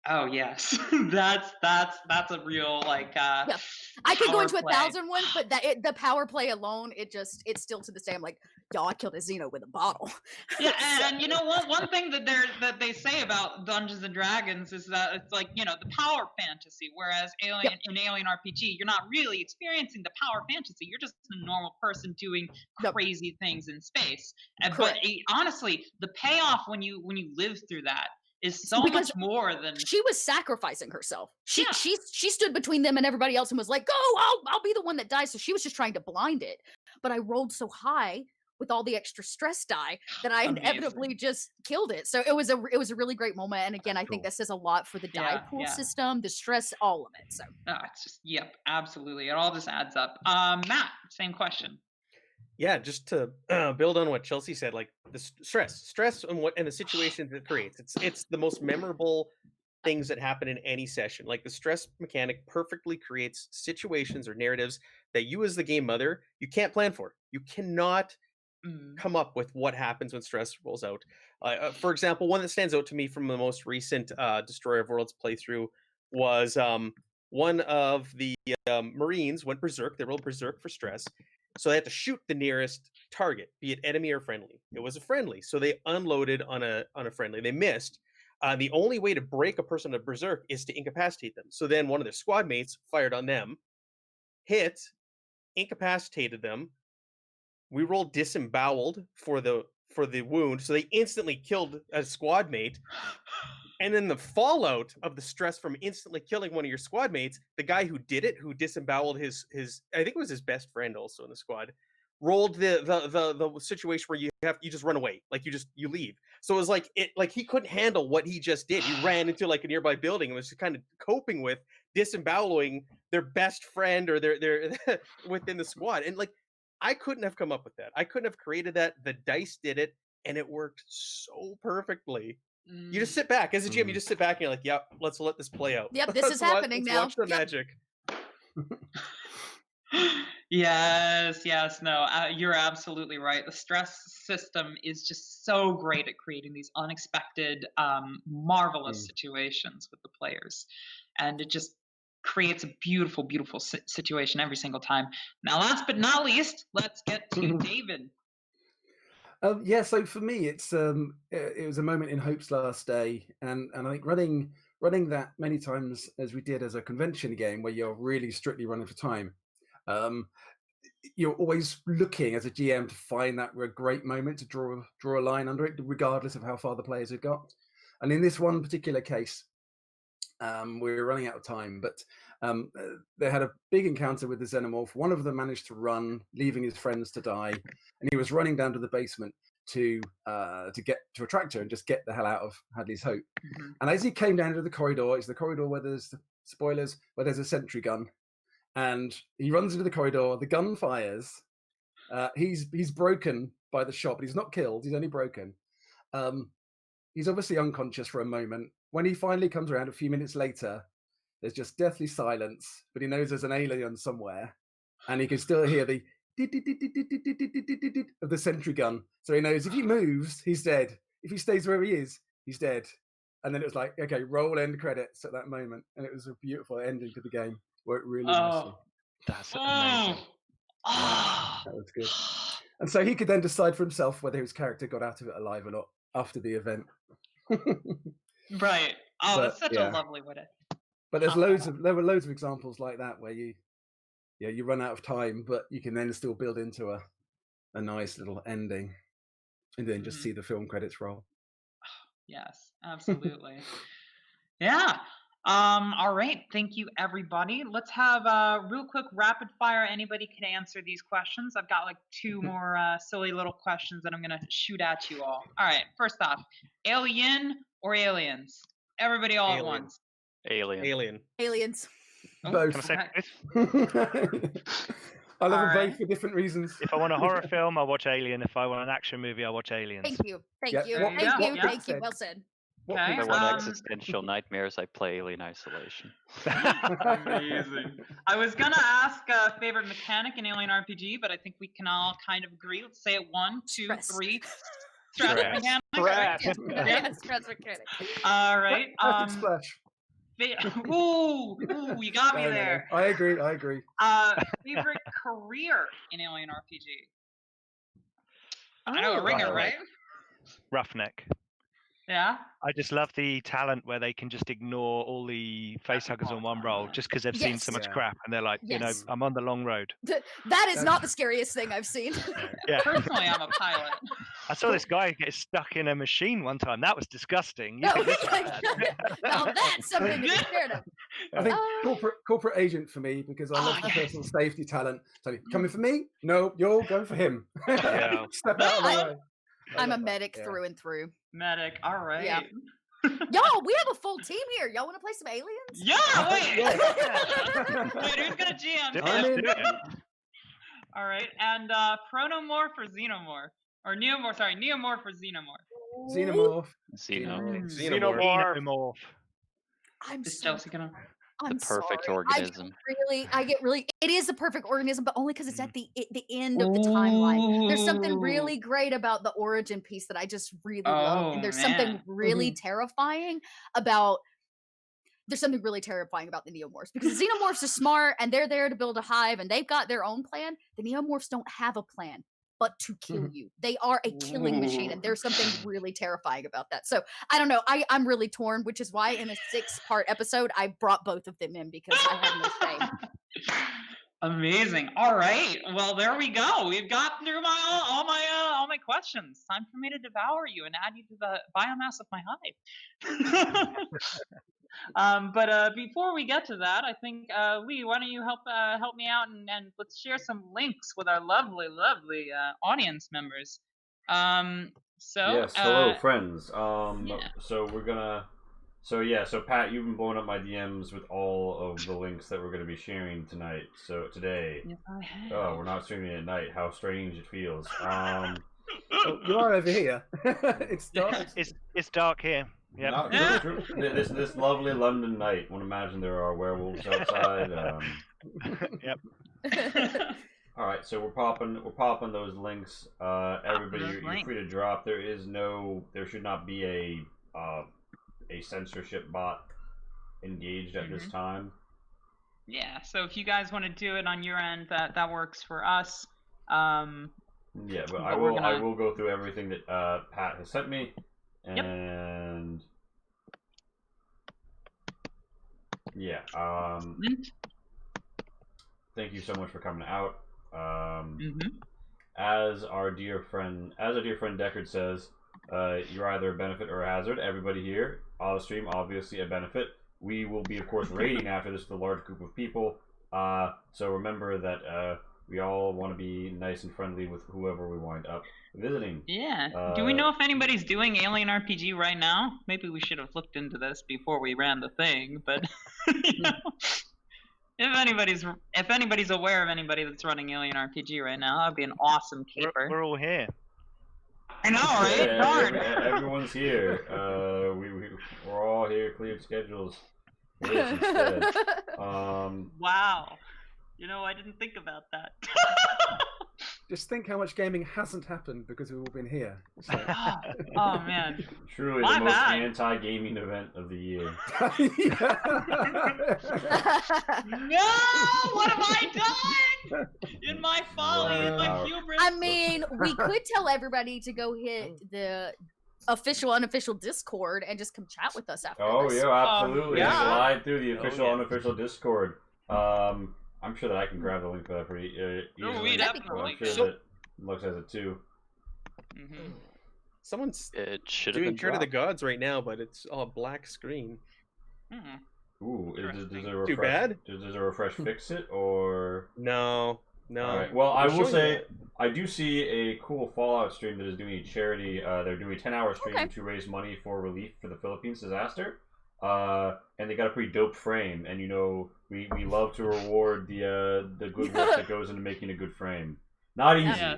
Oh yes, that's a real like. Yeah, I could go into power play. 1,000 ones, but the power play alone, it's still to this day. I'm like, y'all, I killed a Xeno with a bottle. Yeah, and you know what? One thing that they say about Dungeons and Dragons is that it's like, you know, the power fantasy, whereas in Alien RPG, you're not really experiencing the power fantasy. You're just a normal person doing crazy things in space. But honestly, the payoff when you live through that is so much more than she was sacrificing herself. She stood between them and everybody else and was like, "Go, I'll be the one that dies." So she was just trying to blind it. But I rolled so high with all the extra stress die that I inevitably just killed it. So it was a really great moment. And again, I think that says a lot for the die pool system, the stress, all of it. So it's just absolutely. It all just adds up. Matt, same question. Yeah, just to build on what Chelsea said, like the stress and the situations it creates. It's the most memorable things that happen in any session. Like the stress mechanic perfectly creates situations or narratives that you as the game mother, you can't plan for. You cannot come up with what happens when stress rolls out. For example, one that stands out to me from the most recent Destroyer of Worlds playthrough was one of the Marines went berserk. They rolled berserk for stress. So they had to shoot the nearest target, be it enemy or friendly. It was a friendly, so they unloaded on a friendly. They missed. The only way to break a person to berserk is to incapacitate them. So then one of their squad mates fired on them, hit, incapacitated them. We rolled disemboweled for the wound, so they instantly killed a squad mate. And then the fallout of the stress from instantly killing one of your squad mates, the guy who did it, who disemboweled his I think it was his best friend also in the squad, rolled the situation where you just run away, like you leave. So it was like he couldn't handle what he just did. He ran into like a nearby building and was just kind of coping with disemboweling their best friend or their within the squad. And like I couldn't have come up with that. I couldn't have created that. The dice did it, and it worked so perfectly. You just sit back as a GM. You just sit back and you're like, "Yep, let's let this play out." Yep, this is happening let's now. Watch the Yep. magic. Yes, no, you're absolutely right. The stress system is just so great at creating these unexpected, marvelous situations with the players, and it just creates a beautiful, beautiful situation every single time. Now, last but not least, let's get to David. Yeah, so for me, it was a moment in Hope's last day, and I think running that many times as we did as a convention game, where you're really strictly running for time, you're always looking as a GM to find that great moment to draw a line under it, regardless of how far the players had got. And in this one particular case, we were running out of time, but they had a big encounter with the Xenomorph. One of them managed to run, leaving his friends to die, and he was running down to the basement to get to a tractor and just get the hell out of Hadley's Hope. Mm-hmm. And as he came down to the corridor, it's the corridor where there's spoilers, where there's a sentry gun, and he runs into the corridor. The gun fires. He's broken by the shot, but he's not killed. He's only broken. He's obviously unconscious for a moment. When he finally comes around a few minutes later, there's just deathly silence, but he knows there's an alien somewhere, and he can still hear the of the sentry gun. So he knows if he moves, he's dead. If he stays where he is, he's dead. And then it was like, okay, roll end credits at that moment, and it was a beautiful ending to the game. Worked really nicely. That's amazing. That was good. And so he could then decide for himself whether his character got out of it alive or not after the event. Right. Oh, But, that's such yeah. a lovely way to. But there were loads of examples like that where you run out of time, but you can then still build into a nice little ending, and then just see the film credits roll. Yes, absolutely. Yeah. All right. Thank you, everybody. Let's have a real quick rapid fire. Anybody can answer these questions. I've got like two more silly little questions that I'm gonna shoot at you all. All right. First off, alien or aliens? Everybody all at Alien. once. Alien. Aliens. Both. Can I say okay. both? I love them Alright. both for different reasons. If I want a horror film, I watch Alien. If I want an action movie, I watch Aliens. Thank you. Thank Yep. you. There you Thank go. you. Yeah. Thank you. Well said. What Okay. If I people want say. existential nightmares, I play Alien Isolation. Amazing. I was gonna ask favorite mechanic in Alien RPG, but I think we can all kind of agree. Let's say it 1, 2, Stress. 3. Stress Stress. mechanic. Right? Yes, Yeah. yes, stress mechanic. All right. Acid splash. Ooh, you got me No. there. I agree. Favorite career in Alien RPG? I know a Oh. ringer, right? Roughneck. Yeah. I just love the talent where they can just ignore all the facehuggers on one roll just because they've seen so much Yes. crap and they're like, Yes. I'm on the long road. That is not the scariest thing I've seen. Yeah. Personally, I'm a pilot. I saw this guy get stuck in a machine one time. That was disgusting. You Oh think this is my bad? God. Now that's something to be scared of. I think Oh. corporate agent for me, because I love Oh, the yes. personal safety talent. So coming for me? No, you're going for him. Yeah. Step out of the way. I I'm a love that, medic yeah. through and through. Medic. All right. Yeah. Y'all, we have a full team here. Y'all want to play some aliens? Yeah. Wait. Yeah. Wait. Who's gonna GM? Do it, I'm let's in. do it. All right. And pronomorph or xenomorph? Or neomorph? Sorry, neomorph or xenomorph? Xenomorph. Xeno. Xenomorph. Xenomorph. I'm Is so Chelsea gonna? I'm The perfect sorry. organism. I get really. It is the perfect organism, but only because it's at the end of the timeline. There's something Ooh. really great about the origin piece that I just really love, Oh, and there's man. something really terrifying about there's something really terrifying about the Neomorphs, because the Xenomorphs are smart and they're there to build a hive and they've got their own plan. The Neomorphs don't have a plan but to kill you. They are a killing machine, and there's something really terrifying about that. So I don't know. I'm really torn, which is why in a 6-part episode I brought both of them in, because I have no shame. Amazing. All right. Well, there we go. We've got through all my questions. Time for me to devour you and add you to the biomass of my hive. But before we get to that, I think Lee, why don't you help me out and let's share some links with our lovely audience members. Yes. Hello, friends. yeah. So Pat, you've been blowing up my DMs with all of the links that we're going to be sharing tonight. So today, Yes, I have. oh, we're not streaming at night. How strange it feels. Oh, you are over here. It's dark. It's dark here. Yeah. Not true. This lovely London night. Won't imagine there are werewolves outside. Yep. All right, so we're popping those links. Everybody, those you're links. free to drop. There should not be a censorship bot engaged at this time. Yeah. So if you guys want to do it on your end, that works for us. Yeah, but But I we're will gonna- go through everything that Pat has sent me, and yeah. Lint. Thank you so much for coming out. Mhm. As our dear friend Deckard says, you're either a benefit or a hazard. Everybody here on the stream, obviously a benefit. We will be, of course, raiding after this with a large group of people. So remember that we all want to be nice and friendly with whoever we wind up visiting. Yeah. Do we know if anybody's doing Alien RPG right now? Maybe we should have looked into this before we ran the thing, but you know, if anybody's aware of anybody that's running Alien RPG right now, that'd be an awesome caper. We're all here. I know, right? Yeah, Darn. everyone's here. We're all here. Cleared schedules. Yes, instead. Wow. You know, I didn't think about that. Just think how much gaming hasn't happened because we've all been here. So. Oh man. Truly My the most bad. anti-gaming event of the year. No! What have I done? In my folly, in my Wow. hubris. I mean, we could tell everybody to go hit the official, unofficial Discord and just come chat with us after Oh this. yeah, absolutely. yeah. Slide through the official, yeah. unofficial Discord. I'm sure that I can grab the link for that pretty easily. we That'd be definitely I'm could. sure that Lux has it too. Mhm. Someone's It should have doing been Turn of the dropped. Gods right now, but it's all black screen. Mhm. Ooh, does a Interesting. refresh, Too bad? Does a refresh fix it or? No. All right. Well, I We're will showing say that. I do see a cool Fallout stream that is doing a charity. They're doing a 10-hour stream Okay. to raise money for relief for the Philippines disaster. And they got a pretty dope frame. And you know, we love to reward the good work that goes into making a good frame. Not easy. Yeah.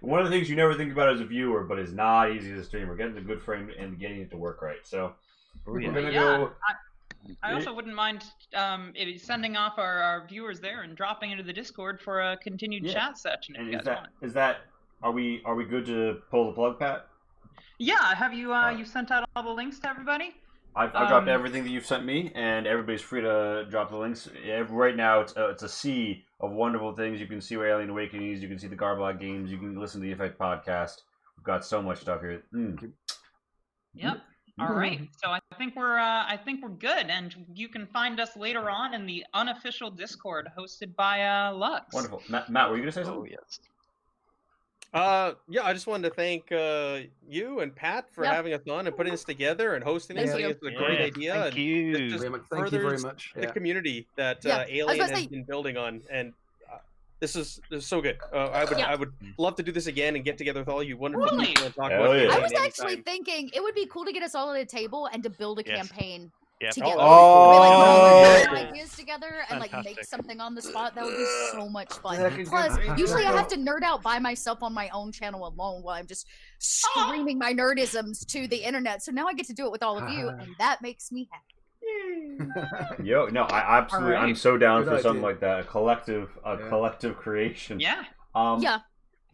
One of the things you never think about as a viewer, but is not easy as a streamer. Getting a good frame and getting it to work right. So we're gonna Yeah, go. I also wouldn't mind sending off our viewers there and dropping into the Discord for a continued Yeah. chat session if And you is guys want. that are we good to pull the plug, Pat? Yeah, have you Alright. you sent out all the links to everybody? I've dropped Um, everything that you've sent me, and everybody's free to drop the links. Right now, it's a sea of wonderful things. You can see where Alien Awakening is. You can see the Garblock games. You can listen to the Effect podcast. We've got so much stuff here. Yep. All right. So I think we're good, and you can find us later on in the unofficial Discord hosted by Lux. Wonderful. Matt, were you gonna say Oh something? yes. Yeah, I just wanted to thank you and Pat for Yeah. having us on and putting this together and hosting it. I Thank think you. it's a great Yeah, idea. Thank and you. it just Very much. Thank you very furthers much. the Yeah. community that Yeah, I was Alien about to has say- been building on, and this is so good. I would love to do this again and get together with all you wonderful Really? people and talk Hell about yeah. Alien I was actually anytime. thinking it would be cool to get us all at a table and to build a Yes. campaign Yep. together. Oh, We, like, put all Oh. our ideas together and like make Fantastic. something on the spot. That would be so much fun. Yeah, good, Plus, good. usually I have to nerd out by myself on my own channel alone while I'm just screaming my nerdisms to the internet. So now I get to do it with all of you, and that makes me happy. Yo, no, I absolutely. Alright. I'm so down Good for something idea. like that. A collective Yeah. creation. Yeah. Yeah,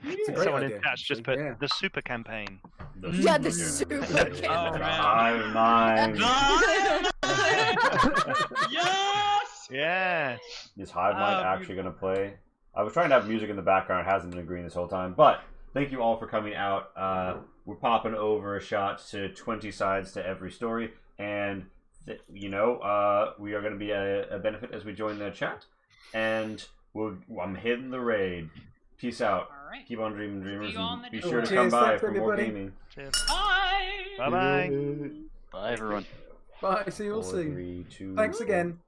It's a great Someone in idea, chat's just actually, put yeah. the super campaign. yeah, the super super Oh, man. Hive mind. Yes! Yes. Is Hive Mind actually going to play? I was trying to have music in the background. It hasn't been agreeing this whole time. But thank you all for coming out. We're popping over shots to 20 sides to every story. And, we are going to be a benefit as we join the chat. And I'm hitting the raid. Peace out. All right. Keep on dreaming, dreamers. you on And the be dream. sure to Cheers, come by thanks, for more everybody. gaming. Cheers. Bye! Bye bye. Bye, everyone. Bye. See you all 4, soon. 3, 2, Thanks again.